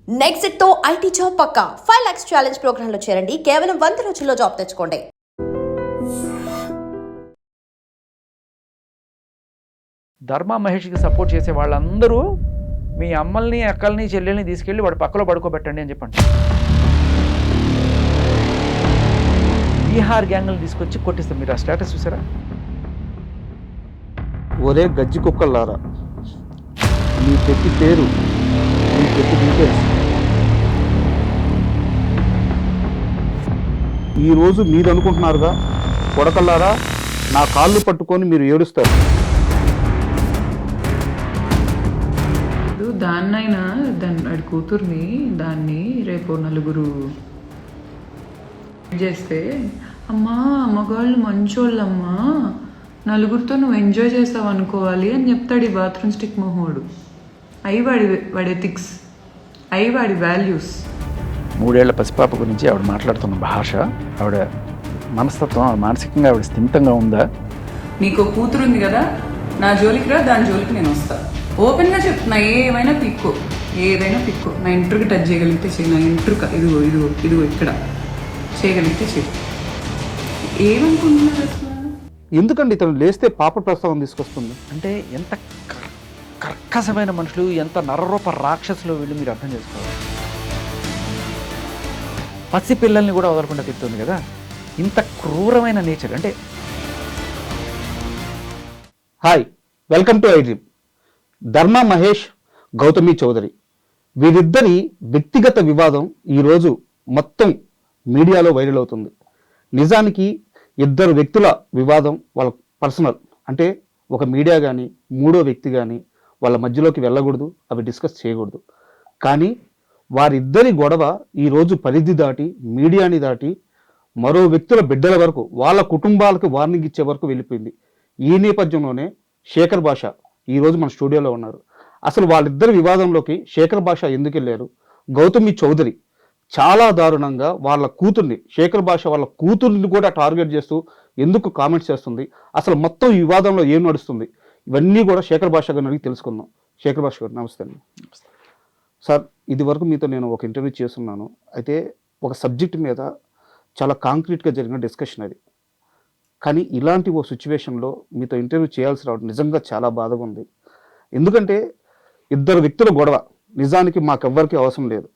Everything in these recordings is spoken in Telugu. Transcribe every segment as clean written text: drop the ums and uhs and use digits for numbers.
నెక్స్ట్ తో ఐటీ జాబ్ పక్కా 5 lakhs ఛాలెంజ్ ప్రోగ్రామ్ లో చేరండి. కేవలం 100 రోజుల్లో జాబ్ తెచ్చుకోండి. ధర్మ మహేష్కి సపోర్ట్ చేసే వాళ్ళందరూ మీ అమ్మల్ని అక్కల్ని చెల్లెల్ని తీసుకెళ్ళి వాడు పక్కలో పడుకోబెట్టండి అని చెప్పండి. బీహార్ గ్యాంగ్ని తీసుకొచ్చి కొట్టిస్తాం. మీరు ఆ స్టేటస్ చూసారా? ఒరే గజ్జి కుక్కల్లారా, మీ పెట్టి పేరు, మీ పెట్టి డీటెయిల్స్ ఈరోజు మీరు అనుకుంటున్నారుగా, కొడకల్లారా నా కాళ్ళు పట్టుకొని మీరు ఏడుస్తారు. దాన్నైనా వాడి కూతుర్ని దాన్ని రేపు నలుగురు చేస్తే, అమ్మా మగవాళ్ళు మంచోళ్ళమ్మా, నలుగురితో నువ్వు ఎంజాయ్ చేస్తావు అనుకోవాలి అని చెప్తాడు ఈ బాత్రూమ్ స్టిక్ మొహోడు. అవి వాడి ఎథిక్స్, అవి వాడి వాల్యూస్. 3 ఏళ్ల పసిపాప గురించి ఆవిడ మాట్లాడుతున్న భాష, ఆవిడ మనస్తత్వం, మానసికంగా ఆవిడ స్థిమితంగా ఉందా? నీకు కూతురు ఉంది కదా, నా జోలికి రా, దాని జోలికి నేను వస్తాను. ఓపెన్గా చెప్తున్నా, ఏమైనా పిక్కు, ఏదైనా పిక్కు. నా ఇంటర్కి టచ్ చేయగలిగితే చెయ్యి, నా ఇంటర్కి ఇదిగో ఇదిగో ఇదిగో ఇక్కడ చేయగలిగితే చెయ్యి. ఏమనుకుంటున్నారు అసలు? ఎందుకండి ఇతను లేస్తే పాప ప్రస్తావన తీసుకొస్తుంది? అంటే ఎంత కర్కశమైన మనుషులు, ఎంత నరరూప రాక్షసులు వీళ్ళు, మీరు అర్థం చేసుకోవాలి. పసి పిల్లల్ని కూడా వదలకుండా తిప్పుతుంది కదా. ఇంత క్రూరమైన నేచర్. అంటే hi, welcome to I dream. ధర్మ మహేష్, గౌతమి చౌదరి వీరిద్దరి వ్యక్తిగత వివాదం ఈరోజు మొత్తం మీడియాలో వైరల్ అవుతుంది. నిజానికి ఇద్దరు వ్యక్తుల వివాదం వాళ్ళ పర్సనల్, అంటే ఒక మీడియా కానీ మూడో వ్యక్తి కానీ వాళ్ళ మధ్యలోకి వెళ్ళకూడదు, అవి డిస్కస్ చేయకూడదు. కానీ వారిద్దరి గొడవ ఈరోజు పరిధి దాటి, మీడియాని దాటి, మరో వ్యక్తుల బిడ్డల వరకు, వాళ్ళ కుటుంబాలకు వార్నింగ్ ఇచ్చే వరకు వెళ్ళిపోయింది. ఈ నేపథ్యంలోనే శేఖర్ భాష ఈరోజు మన స్టూడియోలో ఉన్నారు. అసలు వాళ్ళిద్దరి వివాదంలోకి శేఖర్ భాష ఎందుకు వెళ్ళారు? గౌతమి చౌదరి చాలా దారుణంగా వాళ్ళ కూతుర్ని, శేఖర్ భాష వాళ్ళ కూతుర్ని కూడా టార్గెట్ చేస్తూ ఎందుకు కామెంట్స్ చేస్తుంది? అసలు మొత్తం ఈ వివాదంలో ఏం నడుస్తుంది? ఇవన్నీ కూడా శేఖర్ భాష గారిని అడిగి తెలుసుకుందాం. శేఖర్ భాష గారు నమస్తే అండి. సార్, ఇది వరకు మీతో నేను ఒక ఇంటర్వ్యూ చేస్తున్నాను. అయితే ఒక సబ్జెక్ట్ మీద చాలా కాంక్రీట్గా జరిగిన డిస్కషన్ అది. కానీ ఇలాంటి ఓ సిచ్యువేషన్లో మీతో ఇంటర్వ్యూ చేయాల్సి రావడం నిజంగా చాలా బాధగా ఉంది. ఎందుకంటే ఇద్దరు వ్యక్తుల గొడవ నిజానికి మాకెవ్వరికీ అవసరం లేదు,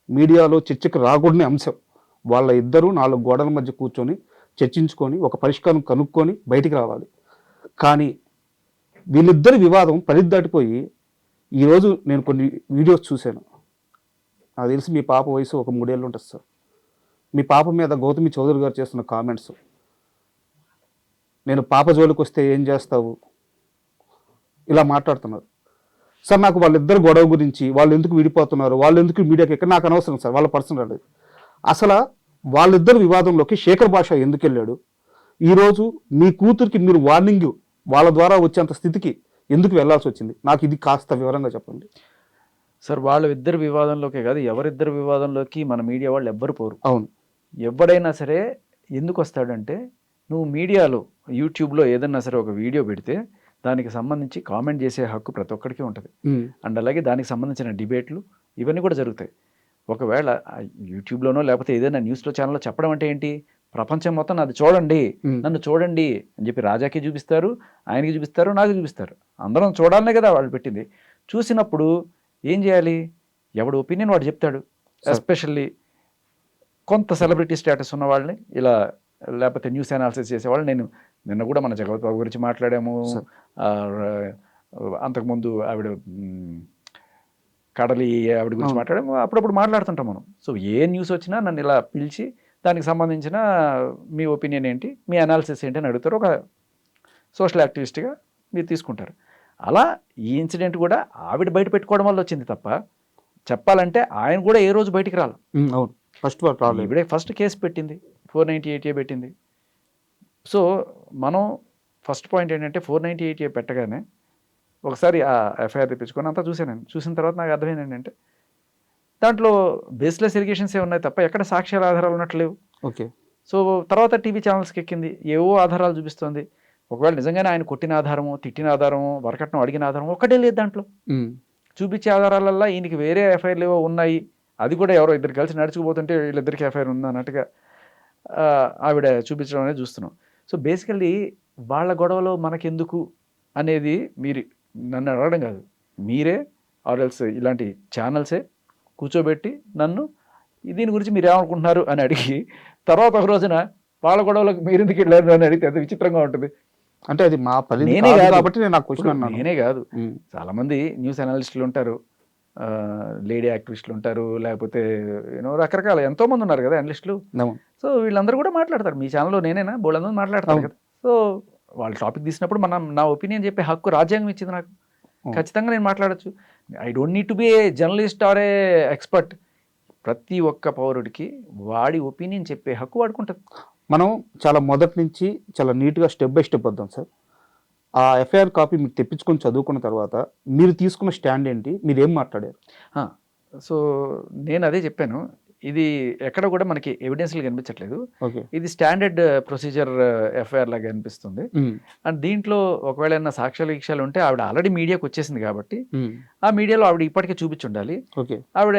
మీడియాలో చర్చకు రాకూడని అంశం. వాళ్ళ ఇద్దరు 4 గోడల మధ్య కూర్చొని చర్చించుకొని ఒక పరిష్కారం కనుక్కొని బయటికి రావాలి. కానీ వీళ్ళిద్దరి వివాదం పరిధి దాటిపోయి ఈరోజు నేను కొన్ని వీడియోస్ చూశాను. నాకు తెలిసి మీ పాప వయసు ఒక 3 ఏళ్ళు ఉంటుంది సార్. మీ పాప మీద గౌతమి చౌదరి గారు చేస్తున్న కామెంట్స్, నేను పాప జోలికి వస్తే ఏం చేస్తావు, ఇలా మాట్లాడుతున్నారు. సార్, నాకు వాళ్ళిద్దరు గొడవ గురించి, వాళ్ళు ఎందుకు విడిపోతున్నారు, వాళ్ళు ఎందుకు మీడియాకి ఎక్కడ, నాకు అనవసరం సార్, వాళ్ళ పర్సనల్ అది. అసలు వాళ్ళిద్దరు వివాదంలోకి శేఖర్ భాష ఎందుకు వెళ్ళాడు? ఈరోజు మీ కూతురికి మీరు వార్నింగ్ వాళ్ళ ద్వారా వచ్చేంత స్థితికి ఎందుకు వెళ్లాల్సి వచ్చింది? నాకు ఇది కాస్త వివరంగా చెప్పండి సార్. వాళ్ళిద్దరు వివాదంలోకే కాదు, ఎవరిద్దరు వివాదంలోకి మన మీడియా వాళ్ళు ఎవ్వరు పోరు. అవును. ఎవడైనా సరే ఎందుకు వస్తాడంటే, నువ్వు మీడియాలో యూట్యూబ్లో ఏదన్నా సరే ఒక వీడియో పెడితే దానికి సంబంధించి కామెంట్ చేసే హక్కు ప్రతి ఒక్కరికి ఉంటుంది. అండ్ అలాగే దానికి సంబంధించిన డిబేట్లు ఇవన్నీ కూడా జరుగుతాయి. ఒకవేళ యూట్యూబ్లోనో లేకపోతే ఏదైనా న్యూస్లో ఛానల్లో చెప్పడం అంటే ఏంటి, ప్రపంచం మొత్తం నాది చూడండి, నన్ను చూడండి అని చెప్పి రాజాకి చూపిస్తారు, ఆయనకి చూపిస్తారు, నాకు చూపిస్తారు. అందరం చూడాలనే కదా వాళ్ళు పెట్టింది. చూసినప్పుడు ఏం చేయాలి? ఎవడు ఒపీనియన్ వాడు చెప్తాడు. ఎస్పెషల్లీ కొంత సెలబ్రిటీ స్టేటస్ ఉన్న వాళ్ళని, ఇలా లేకపోతే న్యూస్ అనాలిసిస్ చేసేవాళ్ళు. నేను నిన్న కూడా మన జగవత్ బాబు గురించి మాట్లాడాము, అంతకుముందు ఆవిడ కడలి ఆవిడ గురించి మాట్లాడాము, అప్పుడప్పుడు మాట్లాడుతుంటాం మనం. సో ఏ న్యూస్ వచ్చినా నన్ను ఇలా పిలిచి దానికి సంబంధించిన మీ ఒపీనియన్ ఏంటి, మీ అనాలిసిస్ ఏంటి అని అడుగుతారు. ఒక సోషల్ యాక్టివిస్ట్గా మీరు తీసుకుంటారు. అలా ఈ ఇన్సిడెంట్ కూడా ఆవిడ బయట పెట్టుకోవడం వల్ల వచ్చింది తప్ప, చెప్పాలంటే ఆయన కూడా ఏ రోజు బయటికి రాలి. అవును, ఇవిడే ఫస్ట్ కేసు పెట్టింది, 498A పెట్టింది. సో మనం ఫస్ట్ పాయింట్ ఏంటంటే, 498A పెట్టగానే ఒకసారి ఆ ఎఫ్ఐఆర్ తెప్పించుకొని అంతా చూసాను. చూసిన తర్వాత నాకు అర్థమైంది ఏంటంటే, దాంట్లో బేస్లెస్ ఎలిగేషన్సే ఉన్నాయి తప్ప ఎక్కడ సాక్ష్యాల ఆధారాలు ఉన్నట్లేవు. ఓకే. సో తర్వాత టీవీ ఛానల్స్కి ఎక్కింది, ఏవో ఆధారాలు చూపిస్తుంది. ఒకవేళ నిజంగానే ఆయన కొట్టిన ఆధారము, తిట్టిన ఆధారము, వరకట్నం అడిగిన ఆధారం ఒక్కటే లేదు దాంట్లో. చూపించే ఆధారాలల్లో ఈయనకి వేరే ఎఫ్ఐఆర్లు ఏవో ఉన్నాయి అది కూడా ఎవరో ఇద్దరు కలిసి నడుచుకుపోతుంటే వీళ్ళిద్దరికి ఎఫ్ఐఆర్ ఉంది అన్నట్టుగా ఆవిడ చూపించడం అనేది చూస్తున్నాం. సో బేసికల్లీ వాళ్ళ గొడవలో మనకెందుకు అనేది మీరు నన్ను అడగడం కాదు, మీరే ఆర్ఎల్స్ ఇలాంటి ఛానల్సే కూర్చోబెట్టి నన్ను దీని గురించి మీరు ఏమనుకుంటున్నారు అని అడిగి తర్వాత ఒక రోజున వాళ్ళ గొడవలకు మీరు ఎందుకు వెళ్ళారు అని అడిగితే అది విచిత్రంగా ఉంటుంది. అంటే అది మా పరిధి నేనే కాదు కాదు. కాబట్టి నేను ఆ క్వశ్చన్ అన్నాను. నేనే కాదు, చాలామంది న్యూస్ అనలిస్టులు ఉంటారు, లేడీ యాక్టివిస్టులు ఉంటారు, లేకపోతే రకరకాల ఎంతోమంది ఉన్నారు కదా అనలిస్టులు. అవును. సో వీళ్ళందరూ కూడా మాట్లాడతారు. మీ ఛానల్లో నేనేనా బోళ్ళందరూ మాట్లాడతారు కదా. సో వాళ్ళ టాపిక్ తీసినప్పుడు నా ఒపీనియన్ చెప్పే హక్కు రాజ్యాంగం ఇచ్చింది నాకు. ఖచ్చితంగా నేను మాట్లాడచ్చు. I don't need to be a journalist or a expert. ప్రతి ఒక్క పౌరుడికి వాడి ఒపీనియన్ చెప్పే హక్కు వాడుకుంటుంది. మనం చాలా మొదటి నుంచి చాలా నీట్గా స్టెప్ బై స్టెప్ వద్దాం సార్. ఆ ఎఫ్ఐఆర్ కాపీ మీకు తెప్పించుకొని చదువుకున్న తర్వాత మీరు తీసుకున్న స్టాండ్ ఏంటి, మీరు ఏం మాట్లాడారు? సో నేను అదే చెప్పాను, ఇది ఎక్కడ కూడా మనకి ఎవిడెన్స్లు కనిపించట్లేదు. ఓకే. ఇది స్టాండర్డ్ ప్రొసీజర్ ఎఫ్ఐఆర్ లాగా అనిపిస్తుంది. అండ్ దీంట్లో ఒకవేళ ఏమైనా సాక్ష్యాలు గీక్షాలు ఉంటే ఆవిడ ఆల్రెడీ మీడియాకి వచ్చేసింది కాబట్టి ఆ మీడియాలో ఆవిడ ఇప్పటికే చూపించుండాలి. ఓకే. ఆవిడ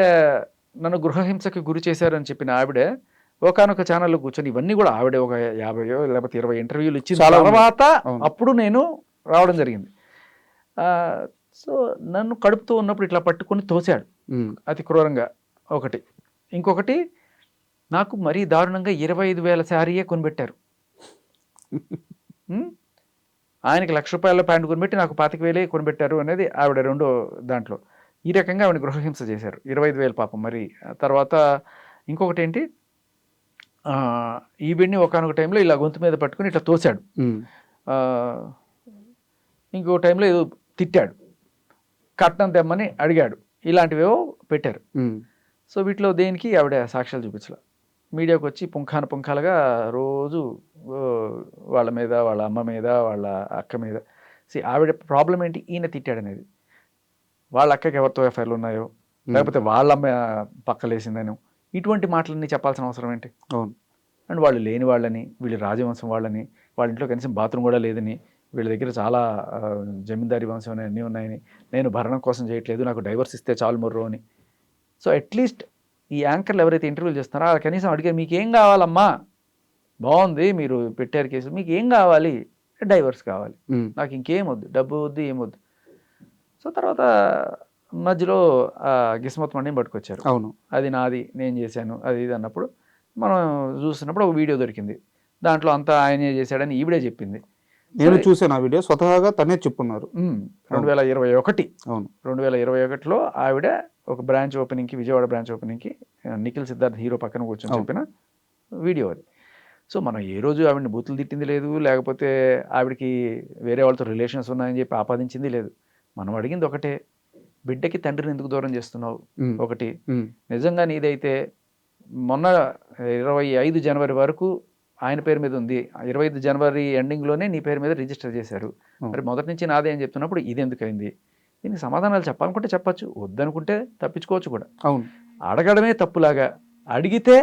నన్ను గృహహింసకి గురి చేశారు అని చెప్పిన ఆవిడ ఒకనొక ఛానల్లో కూర్చొని ఇవన్నీ కూడా ఆవిడ ఒక 50 లేకపోతే 20 ఇంటర్వ్యూలు ఇచ్చిన తర్వాత అప్పుడు నేను రావడం జరిగింది. సో నన్ను కడుపుతూ ఉన్నప్పుడు ఇట్లా పట్టుకొని తోశాడు అతి క్రూరంగా ఒకటి. ఇంకొకటి, నాకు మరీ దారుణంగా 25,000 శారీయే కొనిపెట్టారు. ఆయనకి ₹1,00,000 ప్యాంటు కొనిపెట్టి నాకు 25,000 కొనిపెట్టారు అనేది ఆవిడ రెండో దాంట్లో. ఈ రకంగా ఆవిడ గృహహింస చేశారు. 25,000 పాపం. మరి తర్వాత ఇంకొకటి ఏంటి, ఈవిడ్ని ఒకనొక టైంలో ఇలా గొంతు మీద పట్టుకుని ఇట్లా తోశాడు. ఇంకో టైంలో ఏదో తిట్టాడు, కట్నం తెమ్మని అడిగాడు, ఇలాంటివేవో పెట్టారు. సో వీటిలో దేనికి ఆవిడ సాక్ష్యాలు చూపించాల. మీడియాకు వచ్చి పుంఖాలుగా రోజు వాళ్ళ మీద, వాళ్ళ అమ్మ మీద, వాళ్ళ అక్క మీద. ఆవిడ ప్రాబ్లం ఏంటి, ఈయన తిట్టాడు అనేది. వాళ్ళ అక్కకి ఎవరితో ఎఫ్ఐఆర్లు ఉన్నాయో, లేకపోతే వాళ్ళ అమ్మ పక్కలేసిందని, ఇటువంటి మాటలన్నీ చెప్పాల్సిన అవసరం ఏంటి? అవును. అండ్ వాళ్ళు లేని వాళ్ళని, వీళ్ళు రాజవంశం వాళ్ళని, వాళ్ళ ఇంట్లో కనీసం బాత్రూమ్ కూడా లేదని, వీళ్ళ దగ్గర చాలా జమీందారీ వంశం అన్నీ ఉన్నాయని, నేను భరణం కోసం చేయట్లేదు, నాకు డైవర్స్ ఇస్తే చాలు మొర్రో అని. సో అట్లీస్ట్ ఈ యాంకర్లు ఎవరైతే ఇంటర్వ్యూలు చేస్తున్నారో వాళ్ళు కనీసం అడిగారు, మీకు ఏం కావాలమ్మా, బాగుంది మీరు పెట్టారు కేసు, మీకు ఏం కావాలి? డైవర్స్ కావాలి, నాకు ఇంకేం వద్దు, డబ్బు వద్దు, ఏమొద్దు. సో తర్వాత మధ్యలో గిస్మత్ మండిని పట్టుకొచ్చారు. అవును, అది నాది, నేను చేశాను, అది ఇది అన్నప్పుడు మనం చూస్తున్నప్పుడు ఒక వీడియో దొరికింది. దాంట్లో అంతా ఆయనే చేశాడని ఈవిడే చెప్పింది. నేను చూసాను ఆ వీడియో, స్వతహాగా తనే చెప్పున్నారు. 2021. అవును, 2021లో ఆవిడ ఒక బ్రాంచ్ ఓపెనింగ్కి, విజయవాడ బ్రాంచ్ ఓపెనింగ్కి నిఖిల్ సిద్ధార్థ్ హీరో పక్కన కూర్చొని చెప్పిన వీడియో అది. సో మనం ఏ రోజు ఆవిడని బూతులు తిట్టింది లేదు, లేకపోతే ఆవిడకి వేరే వాళ్ళతో రిలేషన్స్ ఉన్నాయని చెప్పి ఆపాదించింది లేదు. మనం అడిగింది ఒకటే, బిడ్డకి తండ్రిని ఎందుకు దూరం చేస్తున్నావు? ఒకటి, నిజంగా నీదైతే మొన్న 25 జనవరి వరకు ఆయన పేరు మీద ఉంది, 25 జనవరి ఎండింగ్లోనే నీ పేరు మీద రిజిస్టర్ చేశారు, మరి మొదటి నుంచి నాదే అని చెప్తున్నప్పుడు ఇది ఎందుకు అయింది? దీనికి సమాధానాలు చెప్పాలనుకుంటే చెప్పచ్చు, వద్దనుకుంటే తప్పించుకోవచ్చు కూడా. అవును, అడగడమే తప్పులాగా, అడిగితే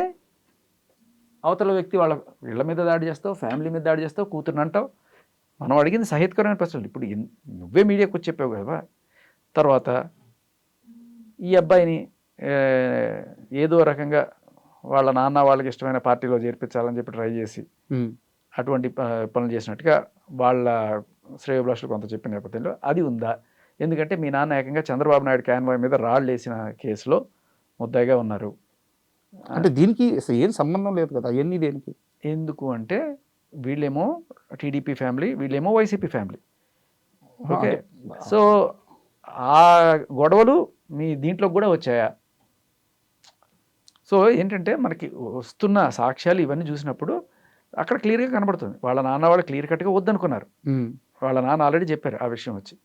అవతల వ్యక్తి వాళ్ళ వీళ్ళ మీద దాడి చేస్తావు, ఫ్యామిలీ మీద దాడి చేస్తావు, కూతురుని అంటావు. మనం అడిగింది సహేతుకరమైన ప్రశ్నలు. ఇప్పుడు నువ్వే మీడియాకు వచ్చి చెప్పావు కదా. తర్వాత ఈ అబ్బాయిని ఏదో రకంగా వాళ్ళ నాన్న వాళ్ళకి ఇష్టమైన పార్టీలో చేర్పించాలని చెప్పి ట్రై చేసి అటువంటి పనులు చేసినట్టుగా వాళ్ళ శ్రేయోభిలాషులు కొంత చెప్పిన నేపథ్యంలో అది ఉందా? ఎందుకంటే మీ నాన్న ఏకంగా చంద్రబాబు నాయుడు క్యాన్వాయ్ మీద రాళ్ళు వేసిన కేసులో ముద్దాయిగా ఉన్నారు. అంటే దీనికి ఏం సంబంధం లేదు కదా అవన్నీ దేనికి? ఎందుకు అంటే వీళ్ళేమో టీడీపీ ఫ్యామిలీ, వీళ్ళేమో వైసీపీ ఫ్యామిలీ. ఓకే, సో ఆ గొడవలు మీ దీంట్లో కూడా వచ్చాయా? సో ఏంటంటే మనకి వస్తున్న సాక్ష్యాలు ఇవన్నీ చూసినప్పుడు అక్కడ క్లియర్గా కనబడుతుంది. వాళ్ళ నాన్న వాళ్ళు క్లియర్ కట్గా వద్దనుకున్నారు, వాళ్ళ నాన్న ఆల్రెడీ చెప్పారు ఆ విషయం వచ్చి.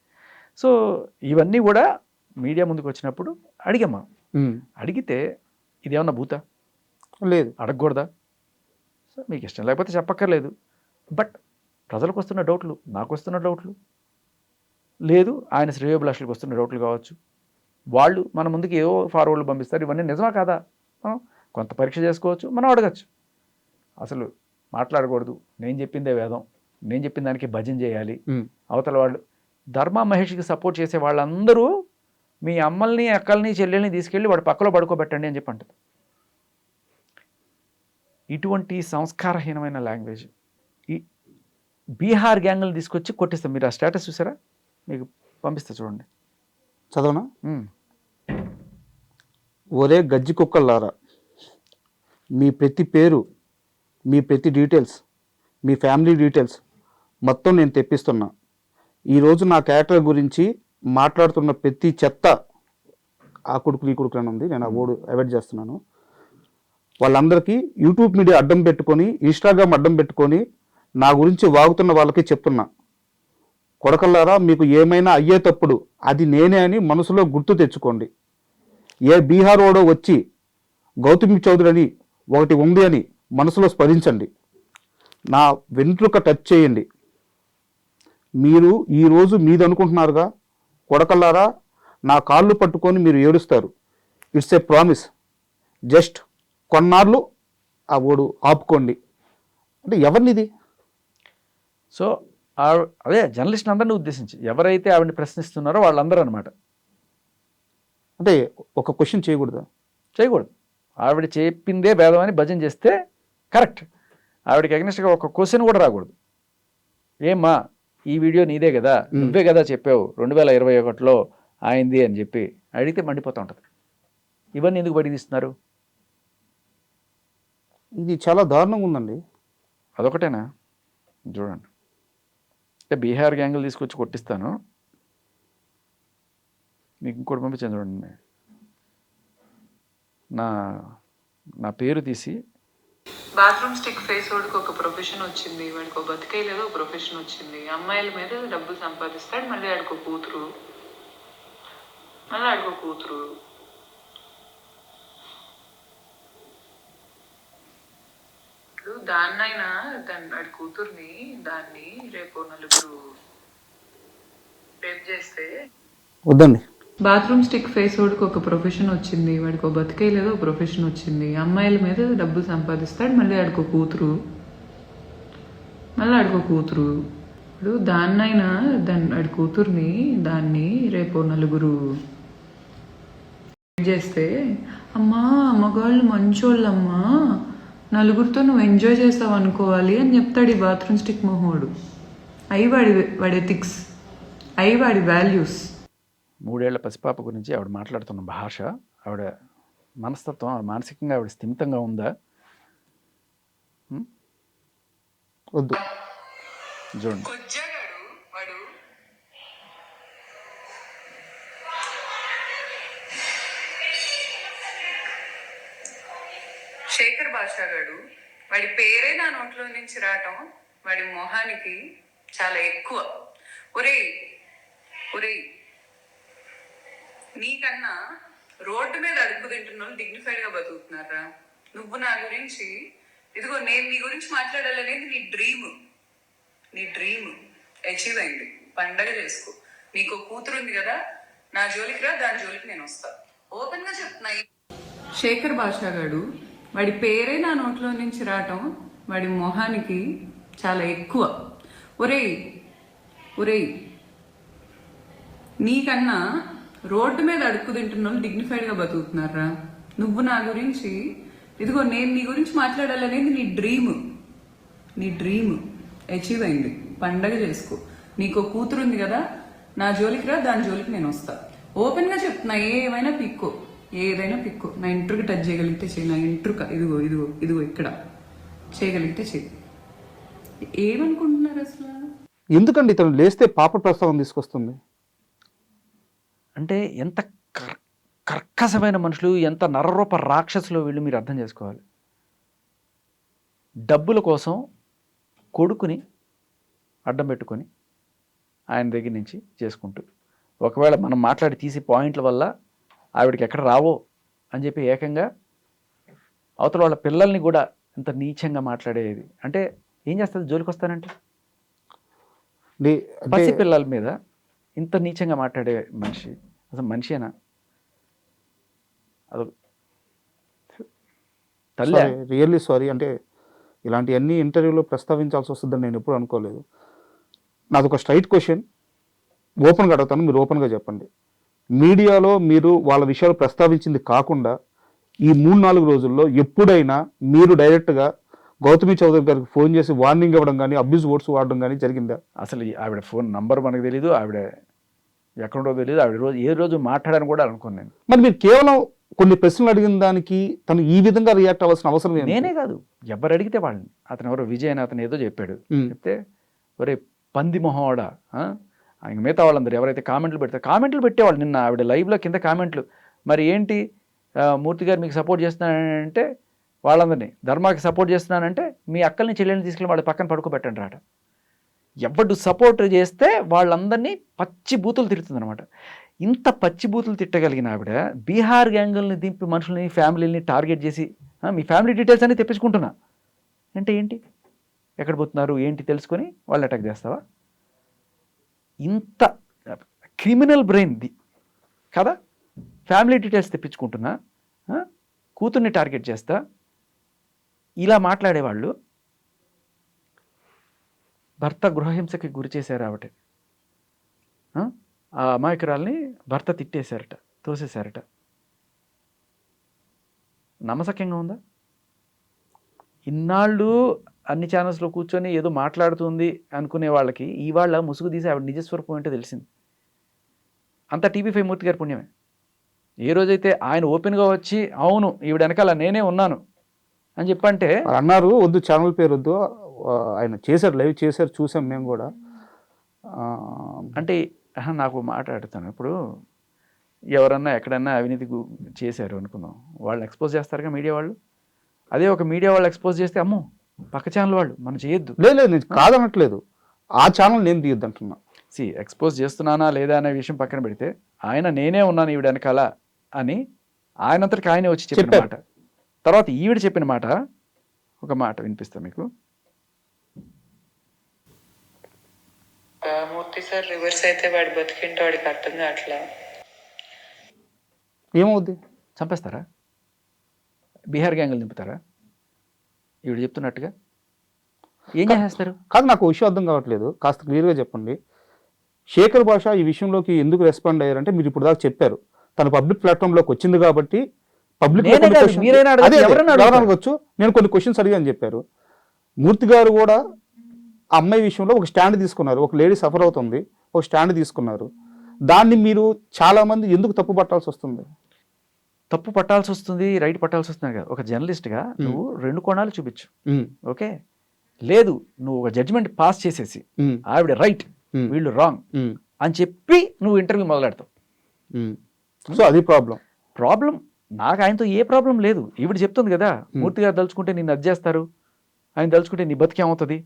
సో ఇవన్నీ కూడా మీడియా ముందుకు వచ్చినప్పుడు అడిగాం మనం. అడిగితే ఇదేమన్నా భూతా? లేదు, అడగకూడదా? సో మీకు ఇష్టం లేకపోతే చెప్పక్కర్లేదు. బట్ ప్రజలకు వస్తున్న డౌట్లు, నాకు వస్తున్న డౌట్లు లేదు, ఆయన శ్రేయోభిలాషులకు వస్తున్న డౌట్లు కావచ్చు, వాళ్ళు మన ముందుకు ఏవో ఫార్వర్డ్లు పంపిస్తారు. ఇవన్నీ నిజమా కాదా మనం కొంత పరీక్ష చేసుకోవచ్చు, మనం అడగచ్చు. అసలు మాట్లాడకూడదు, నేను చెప్పిందే వేదం, నేను చెప్పిన దానికి భజన చేయాలి. అవతల వాళ్ళు ధర్మా మహేష్కి సపోర్ట్ చేసే వాళ్ళందరూ మీ అమ్మల్ని అక్కల్ని చెల్లెల్ని తీసుకెళ్ళి వాడు పక్కలో పడుకోబెట్టండి అని చెప్పి అంటుంది. ఇటువంటి సంస్కారహీనమైన లాంగ్వేజ్ ఈ బీహార్ గ్యాంగ్లు తీసుకొచ్చి కొట్టిస్తాం. మీరు ఆ స్టేటస్ చూసారా? మీకు పంపిస్తా చూడండి. చదవనా? ఒరే గజ్జి కుక్కల్లారా, మీ ప్రతి పేరు, మీ ప్రతి డీటెయిల్స్, మీ ఫ్యామిలీ డీటెయిల్స్ మొత్తం నేను తెప్పిస్తున్నా. ఈరోజు నా క్యారెక్టర్ గురించి మాట్లాడుతున్న ప్రతి చెత్త ఆ కొడుకు ఈ కొడుకు అని ఉంది, నేను ఆ వర్డ్ అవాయిడ్ చేస్తున్నాను. వాళ్ళందరికీ యూట్యూబ్ మీడియా అడ్డం పెట్టుకొని, ఇన్స్టాగ్రామ్ అడ్డం పెట్టుకొని నా గురించి వాగుతున్న వాళ్ళకి చెప్తున్నా, కొడకల్లారా మీకు ఏమైనా అయ్యేటప్పుడు అది నేనే అని మనసులో గుర్తు తెచ్చుకోండి. ఏ బీహార్ ఓడో వచ్చి గౌతమి చౌదరి అని ఒకటి ఉంది అని మనసులో స్మరించండి. నా వెంట్రుక టచ్ చేయండి. మీరు ఈరోజు మీది అనుకుంటున్నారుగా, కొడకల్లారా నా కాళ్ళు పట్టుకొని మీరు ఏడుస్తారు. It's a promise. జస్ట్ కొన్నాళ్ళు ఆ ఓడు ఆపుకోండి. అంటే ఎవరినిది? సో అదే జర్నలిస్ట్ అందరినీ ఉద్దేశించి ఎవరైతే ఆవిడని ప్రశ్నిస్తున్నారో వాళ్ళందరూ అనమాట. అంటే ఒక క్వశ్చన్ చేయకూడదా? చేయకూడదు. ఆవిడ చెప్పిందే భేదం అని భజన చేస్తే కరెక్ట్. ఆవిడకి అగ్నిస్ట్గా ఒక క్వశ్చన్ కూడా రాకూడదు. ఏమ్మా ఈ వీడియో నీదే కదా, నువ్వే కదా చెప్పావు 2021లో ఆయింది అని చెప్పి అడిగితే మండిపోతూ ఉంటుంది. ఇవన్నీ ఎందుకు బయట తీస్తున్నారు? ఇది చాలా దారుణంగా ఉందండి. అదొకటేనా? చూడండి, అంటే బీహార్ గ్యాంగులు తీసుకొచ్చి కొట్టిస్తాను. మీకు ఇంకోటి పంపించాను చూడండి. నా పేరు తీసి బాత్రూమ్ స్టిక్ ఫేస్ వాడికి ఒక ప్రొఫెషన్ వచ్చింది, వాడికి ఒక బతికే లేదో ఒక ప్రొఫెషన్ వచ్చింది. అమ్మాయిల మీద డబ్బులు సంపాదిస్తాడు, మళ్ళీ ఆడికో కూతురు, దాన్నైనా వాడి కూతుర్ని దాన్ని రేపు నలుగురు రేప్ చేస్తే వద్దండి. బాత్రూమ్ స్టిక్ ఫేస్ వాడికి ఒక ప్రొఫెషన్ వచ్చింది, వాడికి ఒక బతికే లేదో ఒక ప్రొఫెషన్ వచ్చింది. అమ్మాయిల మీద డబ్బులు సంపాదిస్తాడు, మళ్ళీ ఆడికో కూతురు, ఇప్పుడు దాన్నైనా వాడి కూతుర్ని దాన్ని రేపు నలుగురు చేస్తే, అమ్మా మగాళ్ళు మంచోళ్ళమ్మా, నలుగురితో నువ్వు ఎంజాయ్ చేస్తావు అనుకోవాలి అని చెప్తాడు ఈ బాత్రూమ్ స్టిక్ మొహోడు. అవి వాడి ఎథిక్స్, అవి వాడి వాల్యూస్. 3 ఏళ్ల పసిపాప గురించి ఆవిడ మాట్లాడుతున్న భాష, ఆవిడ మనస్తత్వం, ఆవిడ మానసికంగా ఆవిడ స్థిమితంగా ఉందా? వద్దు చూడండి. వాడు శేఖర్ భాషా గాడు, వాడి పేరే నా నోట్లో నుంచి రావటం వాడి మొహానికి చాలా ఎక్కువ. ఒరేయ్ నీకన్నా రోడ్డు మీద అడుగు తింటున్న వాళ్ళు డిగ్నిఫైడ్ గా బతుకుతున్నారా? నువ్వు నా గురించి, ఇదిగో నేను నీ గురించి మాట్లాడాలనేది నీ డ్రీమ్ అచీవ్ అయింది. పండగ చేసుకో. నీకు కూతురు ఉంది కదా, నా జోలికి రా, దాని జోలికి నేను వస్తా. ఓపెన్ గా చెప్తున్నా. శేఖర్ భాషా గాడు, వాడి పేరే నా నోట్లో నుంచి రావటం వాడి మొహానికి చాలా ఎక్కువ. ఒరేయ్ నీకన్నా రోడ్డు మీద అడుక్కు తింటున్న వాళ్ళు డిగ్నిఫైడ్ గా బతుకుతున్నారా? నువ్వు నా గురించి, ఇదిగో నేను నీ గురించి మాట్లాడాలనేది నీ డ్రీమ్ అచీవ్ అయింది. పండగ చేసుకో. నీకు కూతురు ఉంది కదా, నా జోలికి రా, దాని జోలికి నేను వస్తా. ఓపెన్ గా చెప్తున్నా. ఏదైనా పిక్కో. నా ఇంటర్కి టచ్ చేయగలిగితే చెయ్యి. నా ఇంటర్క ఇదిగో ఇక్కడ చేయగలిగితే చెయ్యి. ఏమనుకుంటున్నారు అసలు? ఎందుకండి ఇతను లేస్తే పాప ప్రస్తావన తీసుకొస్తుంది? అంటే ఎంత కర్కశమైన మనుషులు, ఎంత నరరూప రాక్షసులు వీళ్ళు, మీరు అర్థం చేసుకోవాలి. డబ్బుల కోసం కొడుకుని అడ్డం పెట్టుకొని ఆయన దగ్గర నుంచి చేసుకుంటూ, ఒకవేళ మనం మాట్లాడి తీసి పాయింట్ల వల్ల ఆవిడకి ఎక్కడ రావో అని చెప్పి ఏకంగా అవతల వాళ్ళ పిల్లల్ని కూడా ఇంత నీచంగా మాట్లాడేది. అంటే ఏం చేస్తుంది? జోలికి వస్తానంటే పసి పిల్లల మీద ఇంత నీచంగా మాట్లాడే మనిషి అసలు మనిషేనా? అది తల్లి. Really sorry. అంటే ఇలాంటివన్నీ ఇంటర్వ్యూలో ప్రస్తావించాల్సి వస్తుందని నేను ఎప్పుడు అనుకోలేదు. నాది ఒక స్ట్రైట్ క్వశ్చన్, ఓపెన్గా అడుగుతాను, మీరు ఓపెన్గా చెప్పండి. మీడియాలో మీరు వాళ్ళ విషయాలు ప్రస్తావించింది కాకుండా ఈ 3-4 రోజుల్లో ఎప్పుడైనా మీరు డైరెక్ట్గా గౌతమి చౌదరి గారికి ఫోన్ చేసి వార్నింగ్ ఇవ్వడం కానీ అబ్యూజ్ వర్డ్స్ వాడడం కానీ జరిగిందా? అసలు ఆవిడ ఫోన్ నంబర్ మనకు తెలియదు, ఆవిడ ఎక్కడో తెలియదు, ఆవిడ ఏ రోజు మాట్లాడని కూడా అనుకోను నేను. మరి మీరు కేవలం కొన్ని ప్రశ్నలు అడిగిన దానికి తను ఈ విధంగా రియాక్ట్ అవ్వాల్సిన అవసరం ఏంటి? నేనే కాదు, ఎవరు అడిగితే వాళ్ళని. అతను ఎవరో విజయ్ అని అతను ఏదో చెప్పాడు, చెప్తే ఒరే పంది మొహవాడా, ఇంక మిగతా వాళ్ళందరూ ఎవరైతే కామెంట్లు పెడతారు, కామెంట్లు పెట్టేవాళ్ళు. నిన్న ఆవిడ లైవ్లో కింద కామెంట్లు, మరి ఏంటి మూర్తి గారు మీకు సపోర్ట్ చేస్తున్నానంటే వాళ్ళందరినీ, ధర్మాకి సపోర్ట్ చేస్తున్నానంటే మీ అక్కల్ని చెల్లెల్ని తీసుకెళ్ళి వాళ్ళ పక్కన పడుకోబెట్టండి రాట. ఎవడు సపోర్ట్ చేస్తే వాళ్ళందరినీ పచ్చి బూతులు తిడుతుందనమాట. ఇంత పచ్చి బూతులు తిట్టగలిగిన ఆవిడ బీహార్ గ్యాంగుల్ని దింపి మనుషుల్ని ఫ్యామిలీని టార్గెట్ చేసి మీ ఫ్యామిలీ డీటెయిల్స్ అన్ని తెప్పించుకుంటున్నా అంటే ఏంటి, ఎక్కడ పోతున్నారు ఏంటి తెలుసుకొని వాళ్ళు అటాక్ చేస్తావా? ఇంత క్రిమినల్ బ్రెయిన్ది కదా. ఫ్యామిలీ డీటెయిల్స్ తెప్పించుకుంటున్నా, కూతుర్ని టార్గెట్ చేస్తా, ఇలా మాట్లాడేవాళ్ళు. భర్త గృహహింసకి గురి చేశారు ఆవిడ. ఆ అమాయకురాల్ని భర్త తిట్టేశారట, తోసేశారట. నమ్మసక్యంగా ఉందా? ఇన్నాళ్ళు అన్ని ఛానల్స్లో కూర్చొని ఏదో మాట్లాడుతుంది అనుకునే వాళ్ళకి ఇవాళ ముసుగు తీసి ఆవిడ నిజస్వరూపం ఏంటో తెలిసింది. అంతా టీవీ5 మూర్తి గారి పుణ్యమే. ఏ రోజైతే ఆయన ఓపెన్గా వచ్చి అవును ఈవిడ వెనకాల నేనే ఉన్నాను అని చెప్పంటే అన్నారు, వద్దు ఛానల్ పేరు వద్దు, ఆయన చేశారు, లైవ్ చేశారు, చూసాం మేము కూడా. అంటే నాకు మాట్లాడుతాను ఇప్పుడు, ఎవరన్నా ఎక్కడన్నా అవినీతి చేశారు అనుకుందాం, వాళ్ళు ఎక్స్పోజ్ చేస్తారుగా మీడియా వాళ్ళు. అదే ఒక మీడియా వాళ్ళు ఎక్స్పోజ్ చేస్తే అమ్మో పక్క ఛానల్ వాళ్ళు మనం చేయొద్దు. లేదు నేను కాదనట్లేదు, ఆ ఛానల్ నేను తీయొద్దు అంటున్నా. ఎక్స్పోజ్ చేస్తున్నానా లేదా అనే విషయం పక్కన పెడితే ఆయన నేనే ఉన్నాను ఈవిడ వెనకాల అని ఆయనంతటికి ఆయనే వచ్చి చెప్పిన మాట. తర్వాత ఈవిడ చెప్పిన మాట, ఒక మాట వినిపిస్తా మీకు. మూర్తి సార్ రివర్స్ అయితే వాడు బతికింటే వాడికి అర్థం కావట్లా. ఏమవుద్ది? చంపేస్తారా? బీహార్ గ్యాంగులు నింపుతారా? ఈవిడ చెప్తున్నట్టుగా ఏం చేసేస్తారు? కాదు, నాకు విషయం అర్థం కావట్లేదు, కాస్త క్లియర్గా చెప్పండి. శేఖర్ భాష ఈ విషయంలోకి ఎందుకు రెస్పాండ్ అయ్యారంటే మీరు ఇప్పుడు దాకా చెప్పారు, తను పబ్లిక్ ప్లాట్ఫామ్లోకి వచ్చింది కాబట్టి పబ్లిక్ అడగచ్చు, నేను కొన్ని క్వశ్చన్స్ అడిగాను చెప్పారు. మూర్తి గారు కూడా ఆ అమ్మాయి విషయంలో ఒక స్టాండ్ తీసుకున్నారు, ఒక లేడీ సఫర్ అవుతుంది, ఒక స్టాండ్ తీసుకున్నారు. దాన్ని మీరు చాలా మంది ఎందుకు తప్పు పట్టాల్సి వస్తుంది? తప్పు పట్టాల్సి వస్తుంది, రైట్ పట్టాల్సి వస్తుంది కదా. ఒక జర్నలిస్ట్గా నువ్వు 2 కోణాలు చూపించు, ఓకే? లేదు నువ్వు ఒక జడ్జిమెంట్ పాస్ చేసేసి ఆవిడ రైట్ వీళ్ళు రాంగ్ అని చెప్పి నువ్వు ఇంటర్వ్యూ మొదలెడతావు. సో అది ప్రాబ్లం. నాకు ఆయనతో ఏ ప్రాబ్లం లేదు. ఈవిడ చెప్తుంది కదా, మూర్తి గారు తలుచుకుంటే నిన్ను అది చేస్తారు, ఆయన తలుచుకుంటే నీ బతికేమవుతుంది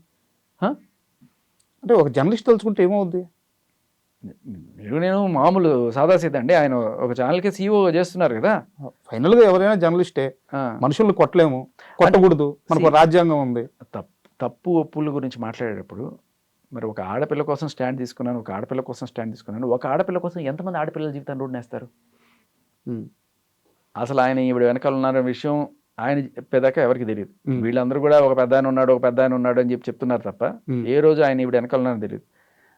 అంటే ఒక జర్నలిస్ట్ తలుచుకుంటే ఏమవుద్ది? నేను మామూలు సాదాసీదా అండి, ఆయన ఒక ఛానల్కి CEO చేస్తున్నారు కదా. ఫైనల్గా ఎవరైనా జర్నలిస్టే, మనుషుల్ని కొట్టలేము, కొట్టకూడదు, మనకు రాజ్యాంగం ఉంది. తప్పు ఒప్పుల గురించి మాట్లాడేటప్పుడు మరి ఒక ఆడపిల్ల కోసం స్టాండ్ తీసుకున్నాను, ఒక ఆడపిల్ల కోసం స్టాండ్ తీసుకున్నాను, ఒక ఆడపిల్ల కోసం ఎంతమంది ఆడపిల్లల జీవితాన్ని రోడ్డు నేస్తారు? అసలు ఆయన ఈవిడ వెనకాల ఉన్నారనే విషయం ఆయన చెప్పేదాకా ఎవరికి తెలియదు. వీళ్ళందరూ కూడా ఒక పెద్ద ఆయన ఉన్నాడు అని చెప్పి చెప్తున్నారు తప్ప ఏ రోజు ఆయన ఈవిడ వెనకాల ఉన్నారని తెలియదు.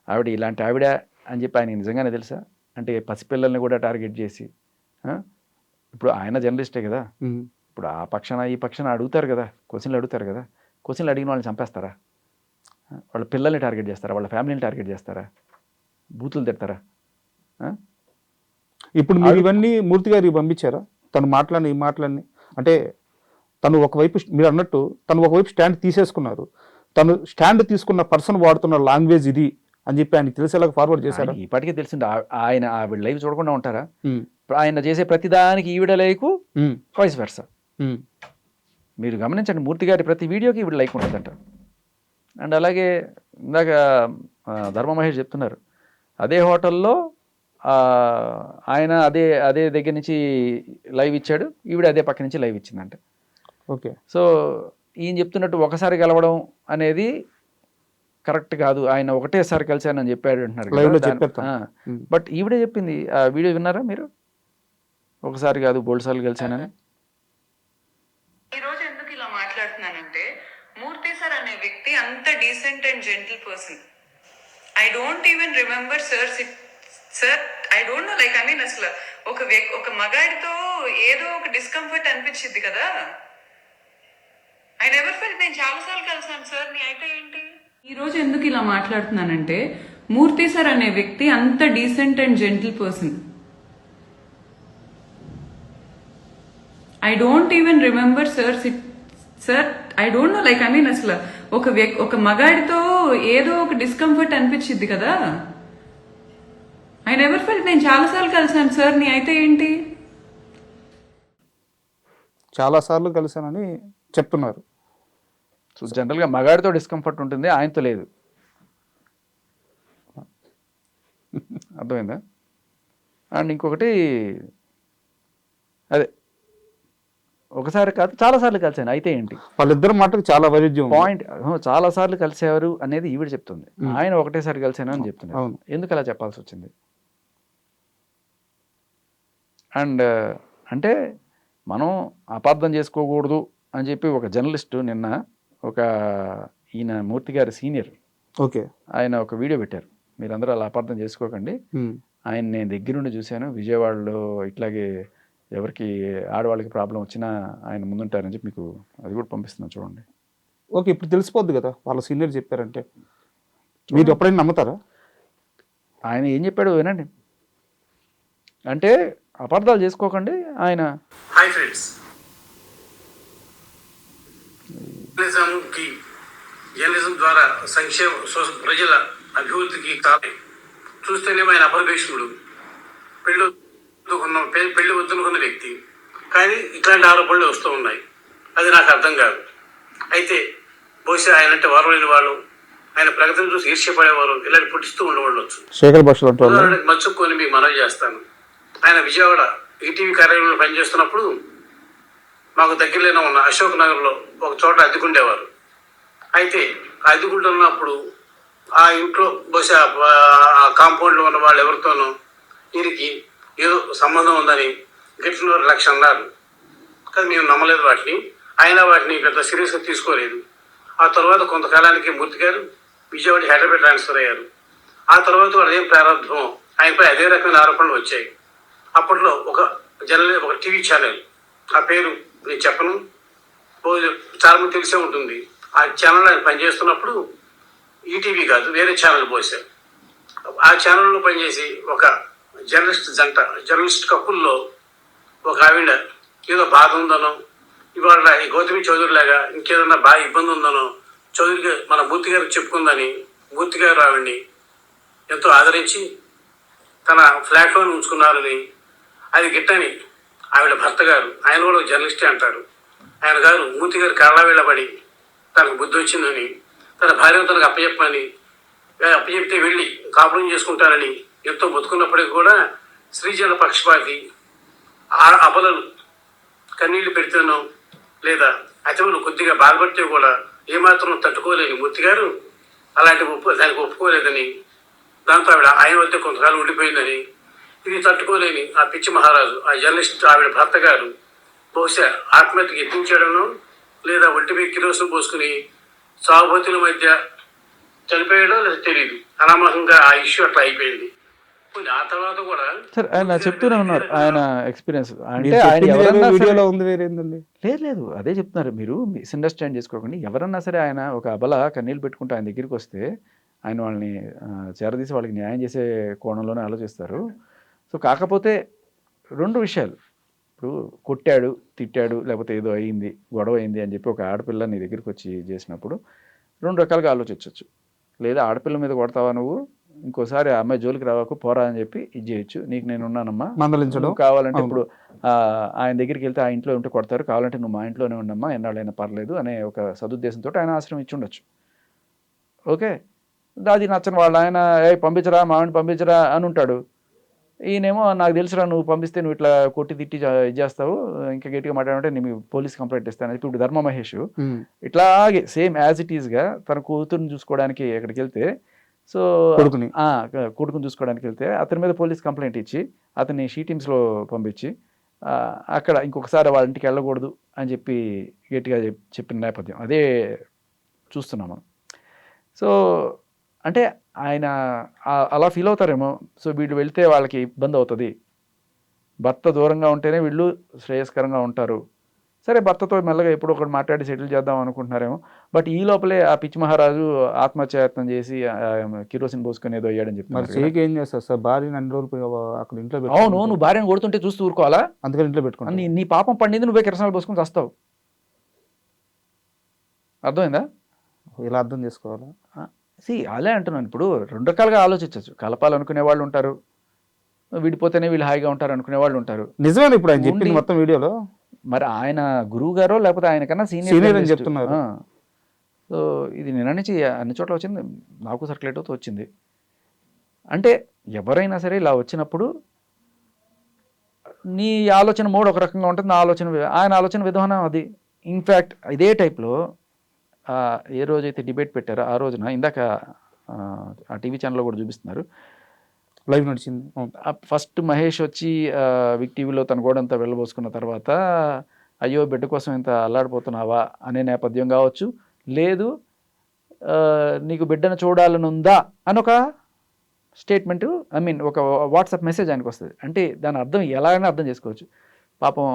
ఆవిడ ఇలాంటి ఆవిడ అని చెప్పి ఆయన నిజంగానే తెలుసా? అంటే పసిపిల్లల్ని కూడా టార్గెట్ చేసి, ఇప్పుడు ఆయన జర్నలిస్టే కదా, ఇప్పుడు ఆ పక్షాన ఈ పక్షాన అడుగుతారు కదా, క్వశ్చన్లు అడుగుతారు కదా, క్వశ్చన్లు అడిగిన వాళ్ళని చంపేస్తారా? వాళ్ళ పిల్లల్ని టార్గెట్ చేస్తారా? వాళ్ళ ఫ్యామిలీని టార్గెట్ చేస్తారా? బూతులు తిడతారా? ఇప్పుడు మీరు ఇవన్నీ మూర్తి గారికి పంపించారా? తను మాట్లాడిన ఈ మాటలన్నీ, అంటే తను ఒకవైపు మీరు అన్నట్టు తను ఒకవైపు స్టాండ్ తీసేసుకున్నారు, తను స్టాండ్ తీసుకున్న పర్సన్ వాడుతున్న లాంగ్వేజ్ ఇది అని చెప్పి ఆయన తెలిసేలాగా ఫార్వర్డ్ చేశారు. ఇప్పటికే తెలిసింది. ఆయన ఆవిడ లైవ్ చూడకుండా ఉంటారా? ఆయన చేసే ప్రతిదానికి ఈవిడ లైకు, వాయిస్ వెర్సా. మీరు గమనించండి, మూర్తి గారి ప్రతి వీడియోకి ఈవిడ లైక్ ఉంటుందంట. అండ్ అలాగే ఇందాక ధర్మ మహేష్ చెప్తున్నారు, అదే హోటల్లో ఆయన అదే దగ్గర నుంచి లైవ్ ఇచ్చాడు, ఈవిడ అదే పక్క నుంచి లైవ్ ఇచ్చిందంట. ఓకే. సో ఈయన చెప్తున్నట్టు ఒకసారి గెలవడం అనేది కరెక్ట్ కాదు, ఆయన ఒకటేసారి కలిశానని చెప్పాడు అంటున్నారు. బట్ ఈవిడే చెప్పింది, ఆ వీడియో విన్నారా మీరు? ఒకసారి కాదు 2 సార్లు కలిశానని. ఈరోజు ఎందుకు ఇలా మాట్లాడుతున్నానంటే, మూర్తి సార్ అనే వ్యక్తి అంత decent and gentle person. I don't even remember sir I don't know like I mean అసలు ఒక మగాడితో ఏదో ఒక డిస్కంఫర్ట్ అనిపించింది కదా. I never felt. నేను చాలాసార్లు కలిసాను సార్ ని, అయితే ఏంటి ఈ రోజు ఎందుకు ఇలా మాట్లాడుతున్నానంటే మూర్తి సార్ అనే వ్యక్తి అంత decent and gentle person. I don't even remember sir I don't know like I mean అసలు ఒక మగాడితో ఏదో ఒక డిస్కంఫర్ట్ అనిపించింది కదా. I never felt. నేను చాలాసార్లు కలిసాను సార్ ని, అయితే ఏంటి చాలాసార్లు కలిశానని చెప్తున్నారు. సో జనరల్గా మగాడితో డిస్కంఫర్ట్ ఉంటుంది, ఆయనతో లేదు. అర్థమైందా? అండ్ ఇంకొకటి అదే ఒకసారి కాదు చాలాసార్లు కలిసాను, అయితే ఏంటి వాళ్ళిద్దరు మాటకు చాలా వైరుధ్యం ఉంది. పాయింట్. చాలా సార్లు కలిసేవారు అనేది ఈవిడ చెప్తుంది, ఆయన ఒకటేసారి కలిసాను అని చెప్తున్నారు. అవును. ఎందుకు అలా చెప్పాల్సి వచ్చింది? అండ్ అంటే మనం అపార్థం చేసుకోకూడదు అని చెప్పి ఒక జర్నలిస్టు నిన్న ఈయన మూర్తి గారి సీనియర్ ఓకే ఆయన ఒక వీడియో పెట్టారు. మీరందరూ అలా అపార్థం చేసుకోకండి, ఆయన నేను దగ్గరుండి చూశాను, విజయవాడలో ఇట్లాగే ఎవరికి ఆడవాళ్ళకి ప్రాబ్లం వచ్చినా ఆయన ముందుంటారని చెప్పి మీకు అది కూడా పంపిస్తున్నాను చూడండి. ఓకే, ఇప్పుడు తెలిసిపోద్ది కదా వాళ్ళ సీనియర్ చెప్పారంటే. మీరు ఎప్పుడైనా నమ్ముతారా? ఆయన ఏం చెప్పాడు వినండి. అంటే అపార్థాలు చేసుకోకండి ఆయన. హాయ్ ఫ్రెండ్స్, జర్నలిజం ద్వారా సంక్షేమ ప్రజల అభివృద్ధికి కాదు. చూస్తేనేమో ఆయన అపరభీష్ముడు, పెళ్లి వద్దనుకున్న వ్యక్తి, కానీ ఇట్లాంటి ఆరోపణలు వస్తూ ఉన్నాయి. అది నాకు అర్థం కాదు. అయితే బహుశా ఆయన అంటే వారలేని వాళ్ళు, ఆయన ప్రగతిని చూసి ఈర్ష్యపడేవారు ఇలాంటి పుట్టిస్తూ ఉండవచ్చు. శేఖర్ భాషలో మచ్చుకొని మీకు మనవి చేస్తాను. ఆయన విజయవాడ ఈటీవీ కార్యాలయంలో పనిచేస్తున్నప్పుడు మాకు దగ్గరలోనే ఉన్న అశోక్ నగర్లో ఒక చోట అద్దెకుండేవారు. అయితే ఆ అద్దెకుంటున్నప్పుడు ఆ ఇంట్లో బహుశా ఆ కాంపౌండ్లో ఉన్న వాళ్ళు ఎవరితోనో వీరికి ఏదో సంబంధం ఉందని గట్టిన 1,00,000 అన్నారు. కానీ మేము నమ్మలేదు వాటిని. అయినా వాటిని పెద్ద సీరియస్గా తీసుకోలేదు. ఆ తర్వాత కొంతకాలానికి మూర్తి గారు విజయవాడ హైదరాబాద్ ట్రాన్స్ఫర్ అయ్యారు. ఆ తర్వాత వాళ్ళు ఏం ప్రారంభమో ఆయనపై అదే రకమైన ఆరోపణలు వచ్చాయి. అప్పట్లో ఒక టీవీ ఛానల్, ఆ పేరు నేను చెప్పను, చాలా మంది తెలిసే ఉంటుంది. ఆ ఛానల్ ఆయన పనిచేస్తున్నప్పుడు ఈటీవీ కాదు వేరే ఛానల్ పోసారు. ఆ ఛానల్లో పనిచేసి ఒక జర్నలిస్ట్ కప్పుల్లో ఒక ఆవిడ ఏదో బాధ ఉందనో, ఇవాళ ఈ గౌతమి చౌదరి లాగా ఇంకేదన్నా బాగా ఇబ్బంది ఉందనో చౌదరికి మన మూర్తి గారికి చెప్పుకుందని మూర్తి గారు ఆవిడ్ని ఎంతో ఆదరించి తన ఫ్లాట్లో ఉంచుకున్నారని, అది గిట్టని ఆవిడ భర్త గారు, ఆయన కూడా జర్నలిస్టే అంటారు, ఆయన గారు మూర్తి గారు కాళ్ళవేళ్ళబడి తనకు బుద్ధి వచ్చిందని తన భార్యను తనకు అప్పచెప్తే వెళ్ళి కాపురం చేసుకుంటానని ఎంతో బతుకున్నప్పటికీ కూడా స్త్రీజన పక్షపాతి, అబలలు కన్నీళ్లు పెడితేనో లేదా అతను కొద్దిగా బాధపడితే కూడా ఏమాత్రం తట్టుకోలేని మూర్తి గారు దానికి ఒప్పుకోలేదని, దాంతో ఆయన వద్ద కొంతకాలం ఉండిపోయిందని, ఇది తట్టుకోలేని ఆ పిచ్చి మహారాజు ఆ జర్నలిస్ట్ ఆవిడ భర్త గారు బహుశా ఆత్మహత్యకి యత్నించడంలో లేదా ఒంటిపై కిరోసిన్ పోసుకుని సాగుబోతుల మధ్య చనిపోయాడో లేదా తెలియదు. అనామకంగా ఆ ఇష్యూ అట్లా అయిపోయింది. ఆ తర్వాత కూడా సార్ ఆయన చెప్తూనే ఉన్నారు ఆయన ఎక్స్పీరియన్స్. అంటే మీరు ఆయన చెప్పింది ఎవరన్నా వేరే, వీడియోలో సరే- ఉంది వేరేందండి. లేదు అదే చెప్తున్నారు, మీరు మిస్అండర్స్టాండ్ చేసుకోకండి. ఎవరన్నా సరే ఆయన ఒక అబల కన్నీళ్ళు పెట్టుకుంటూ ఆయన దగ్గరికి వస్తే ఆయన వాళ్ళని చేరదీసి వాళ్ళకి న్యాయం చేసే కోణంలోనే ఆలోచిస్తారు. సో కాకపోతే 2 విషయాలు, ఇప్పుడు కొట్టాడు తిట్టాడు లేకపోతే ఏదో అయింది గొడవ అయింది అని చెప్పి ఒక ఆడపిల్ల నీ దగ్గరికి వచ్చి చేసినప్పుడు 2 రకాలుగా ఆలోచించవచ్చు. లేదా ఆడపిల్ల మీద కొడతావా నువ్వు, ఇంకోసారి ఆ అమ్మాయి జోలికి రావాకు పోరా అని చెప్పి ఇది చేయొచ్చు, నీకు నేను ఉన్నానమ్మా, మందలించడం. నువ్వు కావాలంటే ఇప్పుడు ఆయన దగ్గరికి వెళ్తే ఆ ఇంట్లో ఉంటే కొడతారు, కావాలంటే నువ్వు మా ఇంట్లోనే ఉండమ్మా ఎన్నాళ్ళైనా పర్లేదు అనే ఒక సదుద్దేశంతో ఆయన ఆశ్రమం ఇచ్చి ఉండొచ్చు. ఓకే, అది నచ్చని వాళ్ళు ఆయన పంపించరా మావిని పంపించరా అని ఉంటాడు. ఈయనేమో నాకు తెలుసురా నువ్వు పంపిస్తే నువ్వు ఇట్లా కొట్టి తిట్టి ఇది చేస్తావు, ఇంకా గట్టిగా మాట్లాడంటే నేను పోలీస్ కంప్లైంట్ ఇస్తాను. ఇప్పుడు ధర్మ మహేష్ ఇట్లాగే సేమ్ యాజ్ ఇట్ ఈస్గా తన కూతురుని చూసుకోవడానికి ఎక్కడికి వెళ్తే, సో కొడుకుని చూసుకోవడానికి వెళ్తే అతని మీద పోలీస్ కంప్లైంట్ ఇచ్చి అతన్ని షీటీమ్స్లో పంపించి అక్కడ ఇంకొకసారి వాళ్ళ ఇంటికి వెళ్ళకూడదు అని చెప్పి గట్టిగా చెప్పిన నేపథ్యం అదే చూస్తున్నాం మనం. సో అంటే ఆయన అలా ఫీల్ అవుతారేమో. సో వీళ్ళు వెళ్తే వాళ్ళకి ఇబ్బంది అవుతుంది, భర్త దూరంగా ఉంటేనే వీళ్ళు శ్రేయస్కరంగా ఉంటారు. సరే భర్తతో మెల్లగా ఎప్పుడో ఒకటి మాట్లాడి సెటిల్ చేద్దాం అనుకుంటున్నారేమో. బట్ ఈ లోపలే ఆ పిచ్చి మహారాజు ఆత్మహత్యాయత్నం చేసి కిరోసిన్ పోసుకొని ఏదో అయ్యాడని మరి చెప్తున్నారు కదా. చేయకి ఏం చేస్తారు సార్? భార్యని అన్ని రోజులు అక్కడ ఇంట్లో అవును, పెట్టుకుంటారు. నువ్వు భార్యను కొడుతుంటే చూస్తూ ఊరుకోవాలా? అందుకని ఇంట్లో పెట్టుకుంటారు. నీ పాపం పండింది, నువ్వే కిరసనాలు పోసుకొని చస్తావు. అర్థమైందా? ఇలా అర్థం చేసుకోవాలా? అదే అంటున్నాను. ఇప్పుడు రెండు రకాలుగా ఆలోచించవచ్చు. కలపాలనుకునే వాళ్ళు ఉంటారు, విడిపోతేనే వీళ్ళు హాయిగా ఉంటారు అనుకునే వాళ్ళు ఉంటారు. నిజమేనా ఇప్పుడు ఆయన చెప్పింది మొత్తం వీడియోలో? మరి ఆయన గురువు గారో లేకపోతే ఆయన కన్నా సీనియర్ అని జర్నలిస్ట్. చెప్తున్నారు. సో ఇది నిన్న నుంచి అన్ని చోట్ల వచ్చింది, నాకు సర్క్యులేట్ అవుతూ వచ్చింది. అంటే ఎవరైనా సరే ఇలా వచ్చినప్పుడు నీ ఆలోచన మోడ్ ఒక రకంగా ఉంటుంది, నా ఆలోచన ఆయన ఆలోచన విధానం అది. ఇన్ఫ్యాక్ట్ ఇదే టైప్లో ఏ రోజైతే డిబేట్ పెట్టారో ఆ రోజున ఇందాక ఆ టీవీ ఛానల్లో కూడా చూపిస్తున్నారు, లైవ్ నడిచింది. ఫస్ట్ మహేష్ వచ్చి విక్ టీవీలో తన గోడంతా వెళ్ళబోసుకున్న తర్వాత అయ్యో బిడ్డ కోసం ఇంత అల్లాడిపోతున్నావా అనే నేపథ్యం కావచ్చు, లేదు నీకు బిడ్డను చూడాలనుందా అని ఒక స్టేట్మెంట్, ఐ మీన్ ఒక వాట్సాప్ మెసేజ్ ఆయనకు వస్తుంది. అంటే దాని అర్థం ఎలాగైనా అర్థం చేసుకోవచ్చు. పాపం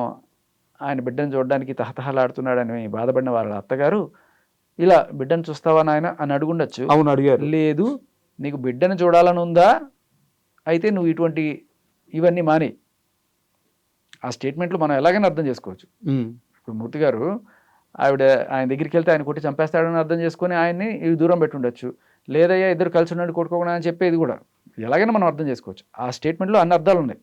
ఆయన బిడ్డను చూడడానికి తహతహలాడుతున్నాడని బాధపడిన వాళ్ళ అత్తగారు ఇలా బిడ్డను చూస్తావా నాయన అని అడుగుండొచ్చు. అవును, అడిగారు. లేదు నీకు బిడ్డను చూడాలని ఉందా, అయితే నువ్వు ఇవన్నీ మాని. ఆ స్టేట్మెంట్లు మనం ఎలాగైనా అర్థం చేసుకోవచ్చు. ఇప్పుడు మూర్తి గారు ఆయన దగ్గరికి వెళ్తే ఆయన కొట్టి చంపేస్తాడని అర్థం చేసుకొని ఆయన్ని ఇవి దూరం పెట్టుండొచ్చు. లేదయ్యా ఇద్దరు కలిసి ఉండండి కొట్టుకోకుండా అని చెప్పేది కూడా ఎలాగైనా మనం అర్థం చేసుకోవచ్చు. ఆ స్టేట్మెంట్లో అన్ని అర్థాలు ఉన్నాయి.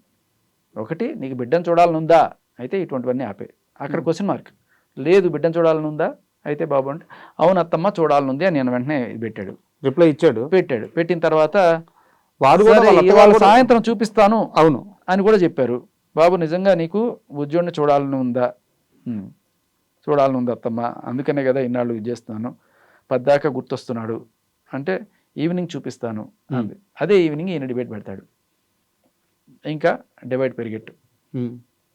ఒకటి, నీకు బిడ్డను చూడాలని ఉందా, అయితే ఇటువంటివన్నీ ఆపే. అక్కడ క్వశ్చన్ మార్క్. లేదు బిడ్డను చూడాలని ఉందా, అయితే బాబు అంటే అవును అత్తమ్మ చూడాలని ఉంది అని నేను వెంటనే పెట్టాడు, రిప్లై ఇచ్చాడు. పెట్టిన తర్వాత వాడు కూడా వాళ్ళ అత్తగారు ఇవాళ కూడా- సాయంత్రం చూపిస్తాను అవును అని కూడా చెప్పారు. బాబు నిజంగా నీకు ఉద్యోగిని చూడాలని ఉందా? చూడాలని ఉంది అత్తమ్మ, అందుకనే కదా ఇన్నాళ్ళు ఇది చేస్తున్నాను, పద్దాకా గుర్తొస్తున్నాడు అంటే ఈవినింగ్ చూపిస్తాను అంది. అదే ఈవినింగ్ ఈయన డిబేట్ పెడతాడు. ఇంకా డిబేట్ పెరిగెట్టు.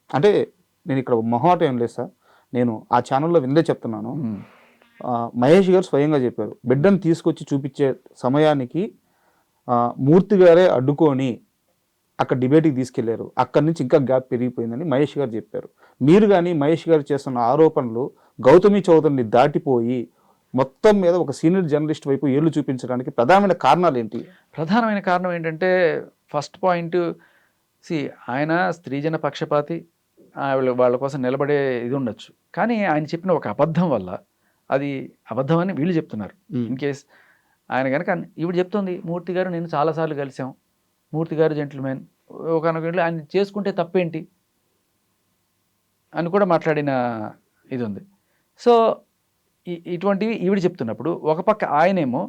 అంటే నేను ఇక్కడ మొహమాట ఏం లేదు సార్, నేను ఆ ఛానల్లో విందే చెప్తున్నాను. మహేష్ గారు స్వయంగా చెప్పారు, బిడ్డను తీసుకొచ్చి చూపించే సమయానికి మూర్తి గారే అడ్డుకొని అక్కడ డిబేట్కి తీసుకెళ్లారు. అక్కడి నుంచి ఇంకా గ్యాప్ పెరిగిపోయిందని మహేష్ గారు చెప్పారు. మీరు కానీ మహేష్ గారు చేస్తున్న ఆరోపణలు గౌతమి చౌదరిని దాటిపోయి మొత్తం మీద ఒక సీనియర్ జర్నలిస్ట్ వైపు ఏళ్ళు చూపించడానికి ప్రధానమైన కారణాలు ఏంటి? ప్రధానమైన కారణం ఏంటంటే, ఫస్ట్ పాయింట్, ఆయన స్త్రీజన పక్షపాతి, వాళ్ళ కోసం నిలబడే ఇది ఉండొచ్చు. కానీ ఆయన చెప్పిన ఒక అబద్ధం వల్ల అది అబద్ధం అని వీళ్ళు చెప్తున్నారు. ఇన్ కేస్ ఆయన కనుక ఇప్పుడు చెప్తుంది, మూర్తి గారు నేను చాలాసార్లు కలిసాం, మూర్తి గారు జెంటిల్మెన్, ఒకనొక ఆయన చేసుకుంటే తప్పేంటి అని కూడా మాట్లాడిన ఇది ఉంది. సో ఇటువంటివి ఈవిడ చెప్తున్నప్పుడు ఒక పక్క ఆయనేమో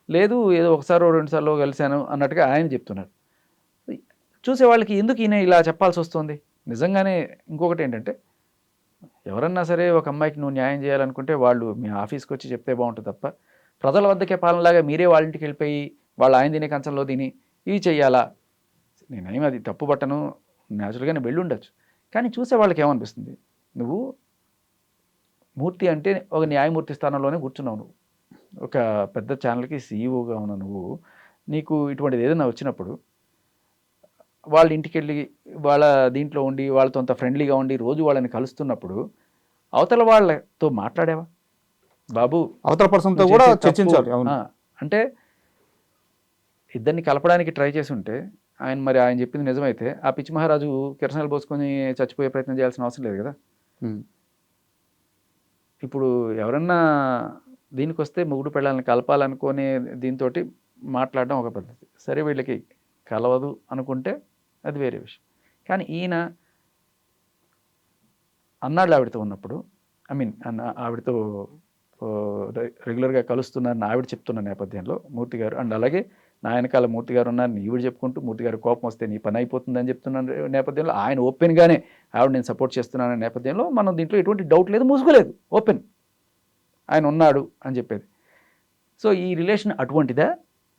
లేదు ఏదో ఒకసారో రెండుసార్లు కలిశాను అన్నట్టుగా ఆయన చెప్తున్నారు. చూసే వాళ్ళకి ఎందుకు ఈయన ఇలా చెప్పాల్సి వస్తుంది? నిజంగానే ఇంకొకటి ఏంటంటే, ఎవరన్నా సరే ఒక అమ్మాయికి నువ్వు న్యాయం చేయాలనుకుంటే వాళ్ళు మీ ఆఫీస్కి వచ్చి చెప్తే బాగుంటుంది తప్ప, ప్రజల వద్దకే పాలనలాగా మీరే వాళ్ళ ఇంటికి వెళ్ళిపోయి వాళ్ళు ఆయన తినే కంచంలో తిని ఇవి చెయ్యాలా? నేనేమి అది తప్పు పట్టను, న్యాచురల్గానే వెళ్ళి ఉండొచ్చు. కానీ చూసే వాళ్ళకి ఏమనిపిస్తుంది, నువ్వు మూర్తి అంటే ఒక న్యాయమూర్తి స్థానంలోనే కూర్చున్నావు, నువ్వు ఒక పెద్ద ఛానల్కి సీఈఓగా ఉన్న నువ్వు, నీకు ఇటువంటిది ఏదైనా వచ్చినప్పుడు వాళ్ళ ఇంటికి వెళ్ళి వాళ్ళ దీంట్లో ఉండి వాళ్ళతో అంత ఫ్రెండ్లీగా ఉండి రోజు వాళ్ళని కలుస్తున్నప్పుడు అవతల వాళ్ళతో మాట్లాడేవా? బాబు అవతల పర్సన్తో కూడా చర్చించాలి. అంటే ఇద్దరిని కలపడానికి ట్రై చేసి ఉంటే ఆయన చెప్పింది నిజమైతే ఆ పిచ్చి మహారాజు కిరసనాలు పోసుకొని చచ్చిపోయే ప్రయత్నం చేయాల్సిన అవసరం లేదు కదా. ఇప్పుడు ఎవరన్నా దీనికి వస్తే మొగుడు పెళ్ళాలని కలపాలనుకునే దీంతో మాట్లాడడం ఒక పద్ధతి. సరే వీళ్ళకి కలవదు అనుకుంటే అది వేరే విషయం. కానీ ఈయన అన్నాళ్ళు ఆవిడతో ఉన్నప్పుడు, ఐ మీన్ ఆవిడతో రెగ్యులర్గా కలుస్తున్నారని ఆవిడ చెప్తున్న నేపథ్యంలో మూర్తి గారు, అండ్ అలాగే నా వెనకాల మూర్తి గారు ఉన్నారని ఈవిడ చెప్పుకుంటూ, మూర్తి గారు కోపం వస్తే నీ పని అయిపోతుందని చెప్తున్న నేపథ్యంలో ఆయన ఓపెన్గానే ఆవిడ నేను సపోర్ట్ చేస్తున్నాననే నేపథ్యంలో మనం దీంట్లో ఎటువంటి డౌట్ లేదు, ముసుగులేదు, ఓపెన్ ఆయన ఉన్నాడు అని చెప్పేది. సో ఈ రిలేషన్ అటువంటిదా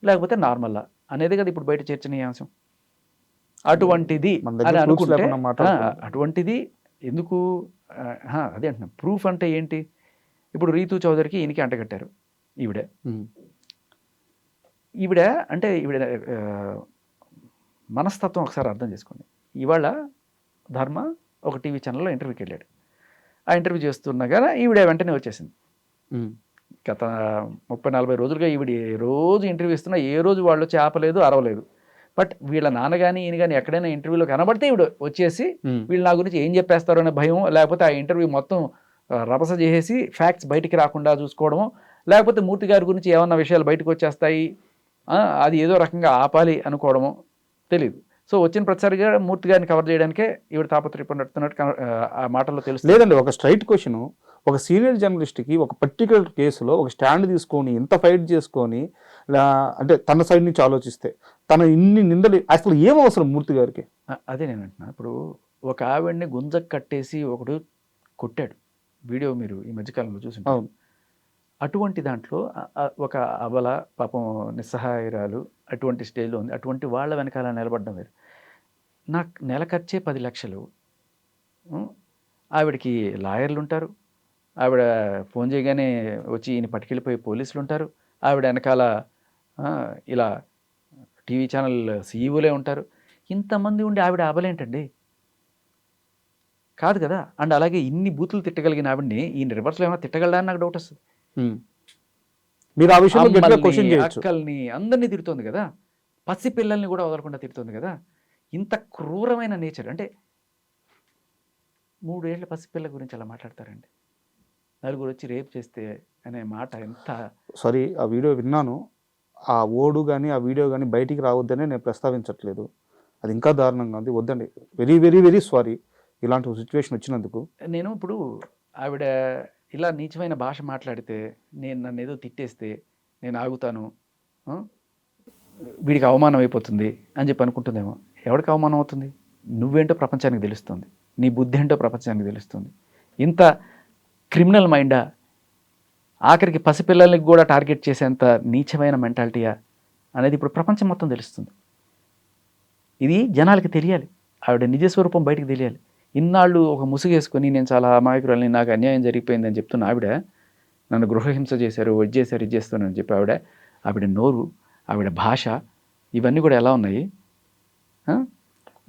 లేకపోతే నార్మల్లా అనేది కదా ఇప్పుడు బయట చర్చనీయాంశం. అటువంటిది అని అనుకుంటే అటువంటిది ఎందుకు అదే అంటున్నా. ప్రూఫ్ అంటే ఏంటి? ఇప్పుడు రీతూ చౌదరికి ఈయనకి అంటగట్టారు ఈవిడే, ఈవిడ అంటే ఈవిడ ఆ, మనస్తత్వం ఒకసారి అర్థం చేసుకోండి. ఇవాళ ధర్మ ఒక టీవీ ఛానల్లో ఇంటర్వ్యూకి వెళ్ళాడు. ఆ ఇంటర్వ్యూ చేస్తుండగా ఈవిడ వెంటనే వచ్చేసింది. గత 30-40 రోజులుగా ఈవిడ ఏ రోజు ఇంటర్వ్యూ ఇస్తున్నా ఏ రోజు వాళ్ళు వచ్చి ఆపలేదు, అరవలేదు. బట్ వీళ్ళ నాన్న కానీ ఈయన కానీ ఎక్కడైనా ఇంటర్వ్యూలో కనబడితే ఈవిడ వచ్చేసి వీళ్ళు నా గురించి ఏం చెప్పేస్తారో అనే భయం, లేకపోతే ఆ ఇంటర్వ్యూ మొత్తం రభస చేసేసి ఫ్యాక్ట్స్ బయటికి రాకుండా చూసుకోవడము, లేకపోతే మూర్తి గారి గురించి ఏమన్నా విషయాలు బయటకు వచ్చేస్తాయి అది ఏదో రకంగా ఆపాలి అనుకోవడము తెలియదు. సో వచ్చిన ప్రతిసారిగా మూర్తి గారిని కవర్ చేయడానికే ఈవిడ తాపత్రయపడుతున్నట్టు ఆ మాటల్లో తెలుసు. లేదండి, ఒక స్ట్రైట్ క్వశ్చన్, ఒక సీనియర్ జర్నలిస్ట్కి ఒక పర్టికులర్ కేసులో ఒక స్టాండ్ తీసుకొని ఇంత ఫైట్ చేసుకొని అంటే తన సైడ్ నుంచి ఆలోచిస్తే తన ఇన్ని నిందలు అసలు ఏం అవసరం మూర్తి గారికి? అదే నేను అంటున్నా. ఇప్పుడు ఒక ఆవిడ్ని గుంజకు కట్టేసి ఒకడు కొట్టాడు, వీడియో మీరు ఈ మధ్యకాలంలో చూసింటారు. అటువంటి దాంట్లో ఒక అబల పాపం నిస్సహాయరాలు అటువంటి స్టేజ్లో ఉంది. అటువంటి వాళ్ళ వెనకాల నిలబడడం వేరు. నాకు నెల ఖర్చే 10 లక్షలు. ఆవిడకి లాయర్లు ఉంటారు, ఆవిడ ఫోన్ చేయగానే వచ్చి ఈయన పట్టుకెళ్ళిపోయే పోలీసులు ఉంటారు, ఆవిడ వెనకాల ఇలా టీవీ ఛానల్ సీఈఓలే ఉంటారు. ఇంతమంది ఉండి ఆవిడ అబలేంటండి? కాదు కదా. అండ్ అలాగే ఇన్ని బూతులు తిట్టగలిగిన ఆవిడ్ని ఈయన రివర్స్లో ఏమైనా తిట్టగలడా అని నాకు డౌట్ వస్తుంది. మీరు ఆ విషయంలో గట్టిగా క్వశ్చన్ చేయొచ్చు. అక్కల్ని అందరినీ తిడుతోంది కదా, పసి పిల్లల్ని కూడా వదలకుండా తిడుతోంది కదా. ఇంత క్రూరమైన నేచర్ అంటే 3 ఏళ్ల పసిపిల్ల గురించి అలా మాట్లాడతారండి. నలుగురు వచ్చి రేప్ చేస్తే అనే మాట ఎంత. సారీ, ఆ వీడియో విన్నాను. ఆ ఓడు కానీ ఆ వీడియో కానీ బయటికి రావద్దనే నేను ప్రస్తావించట్లేదు. అది ఇంకా దారుణంగా ఉంది, వద్దండి. వెరీ వెరీ వెరీ సారీ ఇలాంటి సిచ్యువేషన్ వచ్చినందుకు. నేను ఇప్పుడు ఆవిడ ఇలా నీచమైన భాష మాట్లాడితే, నన్ను ఏదో తిట్టేస్తే నేను ఆగుతాను, వీడికి అవమానం అయిపోతుంది అని చెప్పి అనుకుంటుందేమో. ఎవరికి అవమానం అవుతుంది? నువ్వేంటో ప్రపంచానికి తెలుస్తుంది, నీ బుద్ధి ఏంటో ప్రపంచానికి తెలుస్తుంది. ఇంత క్రిమినల్ మైండా, ఆఖరికి పసిపిల్లలకి కూడా టార్గెట్ చేసేంత నీచమైన మెంటాలిటీయా అనేది ఇప్పుడు ప్రపంచం మొత్తం తెలుస్తుంది. ఇది జనాలకి తెలియాలి, ఆవిడ నిజస్వరూపం బయటకు తెలియాలి. ఇన్నాళ్ళు ఒక ముసుగేసుకొని నేను చాలా అమాయకురాలని, నాకు అన్యాయం జరిగిపోయిందని చెప్తున్న ఆవిడ నన్ను గృహహింస చేశారు, ఇది చేశారు, ఇది చేస్తానని చెప్పి ఆవిడ నోరు, ఆవిడ భాష ఇవన్నీ కూడా ఎలా ఉన్నాయి?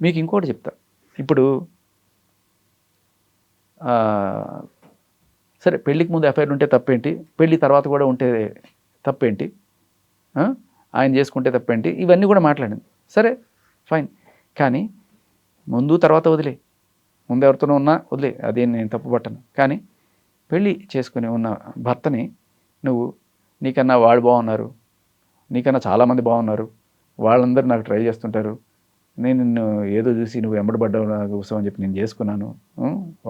మీకు ఇంకోటి చెప్తా. ఇప్పుడు సరే, పెళ్ళికి ముందు ఎఫ్ఐఆర్ ఉంటే తప్పేంటి, పెళ్ళి తర్వాత కూడా ఉంటే తప్పేంటి, ఆయన చేసుకుంటే తప్పేంటి, ఇవన్నీ కూడా మాట్లాడింది. సరే ఫైన్, కానీ ముందు తర్వాత వదిలే, ముందు ఎవరితోనో ఉన్నా వదిలే, అదేం నేను తప్పు పట్టను. కానీ పెళ్ళి చేసుకుని ఉన్న భర్తని నువ్వు, నీకన్నా వాళ్ళు బాగున్నారు, నీకన్నా చాలామంది బాగున్నారు, వాళ్ళందరూ నాకు ట్రై చేస్తుంటారు, నేను నిన్ను ఏదో చూసి నువ్వు వెంబడబడ్డావు నా కోసం అని చెప్పి నేను చేసుకున్నాను,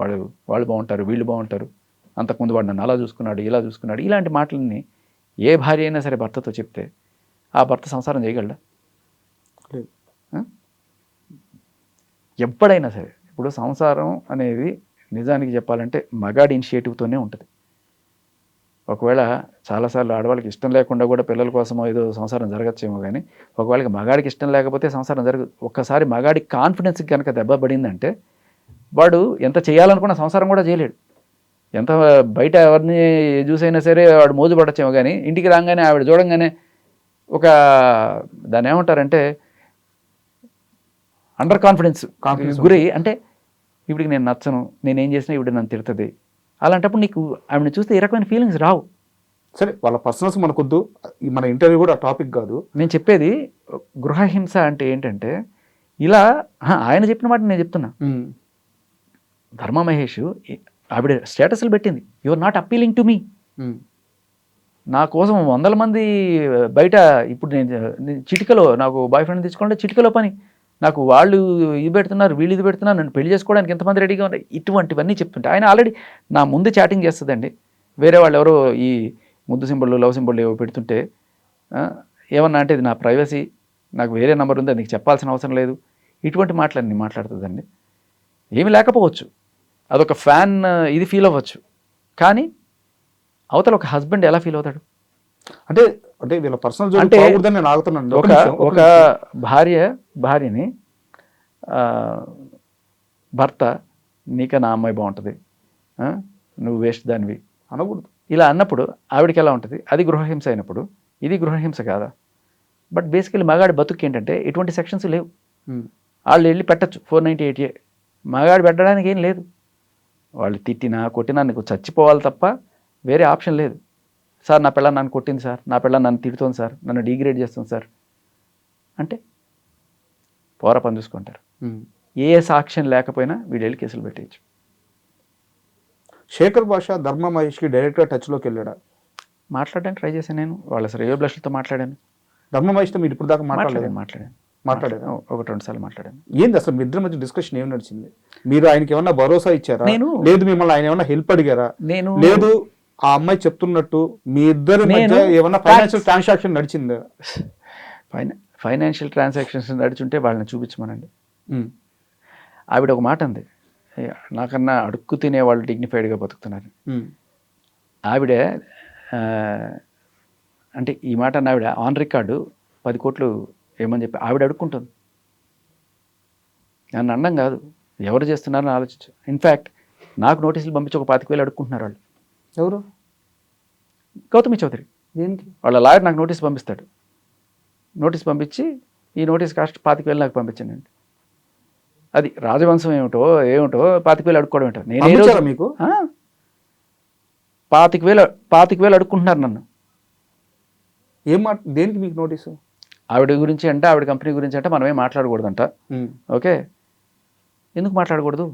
వాళ్ళు బాగుంటారు, వీళ్ళు బాగుంటారు, అంతకుముందు వాడు నన్ను అలా చూసుకున్నాడు, ఇలా చూసుకున్నాడు, ఇలాంటి మాటలని ఏ భార్య అయినా సరే భర్తతో చెప్తే ఆ భర్త సంసారం చేయగలడా? ఎప్పుడైనా సరే. ఇప్పుడు సంసారం అనేది నిజానికి చెప్పాలంటే మగాడి ఇనిషియేటివ్తోనే ఉంటుంది. ఒకవేళ చాలాసార్లు ఆడవాళ్ళకి ఇష్టం లేకుండా కూడా పిల్లల కోసమో ఏదో సంసారం జరగచ్చేమో, కానీ ఒకవేళ మగాడికి ఇష్టం లేకపోతే సంసారం జరగదు. ఒక్కసారి మగాడి కాన్ఫిడెన్స్కి కనుక దెబ్బ పడిందంటే వాడు ఎంత చేయాలనుకున్న సంసారం కూడా చేయలేడు. ఎంత బయట ఎవరిని చూసైనా సరే వాడు మోజు పడచ్చేమో, కానీ ఇంటికి రాగానే ఆవిడ చూడంగానే ఒక దాన్ని ఏమంటారంటే అండర్ కాన్ఫిడెన్స్ గురి, అంటే ఇప్పటికి నేను నచ్చను, నేనేం చేసినా ఇవిడ నన్ను తిడుతుంది. అలాంటప్పుడు నీకు ఆవిడని చూస్తే ఏ రకమైన ఫీలింగ్స్ రావు. సరే, వాళ్ళ పర్సనల్స్ మనకొద్దు, మన ఇంటర్వ్యూ కూడా టాపిక్ కాదు. నేను చెప్పేది గృహహింస అంటే ఏంటంటే, ఇలా ఆయన చెప్పిన మాట నేను చెప్తున్నా. ధర్మ మహేష్ ఆవిడ స్టేటస్లు పెట్టింది, you are not appealing to me. నా కోసం 100 మంది బయట, ఇప్పుడు నేను చిటికలో నాకు బాయ్ ఫ్రెండ్ తెచ్చుకోవాలంటే చిటికలో పని, నాకు వాళ్ళు ఇది పెడుతున్నారు, వీళ్ళు ఇది పెడుతున్నారు, నన్ను పెళ్లి చేసుకోవడానికి ఎంతమంది రెడీగా ఉన్నారు, ఇటువంటివన్నీ చెప్తుంటే ఆయన ఆల్రెడీ నా ముందు చాటింగ్ చేస్తుందండి. వేరే వాళ్ళు ఎవరో ఈ ముద్దు సింబళ్ళు, లవ్ సింబళ్ళు ఏవో పెడుతుంటే ఏమన్నా అంటే ఇది నా ప్రైవసీ, నాకు వేరే నెంబర్ ఉంది, నీకు చెప్పాల్సిన అవసరం లేదు, ఇటువంటి మాటలన్నీ మాట్లాడుతుందండి. ఏమి లేకపోవచ్చు, అదొక ఫ్యాన్ ఇది ఫీల్ అవ్వచ్చు, కానీ అవతల ఒక హస్బెండ్ ఎలా ఫీల్ అవుతాడు? అంటే అంటే వీళ్ళ పర్సనల్ అంటే నేను ఆగుతున్నాను. ఒక భార్యని భర్త, నీకన్నా అమ్మాయి బాగుంటుంది, నువ్వు వేస్ట్ దానివి అనకూడదు ఇలా అన్నప్పుడు ఆవిడకి ఎలా ఉంటుంది? అది గృహహింస అయినప్పుడు ఇది గృహహింస కాదా? బట్ బేసికలీ మగాడి బతుకు ఏంటంటే ఎటువంటి సెక్షన్స్ లేవు. ఉమ్. వాళ్ళు వెళ్ళి పెట్టచ్చు 498A. మగాడు పెట్టడానికి ఏం లేదు. వాళ్ళు తిట్టినా కొట్టినా నీకు చచ్చిపోవాలి తప్ప వేరే ఆప్షన్ లేదు. సార్ నా పిల్ల నన్ను కొట్టింది సార్, నా పిల్ల నన్ను తిడుతోంది సార్, నన్ను డిగ్రేడ్ చేస్తుంది సార్ అంటే పోరా పని చూసుకుంటారు. ఉమ్. ఏ సాక్ష్యం లేకపోయినా వీళ్ళు వెళ్ళి కేసులు పెట్టేయచ్చు. శేఖర్ భాష ధర్మ మహేష్కి డైరెక్ట్గా టచ్లోకి వెళ్ళాడా? మాట్లాడడానికి ట్రై చేశాను నేను. వాళ్ళ రేడియో బ్లష్లతో మాట్లాడాను. ధర్మ మహేష్తో మీరు ఇప్పుడు దాకా మాట్లాడలేదు? మాట్లాడాను 1-2 సార్లు మాట్లాడాను. ఏంది అసలు మీ ఇద్దరి మధ్య డిస్కషన్ ఏం నడిచింది? మీరు ఆయనకి ఏమన్నా భరోసా ఇచ్చారా? లేదు మిమ్మల్ని ఆయన ఏమన్నా హెల్ప్ అడిగారా? లేదు ఆ అమ్మాయి చెప్తున్నట్టు మీ ఇద్దరి మధ్య ఏమన్నా ఫైనాన్షియల్ ట్రాన్సాక్షన్ నడిచిందా? ఫైనాన్షియల్ ట్రాన్సాక్షన్స్ నడిచుంటే వాళ్ళని చూపించమనండి. ఆవిడ ఒక మాట అంది, నాకన్నా అడుక్కు తినే వాళ్ళు డిగ్నిఫైడ్గా బతుకుతున్నారు. ఆవిడే అంటే ఈ మాట అన్న ఆవిడ ఆన్ రికార్డు 10 కోట్లు ఏమని చెప్పి ఆవిడ అడుక్కుంటుంది. నన్ను అనడం కాదు, ఎవరు చేస్తున్నారని ఆలోచించు. ఇన్ఫ్యాక్ట్ నాకు నోటీసులు పంపించి ఒక 25,000 అడుక్కుంటున్నారు వాళ్ళు. ఎవరు? గౌతమి చౌదరి. దేనికి? వాళ్ళ లాయర్ నాకు నోటీస్ పంపిస్తాడు. నోటీస్ పంపించి ఈ నోటీస్ కాస్ట్ 25,000 నాకు పంపించానండి. అది రాజవంశం ఏమిటో 25,000 అడుక్కోవడం ఏంటో. నేను మీకు 25,000 అడుక్కుంటున్నారు నన్ను. ఏం మాట? దేనికి మీకు నోటీసు? ఆవిడ గురించి అంటే, ఆవిడ కంపెనీ గురించి అంటే మనమేం మాట్లాడకూడదంట. ఓకే, ఎందుకు మాట్లాడకూడదు?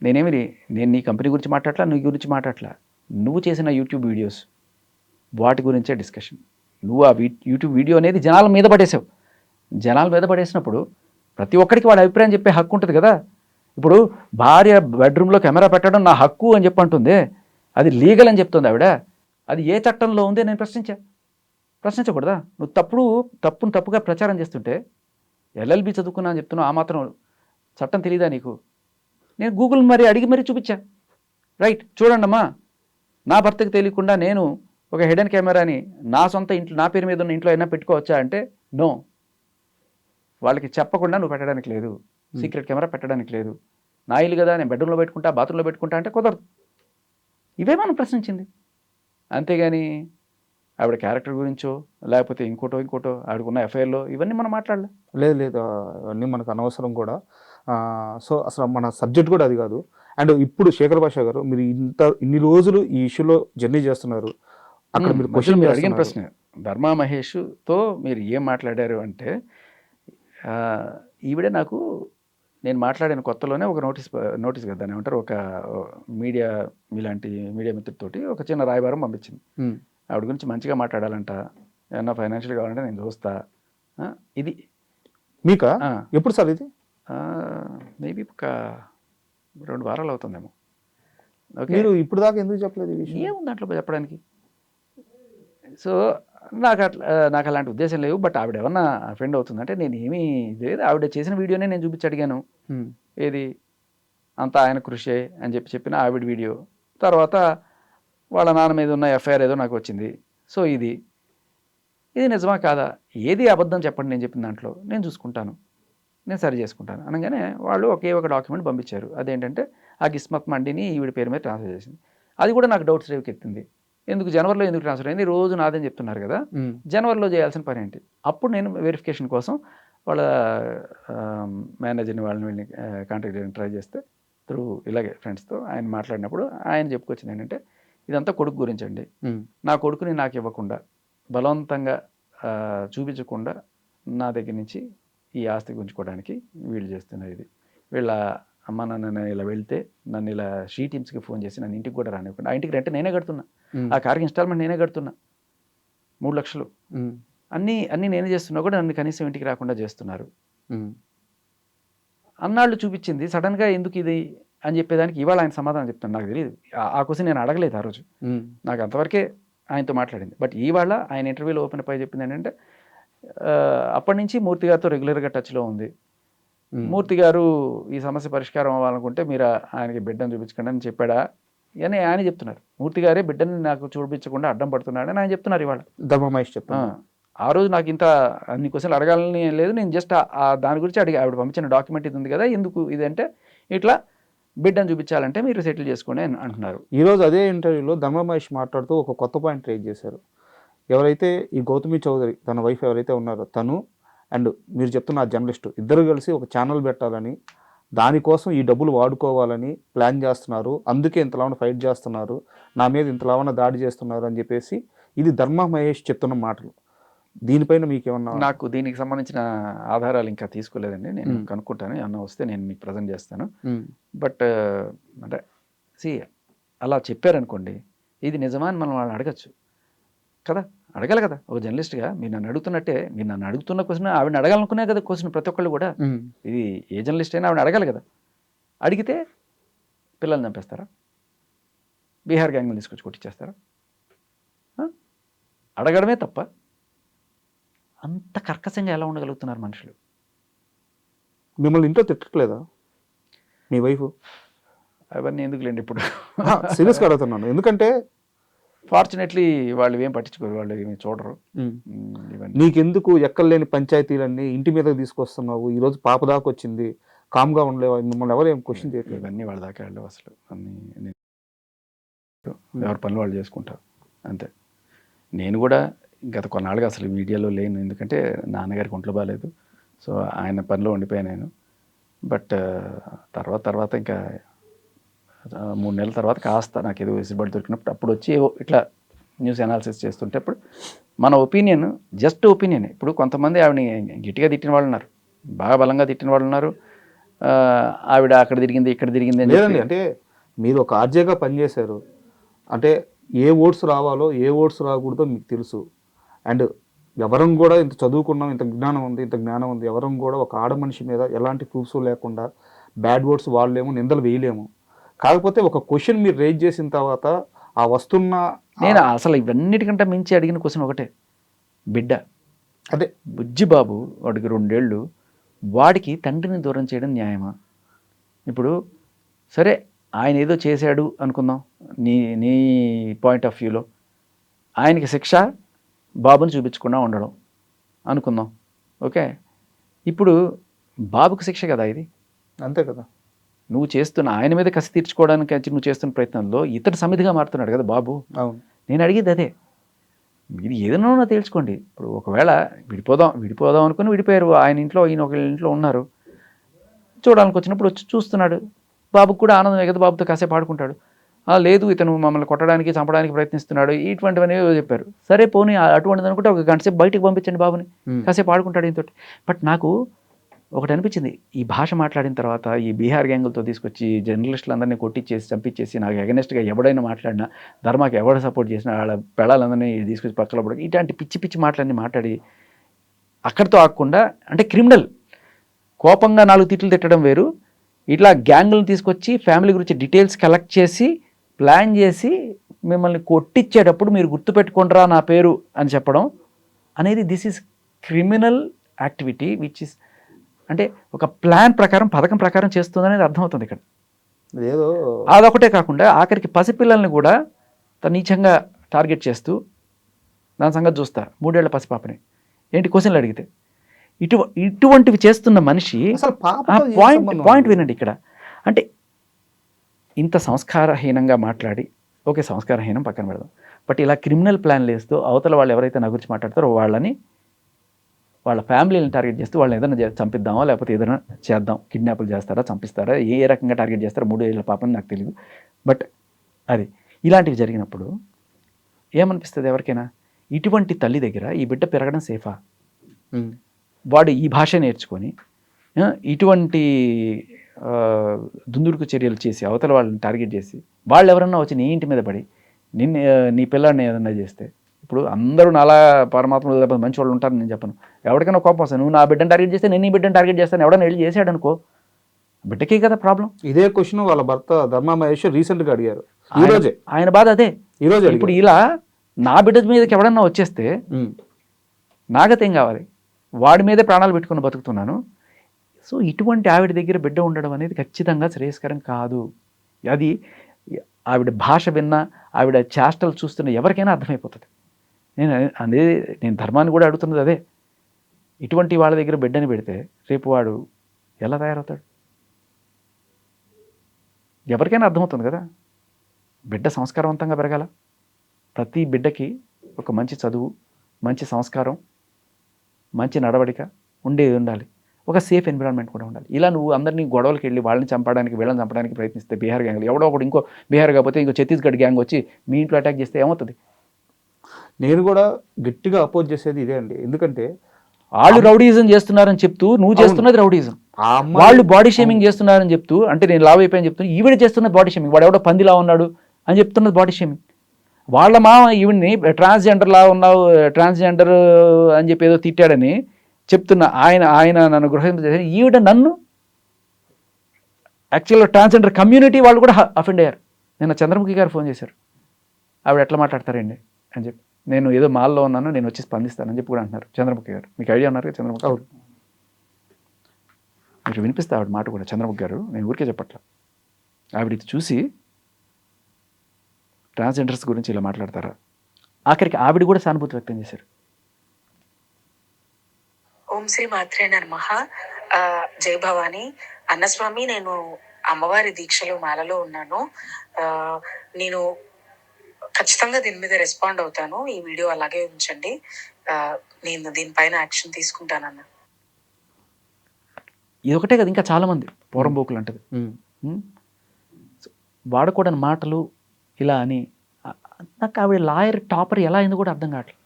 నేను నీ కంపెనీ గురించి మాట్లాడలా, నీ గురించి మాట్లాడలా. నువ్వు చేసిన యూట్యూబ్ వీడియోస్ వాటి గురించే డిస్కషన్. నువ్వు ఆ యూట్యూబ్ వీడియో అనేది జనాల మీద పడేసావు. జనాల మీద పడేసినప్పుడు ప్రతి ఒక్కరికి వాడి అభిప్రాయం చెప్పే హక్కు ఉంటుంది కదా. ఇప్పుడు భార్య బెడ్రూమ్లో కెమెరా పెట్టడం నా హక్కు అని చెప్పంటుంది. అది లీగల్ అని చెప్తుంది ఆవిడ. అది ఏ చట్టంలో ఉంది నేను ప్రశ్నించకూడదా? నువ్వు తప్పును తప్పుగా ప్రచారం చేస్తుంటే LLB చదువుకున్నా అని చెప్తున్నావు. ఆ మాత్రం చట్టం తెలియదా నీకు? నేను గూగుల్ అడిగి చూపించా. రైట్, చూడండమ్మా, నా భర్తకు తెలియకుండా నేను ఒక హిడెన్ కెమెరాని నా సొంత ఇంట్లో, నా పేరు మీద ఉన్న ఇంట్లో అయినా పెట్టుకోవచ్చా అంటే నో. వాళ్ళకి చెప్పకుండా నువ్వు పెట్టడానికి లేదు, సీక్రెట్ కెమెరా పెట్టడానికి లేదు. నా ఇల్లు కదా, నేను బెడ్రూమ్లో పెట్టుకుంటా, బాత్రూంలో పెట్టుకుంటా అంటే కుదరదు. ఇవే మనం ప్రశ్నించింది. అంతేగాని ఆవిడ క్యారెక్టర్ గురించో లేకపోతే ఇంకోటో ఆవిడకున్న ఎఫ్ఐఆర్లో ఇవన్నీ మనం మాట్లాడలేదు. లేదు అవన్నీ మనకు అనవసరం కూడా. సో అసలు మన సబ్జెక్ట్ కూడా అది కాదు. అండ్ ఇప్పుడు శేఖర్ భాష గారు, మీరు ఇన్ని రోజులు ఈ ఇష్యూలో జర్నీ చేస్తున్నారు. అక్కడ మీరు క్వశ్చన్ మీరు అడిగిన ప్రశ్న, ధర్మా మహేష్తో మీరు ఏం మాట్లాడారు అంటే, ఈవిడే నాకు, నేను మాట్లాడిన కొత్తలోనే ఒక నోటీస్ కదా దాన్ని ఏమంటారు, ఒక మీడియా మీలాంటి మీడియా మిత్రుడితోటి ఒక చిన్న రాయబారం పంపించింది. ఆవిడ గురించి మంచిగా మాట్లాడాలంట, ఏమన్నా ఫైనాన్షియల్ కావాలంటే నేను చూస్తా. ఇది మీకా? ఎప్పుడు సార్ ఇది? మేబీ ఒక 2 వారాలు అవుతుందేమో. ఓకే, మీరు ఇప్పుడు దాకా ఎందుకు చెప్పలేదు? ఏముంది దాంట్లో చెప్పడానికి? సో నాకు అలాంటి ఉద్దేశం లేవు. బట్ ఆవిడ ఏమన్నా అఫెండ్ అవుతుందంటే నేను ఏమీ లేదు. ఆవిడ చేసిన వీడియోనే నేను చూపించి అడిగాను. ఏది అంతా ఆయన కృషి అని చెప్పిన ఆవిడ వీడియో. తర్వాత వాళ్ళ నాన్న మీద ఉన్న ఎఫ్ఐఆర్ ఏదో నాకు వచ్చింది. సో ఇది నిజమా కాదా, ఏది అబద్ధం చెప్పండి, నేను చెప్పిన దాంట్లో నేను చూసుకుంటాను, నేను సరి చేసుకుంటాను అనగానే వాళ్ళు ఒకే ఒక డాక్యుమెంట్ పంపించారు. అదేంటంటే ఆ కిస్మత్ మండిని ఈవిడ పేరు మీద ట్రాన్స్ఫర్ చేసింది. అది కూడా నాకు డౌట్స్ రేవుకెత్తింది. జనవరిలో ఎందుకు ట్రాన్స్ఫర్ అయింది? రోజు నాదని చెప్తున్నారు కదా, జనవరిలో చేయాల్సిన పని ఏంటి? అప్పుడు నేను వెరిఫికేషన్ కోసం వాళ్ళ మేనేజర్ని వాళ్ళని కాంటాక్ట్ చేయడానికి ట్రై చేస్తే త్రూ ఇలాగే ఫ్రెండ్స్తో ఆయన మాట్లాడినప్పుడు ఆయన చెప్పుకొచ్చింది ఏంటంటే, ఇదంతా కొడుకు గురించి అండి. నా కొడుకుని నాకు ఇవ్వకుండా బలవంతంగా చూపించకుండా నా దగ్గర నుంచి ఈ ఆస్తి గుంజుకోవడానికి వీళ్ళు చేస్తున్నారు. ఇది వీళ్ళ అమ్మ నాన్న ఇలా వెళ్తే నన్ను ఇలా షీ టీమ్స్కి ఫోన్ చేసి నన్ను ఇంటికి కూడా రానివ్వకుండా, ఆ ఇంటికి రెంట్ నేనే కడుతున్నా, ఆ కార్కి ఇన్స్టాల్మెంట్ నేనే కడుతున్నా 3 లక్షలు, అన్నీ నేనే చేస్తున్నా కూడా నన్ను కనీసం ఇంటికి రాకుండా చేస్తున్నారు అన్నాళ్ళు చూపించింది. సడన్గా ఎందుకు ఇది అని చెప్పేదానికి ఇవాళ ఆయన సమాధానం చెప్తాను. నాకు తెలియదు, ఆ క్వశ్చన్ నేను అడగలేదు ఆ రోజు. నాకు అంతవరకే ఆయనతో మాట్లాడింది. బట్ ఇవాళ ఆయన ఇంటర్వ్యూలో ఓపెన్ అప్ అయి చెప్పింది ఏంటంటే, అప్పటి నుంచి మూర్తి గారితో రెగ్యులర్గా టచ్లో ఉంది. మూర్తి గారు ఈ సమస్య పరిష్కారం అవ్వాలనుకుంటే మీరు ఆయనకి బిడ్డను చూపించకండి అని చెప్పాడా అని ఆయన చెప్తున్నారు. మూర్తి గారే బిడ్డని నాకు చూపించకుండా అడ్డం పడుతున్నాడని ఆయన చెప్తున్నారు ఇవాళ. ధర్మ మహేష్ చెప్తాను. ఆ రోజు నాకు ఇంత అన్ని క్వశ్చన్లు అడగాలని లేదు, నేను జస్ట్ దాని గురించి అడిగి ఆవిడ పంపించిన డాక్యుమెంట్ ఇది ఉంది కదా, ఎందుకు ఇది అంటే ఇట్లా బిడ్డను చూపించాలంటే మీరు సెటిల్ చేసుకోండి అని అంటున్నారు. ఈరోజు అదే ఇంటర్వ్యూలో ధర్మ మహేష్ మాట్లాడుతూ ఒక కొత్త పాయింట్ రేజ్ చేశారు. ఎవరైతే ఈ గౌతమి చౌదరి తన వైఫ్ ఎవరైతే ఉన్నారో తను అండ్ మీరు చెప్తున్న ఆ జర్నలిస్టు ఇద్దరు కలిసి ఒక ఛానల్ పెట్టాలని, దానికోసం ఈ డబ్బులు వాడుకోవాలని ప్లాన్ చేస్తున్నారు, అందుకే ఇంతలావన ఫైట్ చేస్తున్నారు, నా మీద ఇంతలావన దాడి చేస్తున్నారు అని చెప్పేసి ఇది ధర్మా మహేష్ చెప్తున్న మాటలు. దీనిపైన మీకేమన్నా? నాకు దీనికి సంబంధించిన ఆధారాలు ఇంకా తీసుకోలేదండి. నేను కనుక్కుంటాను, ఏమన్నా వస్తే నేను మీకు ప్రజెంట్ చేస్తాను. బట్ అంటే అలా చెప్పారనుకోండి, ఇది నిజమా అని మనం వాళ్ళని అడగచ్చు కదా, అడగాలి కదా. ఒక జర్నలిస్ట్గా మీరు నన్ను అడుగుతున్నట్టే, మీరు నన్ను అడుగుతున్న క్వశ్చన్ ఆవిడని అడగాలనుకునే కదా క్వశ్చన్ ప్రతి ఒక్కళ్ళు కూడా. ఇది ఏ జర్నలిస్ట్ అయినా ఆవిడ అడగాలి కదా. అడిగితే పిల్లల్ని చంపేస్తారా, బీహార్ గ్యాంగ్ని తీసుకొచ్చి కొట్టించేస్తారా? అడగడమే తప్ప అంత కర్కశంగా ఎలా ఉండగలుగుతున్నారు మనుషులు? మిమ్మల్ని ఇంట్లో తిట్టట్లేదా మీ వైఫ్? అవన్నీ ఎందుకులేండి ఇప్పుడు. సీరియస్గా అడుగుతున్నాను, ఎందుకంటే ఫార్చునేట్లీ వాళ్ళు ఏం పట్టించుకోరు, వాళ్ళు ఏమి చూడరు ఇవన్నీ. నీకెందుకు ఎక్కడలేని పంచాయతీలన్నీ ఇంటి మీదకి తీసుకొస్తున్నావు, ఈరోజు పాప దాకా వచ్చింది, కామ్గా ఉండలేవా? మిమ్మల్ని ఎవరు ఏం క్వశ్చన్ చేయట్లేదు. ఇవన్నీ వాళ్ళ దాకా వెళ్ళవు అసలు. అన్నీ ఎవరి పనులు వాళ్ళు చేసుకుంటారు అంతే. నేను కూడా గత కొన్నాళ్ళుగా అసలు మీడియాలో లేను, ఎందుకంటే నాన్నగారికి ఒంట్లో బాగాలేదు. సో ఆయన పనిలో ఉండిపోయాను నేను. బట్ తర్వాత ఇంకా 3 నెలల తర్వాత కాస్త నాకు ఏదో వెసులుబాటు దొరికినప్పుడు అప్పుడు వచ్చి ఇట్లా న్యూస్ అనాలిసిస్ చేస్తుంటే అప్పుడు మన ఒపీనియన్ జస్ట్ ఒపీనియన్. ఇప్పుడు కొంతమంది ఆవిడని గట్టిగా తిట్టిన వాళ్ళు ఉన్నారు, బాగా బలంగా తిట్టిన వాళ్ళు ఉన్నారు. ఆవిడ అక్కడ తిరిగింది ఇక్కడ తిరిగింది అని లేదండి. అంటే మీరు ఒక ఆర్జేగా పనిచేశారు అంటే ఏ ఓట్స్ రావాలో ఏ ఓట్స్ రాకూడదో మీకు తెలుసు. అండ్ ఎవరం కూడా ఇంత చదువుకున్నాం, ఇంత జ్ఞానం ఉంది, ఎవరం కూడా ఒక ఆడ మనిషి మీద ఎలాంటి ప్రూఫ్స్ లేకుండా బ్యాడ్ వర్డ్స్ వాడలేము, నిందలు వేయలేము. కాకపోతే ఒక క్వశ్చన్ మీరు రేజ్ చేసిన తర్వాత ఆ వస్తున్న నేను అసలు ఇవన్నిటికంటే మించి అడిగిన క్వశ్చన్ ఒకటే, బిడ్డ అదే బుజ్జిబాబు వాడికి 2 ఏళ్ళు, వాడికి తండ్రిని దూరం చేయడం న్యాయమా? ఇప్పుడు సరే ఆయన ఏదో చేశాడు అనుకుందాం, నీ పాయింట్ ఆఫ్ వ్యూలో ఆయనకి శిక్ష బాబుని చూపించకుండా ఉండడం అనుకుందాం, ఓకే. ఇప్పుడు బాబుకి శిక్ష కదా ఇది, అంతే కదా. నువ్వు చేస్తున్న ఆయన మీద కసి తీర్చుకోవడానికి నువ్వు చేస్తున్న ప్రయత్నంలో ఇతడు సమిధిగా మారుతున్నాడు కదా బాబు. అవును, నేను అడిగేది అదే, మీరు ఏదైనా తేల్చుకోండి. ఇప్పుడు ఒకవేళ విడిపోదాం అనుకుని విడిపోయారు, ఆయన ఇంట్లో ఈయన ఒక ఇంట్లో ఉన్నారు, చూడడానికి వచ్చినప్పుడు వచ్చి చూస్తున్నాడు, బాబుకు కూడా ఆనందమే కదా, బాబుతో కాసేపు ఆడుకుంటాడు. లేదు ఇతను మమ్మల్ని కొట్టడానికి చంపడానికి ప్రయత్నిస్తున్నాడు, ఇటువంటివన్నీ చెప్పారు. సరే పోనీ అటువంటిది అనుకుంటే ఒక గంట సేపు బయటికి పంపించండి బాబుని, కాసేపు ఆడుకుంటాడు ఈయనతోటి. బట్ నాకు ఒకటి అనిపించింది, ఈ భాష మాట్లాడిన తర్వాత ఈ బీహార్ గ్యాంగులతో తీసుకొచ్చి జర్నలిస్టులందరినీ కొట్టించేసి చంపించేసి నాకు ఎగనెస్ట్గా ఎవడైనా మాట్లాడినా, ధర్మాకి ఎవడ సపోర్ట్ చేసినా వాళ్ళ పెళ్ళాలందరినీ తీసుకొచ్చి పక్కన పడి ఇట్లాంటి పిచ్చి మాటలన్నీ మాట్లాడి అక్కడితో ఆగకుండా, అంటే క్రిమినల్ కోపంగా 4 తిట్లు తిట్టడం వేరు, ఇట్లా గ్యాంగులను తీసుకొచ్చి ఫ్యామిలీ గురించి డీటెయిల్స్ కలెక్ట్ చేసి ప్లాన్ చేసి మిమ్మల్ని కొట్టించేటప్పుడు మీరు గుర్తుపెట్టుకుంటారా నా పేరు అని చెప్పడం అనేది this is criminal activity which is, అంటే ఒక ప్లాన్ ప్రకారం పథకం ప్రకారం చేస్తుందనేది అర్థమవుతుంది ఇక్కడ. ఏదో అదొకటే కాకుండా ఆఖరికి పసిపిల్లల్ని కూడా నీచంగా టార్గెట్ చేస్తూ దాని సంగతి చూస్తా, 3 ఏళ్ల పసిపాపని ఏంటి క్వశ్చన్లు అడిగితే ఇటువంటివి చేస్తున్న మనిషి. అసలు పాయింట్ వినండి ఇక్కడ, అంటే ఇంత సంస్కారహీనంగా మాట్లాడి, ఓకే సంస్కారహీనం పక్కన పెడదాం, బట్ ఇలా క్రిమినల్ ప్లాన్లు వేస్తూ అవతల వాళ్ళు ఎవరైతే నా గురించి మాట్లాడతారో వాళ్ళ ఫ్యామిలీని టార్గెట్ చేస్తూ వాళ్ళని ఏదైనా చంపిద్దామా లేకపోతే ఏదైనా చేద్దాం, కిడ్నాపులు చేస్తారా, చంపిస్తారా, ఏ రకంగా టార్గెట్ చేస్తారో 3 ఏళ్ల పాపని నాకు తెలియదు. బట్ అది ఇలాంటివి జరిగినప్పుడు ఏమనిపిస్తుంది ఎవరికైనా, ఇటువంటి తల్లి దగ్గర ఈ బిడ్డ పెరగడం సేఫా? వాడు ఈ భాష నేర్చుకొని ఇటువంటి దుందుడుకు చర్యలు చేసి అవతల వాళ్ళని టార్గెట్ చేసి వాళ్ళు ఎవరన్నా వచ్చి నీ ఇంటి మీద పడి నీ పిల్లాడిని ఏదన్నా చేస్తే, ఇప్పుడు అందరూ నాలా పరమాత్మ లేకపోతే మంచి వాళ్ళు ఉంటారని నేను చెప్పను, ఎవరికైనా కోపం వస్తాను, నువ్వు నా బిడ్డను టార్గెట్ చేస్తే నేను నీ బిడ్డను టార్గెట్ చేస్తాను, ఎవడన్నా వెళ్ళి చేశాడు అనుకో, బిడ్డకే కదా ప్రాబ్లం. ఇదే క్వశ్చన్ వాళ్ళ భర్త ధర్మా మహేష్ రీసెంట్గా అడిగారు, ఈ రోజే ఆయన బాధ అదే. ఈరోజు ఇప్పుడు ఇలా నా బిడ్డ మీదకి ఎవడన్నా వచ్చేస్తే నాగతేం కావాలి, వాడి మీదే ప్రాణాలు పెట్టుకుని బతుకుతున్నాను. సో ఇటువంటి ఆవిడ దగ్గర బిడ్డ ఉండడం అనేది ఖచ్చితంగా శ్రేయస్కరం కాదు. అది ఆవిడ భాష విన్నా, ఆవిడ చేష్టలు చూస్తున్న ఎవరికైనా అర్థమైపోతుంది. నేను ధర్మాన్ని కూడా అడుగుతున్నది అదే, ఇటువంటి వాళ్ళ దగ్గర బిడ్డని పెడితే రేపు వాడు ఎలా తయారవుతాడు ఎవరికైనా అర్థమవుతుంది కదా. బిడ్డ సంస్కారవంతంగా పెరగాల, ప్రతి బిడ్డకి ఒక మంచి చదువు, మంచి సంస్కారం, మంచి నడవడిక ఉండాలి. ఒక సేఫ్ ఎన్విరాన్మెంట్ కూడా ఉండాలి. ఇలా నువ్వు అందరినీ గొడవలకు వెళ్ళి వాళ్ళని చంపడానికి వీళ్ళని చంపడానికి ప్రయత్నిస్తే బీహార్ గ్యాంగ్లు ఎవడో ఒకటి ఇంకో బీహార్ కాకపోతే ఇంకో ఛత్తీస్గఢ్ గ్యాంగ్ వచ్చి మీ ఇంట్లో అటాక్ చేస్తే ఏమవుతుంది? నేను కూడా గట్టిగా అపోజ్ చేసేది ఇదే అండి. ఎందుకంటే వాళ్ళు రౌడీజం చేస్తున్నారని చెప్తూ నువ్వు చేస్తున్నది రౌడీజం. ఆ అమ్మాయి వాళ్ళు బాడీ షేమింగ్ చేస్తున్నారని చెప్తూ, అంటే నేను లావ్ అయిపోయాను చెప్తున్నా, ఈవిడ చేస్తున్నది బాడీ షేమింగ్. వాడు ఎవడో పందిలా ఉన్నాడు అని చెప్తున్నది బాడీ షేమింగ్. వాళ్ళ మామ ఈవిడ్ని ట్రాన్స్జెండర్లా ఉన్నావు, ట్రాన్స్జెండర్ అని చెప్పి ఏదో తిట్టాడని చెప్తున్నా. ఆయన నన్ను గృహించేసి ఈవిడ నన్ను యాక్చువల్గా ట్రాన్స్జెండర్ కమ్యూనిటీ వాళ్ళు కూడా అఫెండ్ అయ్యారు. నిన్న చంద్రముఖి గారు ఫోన్ చేశారు, ఆవిడ ఎట్లా మాట్లాడతారండి అని చెప్పి. నేను ఏదో మాల్లో ఉన్నాను, నేను వచ్చి స్పందిస్తానని చెప్పి కూడా అంటున్నారు చంద్రముఖి గారు. మీకు ఐడియా ఉన్నారు కదా చంద్రముఖి గారు? మీరు వినిపిస్తే ఆవిడ మాట కూడా. చంద్రముఖి గారు, నేను ఊరికే చెప్పట్లా, ఆవిడ ఇది చూసి ట్రాన్స్జెండర్స్ గురించి ఇలా మాట్లాడతారా? ఆఖరికి ఆవిడ కూడా సానుభూతి వ్యక్తం చేశారు. ఓం శ్రీ మాత్రే నమః. జై భవాని. అన్నస్వామి, నేను అమ్మవారి దీక్షలో మాలలో ఉన్నాను. నేను ఖచ్చితంగా దీని మీద రెస్పాండ్ అవుతాను. ఈ వీడియో అలాగే ఉంచండి. నేను దీనిపైన యాక్షన్ తీసుకుంటానన్న. ఇది ఒకటే కదా, ఇంకా చాలామంది పోరంబోకులు అంటది వాడకూడని మాటలు ఇలా అని. నాకు ఆవిడ లాయర్ టాపర్ ఎలా అయిందో కూడా అర్థం కావట్లేదు.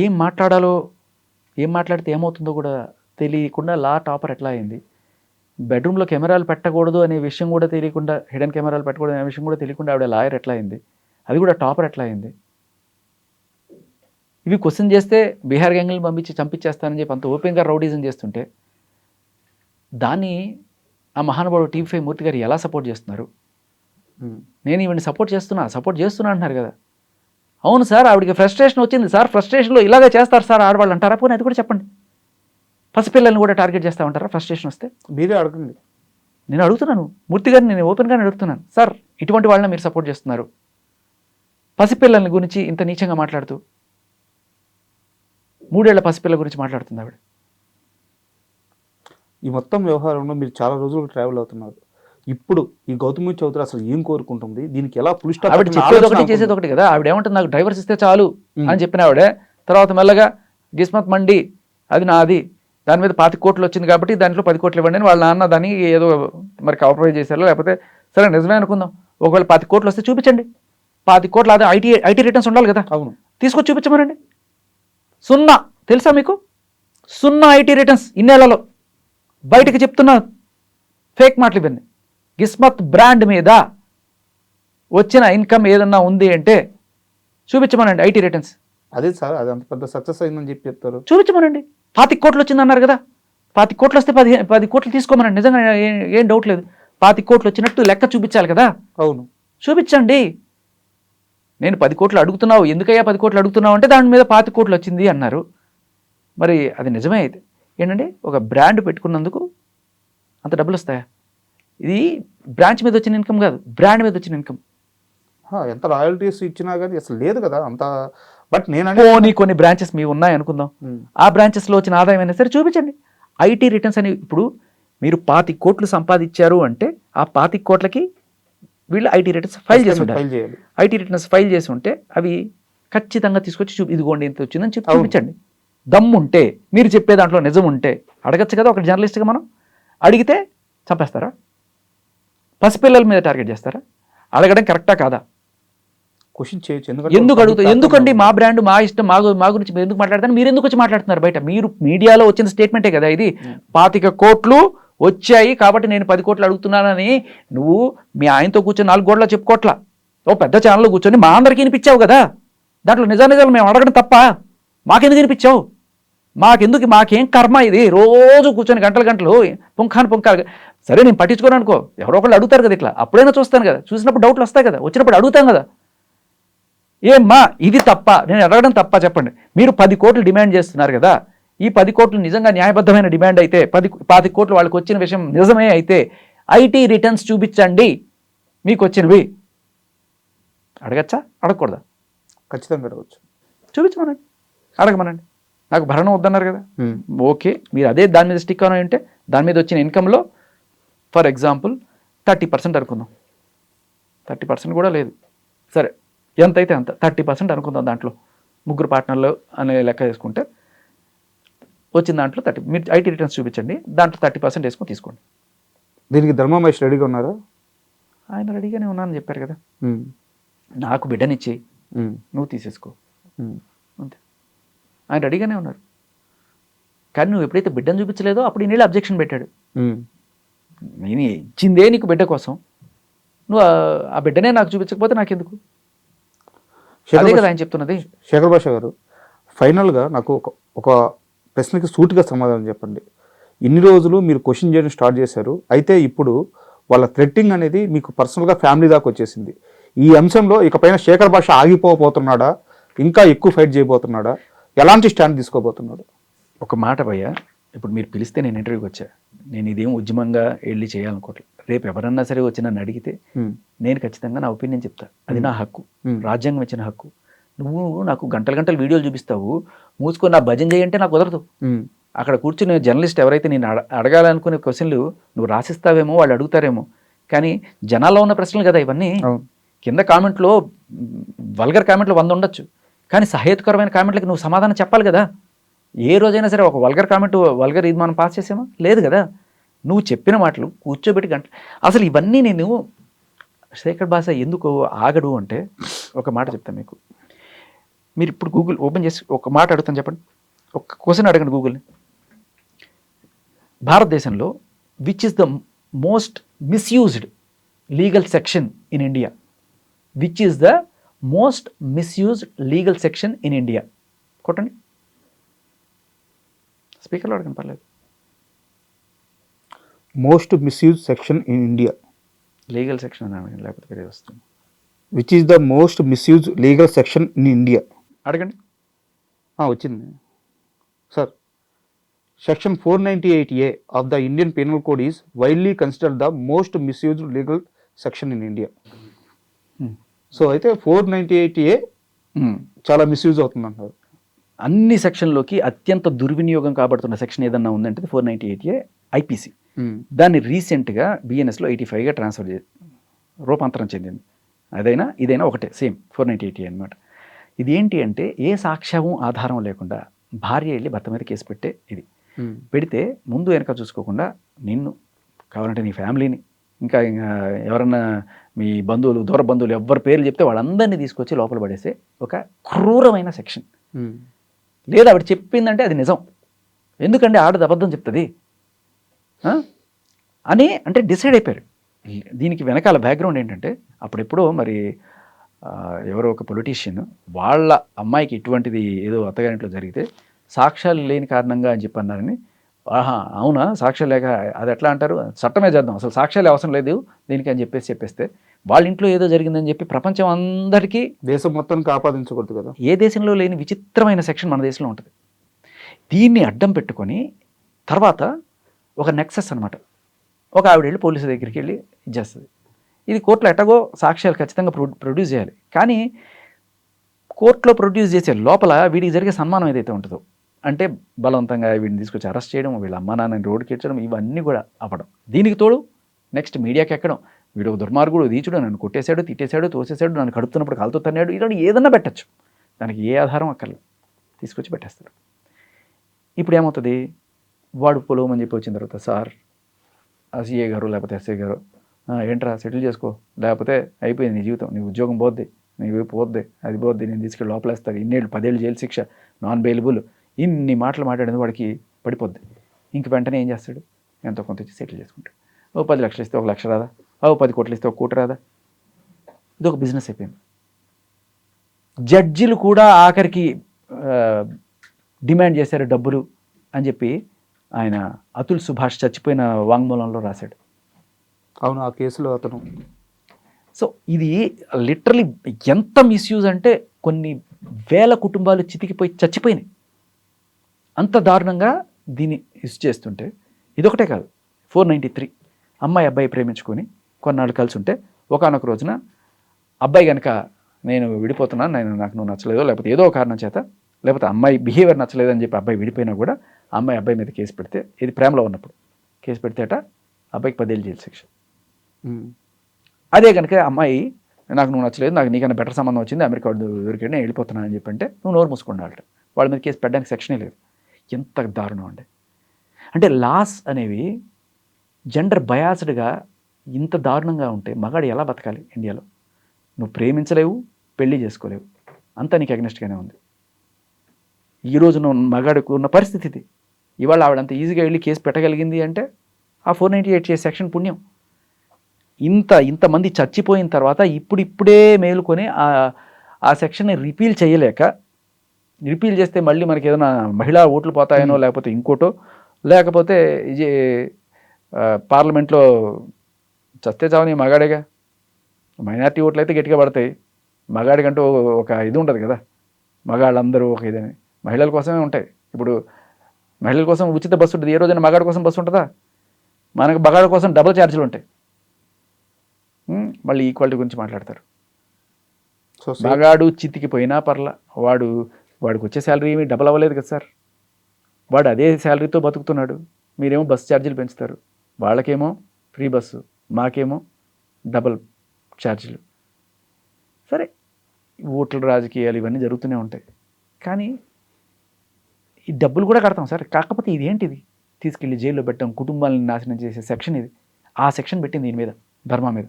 ఏం మాట్లాడాలో, ఏం మాట్లాడితే ఏమవుతుందో కూడా తెలియకుండా లా టాపర్ ఎట్లా అయింది. బెడ్రూమ్లో కెమెరాలు పెట్టకూడదు అనే విషయం కూడా తెలియకుండా, హిడెన్ కెమెరాలు పెట్టకూడదు అనే విషయం కూడా తెలియకుండా ఆవిడ లాయర్ ఎట్లా అయింది, అది కూడా టాపర్ ఎట్లా అయింది. ఇవి క్వశ్చన్ చేస్తే బీహార్ గ్యాంగ్ని పంపించి చంపించేస్తానని చెప్పి అంత ఓపెన్గా రౌడీజం చేస్తుంటే దాన్ని ఆ మహానుభావుడు టీవీ5 మూర్తి గారు ఎలా సపోర్ట్ చేస్తున్నారు? నేను ఈవిని సపోర్ట్ చేస్తున్నా అంటున్నారు కదా. అవును సార్, ఆవిడకి ఫ్రస్ట్రేషన్ వచ్చింది సార్, ఫ్రస్ట్రేషన్లో ఇలాగే చేస్తారు సార్ ఆడవాళ్ళు అంటారా? పోనీ అది కూడా చెప్పండి. పసిపిల్లల్ని కూడా టార్గెట్ చేస్తామంటారా ఫ్రస్ట్రేషన్ వస్తే? మీరే అడగండి. నేను అడుగుతున్నాను మూర్తి గారిని, నేను ఓపెన్గానే అడుగుతున్నాను. సార్, ఇటువంటి వాళ్ళని మీరు సపోర్ట్ చేస్తున్నారు, పసిపిల్లల గురించి ఇంత నీచంగా మాట్లాడుతూ, 3 ఏళ్ల పసిపిల్ల గురించి మాట్లాడుతుంది ఆవిడ. ఈ మొత్తం వ్యవహారంలో మీరు చాలా రోజులు ట్రావెల్ అవుతున్నారు. ఇప్పుడు ఈ గౌతమి చౌదరి అసలు ఏం కోరుకుంటుంది, దీనికి ఎలా ఫుల్ స్టాప్? ఆవిడ చెప్పేది ఒకటి చేసేది ఒకటి కదా. ఆవిడ ఏమంటుంది, నాకు డ్రైవర్స్ ఇస్తే చాలు అని చెప్పిన ఆవిడే తర్వాత మెల్లగా గిస్మత్ మండి అది నాది, దాని మీద 25 కోట్లు వచ్చింది కాబట్టి దాంట్లో 10 కోట్లు ఇవ్వండి అని వాళ్ళ నాన్న దాన్ని ఏదో మరి కాంప్రమైజ్ చేశారు. లేకపోతే సరే నిజమే అనుకుందాం, ఒకవేళ 10 కోట్లు వస్తే చూపించండి. 25 కోట్లు అదే ఐటీ రిటర్న్స్ ఉండాలి కదా, అవును, తీసుకొచ్చి చూపించమనండి. 0 తెలుసా మీకు? 0 ఐటీ రిటర్న్స్ ఇన్నేళ్లలో. బయటకు చెప్తున్నా ఫేక్ మాటలు ఇవన్నీ. గిస్మత్ బ్రాండ్ మీద వచ్చిన ఇన్కమ్ ఏదన్నా ఉంది అంటే చూపించమనండి ఐటీ రిటర్న్స్. అదే సార్, అది అంత పెద్ద సక్సెస్ అయిందని చెప్పి చెప్తారు. చూపించమనండి. 25 కోట్లు వచ్చింది అన్నారు కదా, 25 కోట్లు వస్తే 10 కోట్లు తీసుకోమనండి. నిజంగా ఏం డౌట్ లేదు. 25 కోట్లు వచ్చినట్టు లెక్క చూపించాలి కదా. అవును, చూపించండి. నేను 10 కోట్లు అడుగుతున్నావు, ఎందుకయ్యా 10 కోట్లు అడుగుతున్నావు అంటే దాని మీద 25 కోట్లు వచ్చింది అన్నారు. మరి అది నిజమే అయితే ఏంటంటే, ఒక బ్రాండ్ పెట్టుకున్నందుకు అంత డబ్బులు వస్తాయా? ఇది బ్రాంచ్ మీద వచ్చిన ఇన్కమ్ కాదు, బ్రాండ్ మీద వచ్చిన ఇన్కమ్. ఎంత రాయల్టీస్ ఇచ్చినా కానీ అసలు లేదు కదా అంత. బట్ నేను కొన్ని బ్రాంచెస్ మీ ఉన్నాయి అనుకుందాం, ఆ బ్రాంచెస్లో వచ్చిన ఆదాయం అయినా సరే చూపించండి. ఐటీ రిటర్న్స్ అని ఇప్పుడు మీరు 25 కోట్లు సంపాదించారు అంటే ఆ 25 కోట్లకి వీళ్ళు ఐటీ రిటర్న్స్ ఫైల్ చేసి ఉండాలి. ఐటీ రిటర్న్స్ ఫైల్ చేసి ఉంటే అవి ఖచ్చితంగా తీసుకొచ్చి ఇదిగోండి ఎంత వచ్చిందని చెప్పి చూపించండి. దమ్ముంటే, మీరు చెప్పే దాంట్లో నిజం ఉంటే అడగచ్చు కదా. ఒక జర్నలిస్ట్గా మనం అడిగితే చంపేస్తారా? పసిపిల్లల మీద టార్గెట్ చేస్తారా? అడగడం కరెక్టా కాదా? క్వశ్చన్ చేయొచ్చు. ఎందుకండి మా బ్రాండ్, మా ఇష్టం, మా గురించి మీరు ఎందుకు మాట్లాడతారు? మీరు ఎందుకు వచ్చి మాట్లాడుతున్నారు బయట? మీరు మీడియాలో వచ్చిన స్టేట్మెంటే కదా ఇది. 25 కోట్లు వచ్చాయి కాబట్టి నేను 10 కోట్లు అడుగుతున్నానని నువ్వు మీ ఆయనతో కూర్చొని 4 గోడలో చెప్పుకోవట్లా. ఓ పెద్ద ఛానల్లో కూర్చొని మా అందరికి వినిపించావు కదా. దాంట్లో నిజాలు మేము అడగడం తప్ప? మాకెందుకు వినిపించావు? మాకేం కర్మ ఇది? రోజు కూర్చొని గంటలు పుంఖాలు. సరే నేను పట్టించుకోను అనుకో, ఎవరో ఒకళ్ళు అడుగుతారు కదా ఇట్లా, అప్పుడైనా చూస్తాను కదా. చూసినప్పుడు డౌట్లు వస్తాయి కదా, వచ్చినప్పుడు అడుగుతాం కదా. ఏమ్మా ఇది తప్ప, నేను అడగడం తప్ప చెప్పండి. మీరు 10 కోట్లు డిమాండ్ చేస్తున్నారు కదా, ఈ 10 కోట్లు నిజంగా న్యాయబద్ధమైన డిమాండ్ అయితే, 25 కోట్లు వాళ్ళకి వచ్చిన విషయం నిజమే అయితే ఐటీ రిటర్న్స్ చూపించండి మీకు వచ్చినవి. అడగచ్చా? అడగకూడదా? ఖచ్చితంగా అడగచ్చు. చూపించమనండి, అడగమనండి. నాకు భరణం వద్దన్నారు కదా, ఓకే. మీరు అదే దాని మీద స్టిక్ అని ఉంటే దాని మీద వచ్చిన ఇన్కంలో ఫర్ ఎగ్జాంపుల్ 30% అనుకుందాం, 30% కూడా లేదు, సరే ఎంతైతే అంత 30% అనుకుందాం, దాంట్లో ముగ్గురు పార్ట్నర్లు అనే లెక్క వేసుకుంటే వచ్చిన దాంట్లో 30, మీరు ఐటీ రిటర్న్స్ చూపించండి, దాంట్లో 30% వేసుకొని తీసుకోండి. దీనికి ధర్మా మహేష్ రెడీగా ఉన్నారా? ఆయన రెడీగానే ఉన్నానని చెప్పారు కదా, ఉమ్, నాకు బిడ్డనిచ్చి ఉమ్, నువ్వు తీసేసుకో ఉమ్. అంతే. ఆయన రెడీగానే ఉన్నారు. కానీ నువ్వు ఎప్పుడైతే బిడ్డను చూపించలేదో అప్పుడు ఈయన అబ్జెక్షన్ పెట్టాడు. ఉమ్. నేను ఇచ్చిందే నీకు బిడ్డ కోసం, నువ్వు ఆ బిడ్డనే నాకు చూపించకపోతే నాకెందుకు? అదే కదా ఆయన చెప్తున్నది. శేఖర్ భాష గారు, ఫైనల్గా నాకు ఒక ప్రశ్నకి సూటిగా సమాధానం చెప్పండి. ఇన్ని రోజులు మీరు క్వశ్చన్ చేయడం స్టార్ట్ చేశారు, అయితే ఇప్పుడు వాళ్ళ థ్రెట్టింగ్ అనేది మీకు పర్సనల్గా ఫ్యామిలీ దాకా వచ్చేసింది. ఈ అంశంలో ఇకపైన శేఖర్ భాష ఆగిపోబోతున్నాడా, ఇంకా ఎక్కువ ఫైట్ చేయబోతున్నాడా, ఎలాంటి స్టాండ్ తీసుకోబోతున్నాడు? ఒక మాట భయ్య, ఇప్పుడు మీరు పిలిస్తే నేను ఇంటర్వ్యూకి వచ్చా, నేను ఇదేం ఉద్యమంగా వెళ్ళి చేయాలనుకోవట్లేదు. రేపు ఎవరన్నా సరే వచ్చి నన్ను అడిగితే నేను ఖచ్చితంగా నా ఒపీనియన్ చెప్తా, అది నా హక్కు, రాజ్యాంగం ఇచ్చిన హక్కు. నువ్వు నాకు గంటలు గంటలు వీడియోలు చూపిస్తావు, మూసుకొని నా భజన చేయంటే నాకు కుదరదు. అక్కడ కూర్చుని జర్నలిస్ట్ ఎవరైతే నేను అడగాలనుకునే క్వశ్చన్లు నువ్వు రాసిస్తావేమో, వాళ్ళు అడుగుతారేమో, కానీ జనాల్లో ఉన్న ప్రశ్నలు కదా ఇవన్నీ. కింద కామెంట్లో వల్గర్ కామెంట్లు 100 ఉండొచ్చు, కానీ సహేతుకరమైన కామెంట్లకి నువ్వు సమాధానం చెప్పాలి కదా. ఏ రోజైనా సరే ఒక వల్గర్ కామెంట్, వల్గర్ ఇది మనం పాస్ చేసామా? లేదు కదా. నువ్వు చెప్పిన మాటలు కూర్చోబెట్టి అసలు ఇవన్నీ నేను శేఖర్ భాష ఎందుకు ఆగడు అంటే ఒక మాట చెప్తాను మీకు. మీరు ఇప్పుడు గూగుల్ ఓపెన్ చేసి ఒక మాట అడుగుతాను, చెప్పండి, ఒక క్వశ్చన్ అడగండి గూగుల్ని. భారతదేశంలో which is the most misused legal section in India? Which is the most misused legal section in India? కొట్టండి, స్పీకర్లో అడగండి పర్లేదు. Most misuse section in India, legal section అని అడగండి, లేకపోతే వేరే వస్తుంది. Which is the most misuse legal section in India అడగండి. వచ్చింది sir. Section 498A of the Indian penal code is widely considered the most misused legal section in India. So అయితే 498A చాలా మిస్యూజ్ అవుతుంది అంటారు. అన్ని సెక్షన్లోకి అత్యంత దుర్వినియోగం కాబడుతున్న సెక్షన్ ఏదన్నా ఉందంటే 498A ఐపీసీ. దాన్ని రీసెంట్గా బిఎన్ఎస్లో 85గా రూపాంతరం చెందింది. అదైనా ఇదైనా ఒకటే, సేమ్ 498A అనమాట. ఇది ఏంటి అంటే ఏ సాక్ష్యం ఆధారం లేకుండా భార్య వెళ్ళి భర్త మీద కేసు పెట్టే ఇది పెడితే ముందు వెనక చూసుకోకుండా నిన్ను కావాలంటే నీ ఫ్యామిలీని ఇంకా ఎవరన్నా మీ బంధువులు, దూర బంధువులు ఎవరి పేర్లు చెప్తే వాళ్ళందరినీ తీసుకొచ్చి లోపల పడేసే ఒక క్రూరమైన సెక్షన్. లేదా ఆవిడ చెప్పిందంటే అది నిజం, ఎందుకంటే ఆడది అబద్ధం చెప్తుంది అని అంటే డిసైడ్ అయిపోయారు. దీనికి వెనకాల బ్యాక్గ్రౌండ్ ఏంటంటే అప్పుడెప్పుడో మరి ఎవరో ఒక పొలిటీషియన్ వాళ్ళ అమ్మాయికి ఇటువంటిది ఏదో అత్తగారింట్లో జరిగితే సాక్ష్యాలు లేని కారణంగా అని చెప్పి అన్నారని. ఆహా అవునా, సాక్ష్యాలు లేక అది ఎట్లా అంటారు, చట్టమే చేద్దాం, అసలు సాక్ష్యాలు అవసరం లేదు దీనికి అని చెప్పేస్తే వాళ్ళ ఇంట్లో ఏదో జరిగిందని చెప్పి ప్రపంచం అందరికీ, దేశం మొత్తానికి ఆపాదించకూడదు కదా. ఏ దేశంలో లేని విచిత్రమైన సెక్షన్ మన దేశంలో ఉంటుంది. దీన్ని అడ్డం పెట్టుకొని తర్వాత ఒక నెక్సెస్ అనమాట, ఒక ఆవిడ వెళ్ళి పోలీసు దగ్గరికి వెళ్ళి ఇచ్చేస్తుంది. ఇది కోర్టులో ఎట్టగో సాక్ష్యాలు ఖచ్చితంగా ప్రొడ్యూస్ చేయాలి, కానీ కోర్టులో ప్రొడ్యూస్ చేసే లోపల వీడికి జరిగే సన్మానం ఏదైతే ఉంటుందో, అంటే బలవంతంగా వీడిని తీసుకొచ్చి అరెస్ట్ చేయడం, వీళ్ళ అమ్మా నాన్నని రోడ్డుకి ఎచ్చడం, ఇవన్నీ కూడా అవ్వడం. దీనికి తోడు నెక్స్ట్ మీడియాకి ఎక్కడం, వీడు ఒక దుర్మార్గుడు, దీచుడు, నన్ను కొట్టేశాడు, తిట్టేశాడు, తోసేశాడు, నన్ను కడుపుతున్నప్పుడు కాలుతో తన్నాడు, ఇలా ఏదన్నా పెట్టచ్చు, దానికి ఏ ఆధారం అక్కర్లేదు, తీసుకొచ్చి పెట్టేస్తాడు. ఇప్పుడు ఏమవుతుంది, వాడు పొలవమని చెప్పి వచ్చిన తర్వాత సార్ సిఏ గారు లేకపోతే ఎస్ఐ గారు ఏంట్రా సెటిల్ చేసుకో, లేకపోతే అయిపోయింది నీ జీవితం, నీ ఉద్యోగం పోద్ది, నీవు పోద్ది, అది పోద్ది, నేను తీసుకెళ్ళి లోపలేస్తాను, 10 ఏళ్ళు జైలు శిక్ష, నాన్ బెయిలబుల్, ఇన్ని మాటలు మాట్లాడేది వాడికి పడిపోద్ది. ఇంక వెంటనే ఏం చేస్తాడు, ఎంతో కొంత వచ్చి సెటిల్ చేసుకుంటాడు. 10 లక్షలు ఇస్తే 1 లక్ష రాదా, 10 కోట్లు ఇస్తే 1 కోటి రాదా, ఇది ఒక బిజినెస్ అయిపోయింది. జడ్జిలు కూడా ఆఖరికి డిమాండ్ చేశారు డబ్బులు అని చెప్పి ఆయన అతుల్ సుభాష్ చచ్చిపోయిన వాంగ్మూలంలో రాశాడు. అవును, ఆ కేసులో అతను. సో ఇది లిటరలీ ఎంత మిస్యూజ్ అంటే కొన్ని వేల కుటుంబాలు చితికిపోయి చచ్చిపోయినాయి. అంత దారుణంగా దీన్ని యూజ్ చేస్తుంటే ఇదొకటే కాదు, 493 అమ్మాయి అబ్బాయి ప్రేమించుకొని కొన్నాళ్ళు కలిసి ఉంటే ఒకానొక రోజున అబ్బాయి కనుక నేను విడిపోతున్నాను, నాకు నువ్వు నచ్చలేదో లేకపోతే ఏదో కారణం చేత, లేకపోతే అమ్మాయి బిహేవియర్ నచ్చలేదని చెప్పి అబ్బాయి విడిపోయినా కూడా అబ్బాయి మీద కేసు పెడితే, ఇది ప్రేమలో ఉన్నప్పుడు కేసు పెడితేట అబ్బాయికి 10 ఏళ్ళు జైలు శిక్ష. అదే కనుక అమ్మాయి నాకు నువ్వు నచ్చలేదు, నాకు నీకన్నా బెటర్ సంబంధం వచ్చింది, అమెరికా వాడు దొరికాడు, నేను వెళ్ళిపోతున్నాను అని చెప్పంటే నువ్వు నోరు మూసుకున్నాడు. వాళ్ళ మీద కేసు పెట్టడానికి సెక్షనే లేదు. ఎంత దారుణం అండి. అంటే లాస్ అనేవి జెండర్ బయాస్డ్గా ఇంత దారుణంగా ఉంటే మగాడు ఎలా బతకాలి ఇండియాలో? నువ్వు ప్రేమించలేవు, పెళ్లి చేసుకోలేవు, అంతా నీకు అగ్నెస్ట్గానే ఉంది. ఈరోజు నువ్వు మగాడికి ఉన్న పరిస్థితి ఇది. ఇవాళ ఆవిడంత ఈజీగా వెళ్ళి కేసు పెట్టగలిగింది అంటే ఆ 498 సెక్షన్ పుణ్యం. ఇంతమంది చచ్చిపోయిన తర్వాత ఇప్పుడే మేలుకొని ఆ సెక్షన్ని రిపీల్ చేయలేక, రిపీల్ చేస్తే మళ్ళీ మనకి ఏదైనా మహిళా ఓట్లు పోతాయనో, లేకపోతే ఇంకోటో, లేకపోతే ఇది పార్లమెంట్లో చస్తే చావని మగాడేగా, మైనార్టీ ఓట్లు అయితే గట్టిగా పడతాయి, మగాడికంటూ ఒక ఇది ఉంటుంది కదా, మగాళ్ళందరూ ఒక ఇదని మహిళల కోసమే ఉంటాయి. ఇప్పుడు మహిళల కోసం ఉచిత బస్సు ఉంటుంది, ఏ రోజైనా మగాడి కోసం బస్సు ఉంటుందా? మనకు మగాడి కోసం డబుల్ ఛార్జీలు ఉంటాయి. మళ్ళీ ఈక్వాలిటీ గురించి మాట్లాడతారు. మగాడు చితికిపోయినా పర్లా, వాడికి వచ్చే శాలరీ ఏమీ డబల్ అవ్వలేదు కదా సార్, వాడు అదే శాలరీతో బతుకుతున్నాడు. మీరేమో బస్సు ఛార్జీలు పెంచుతారు, వాళ్ళకేమో ఫ్రీ బస్సు, మాకేమో డబల్ ఛార్జీలు. సరే, ఓట్ల రాజకీయాలు ఇవన్నీ జరుగుతూనే ఉంటాయి, కానీ ఈ డబ్బులు కూడా కడతాం సార్. కాకపోతే ఇదేంటిది, తీసుకెళ్ళి జైల్లో పెట్టడం, కుటుంబాలను నాశనం చేసే సెక్షన్ ఇది. ఆ సెక్షన్ పెట్టింది దీని మీద, ధర్మ మీద.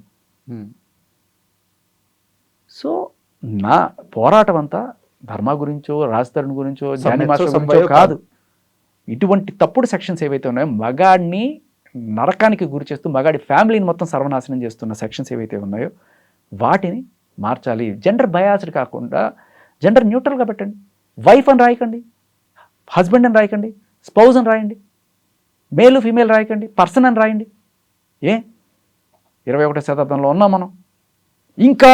సో నా పోరాటం అంతా ధర్మ గురించో, రాజతరుణ్ గురించో, జానీ మాస్టర్ గురించో కాదు. ఇటువంటి తప్పుడు సెక్షన్స్ ఏవైతే ఉన్నాయో, మగాడిని నరకానికి గురి చేస్తూ మగాడి ఫ్యామిలీని మొత్తం సర్వనాశనం చేస్తున్న సెక్షన్స్ ఏవైతే ఉన్నాయో వాటిని మార్చాలి. జెండర్ బయాస్డ్ కాకుండా జెండర్ న్యూట్రల్గా పెట్టండి. వైఫ్ అని రాయకండి, హస్బెండ్ అని రాయకండి, స్పౌజ్ అని రాయండి, మేలు ఫీమేల్ రాయకండి, పర్సన్ అని రాయండి. 21వ శతాబ్దంలో ఉన్నాం మనం. ఇంకా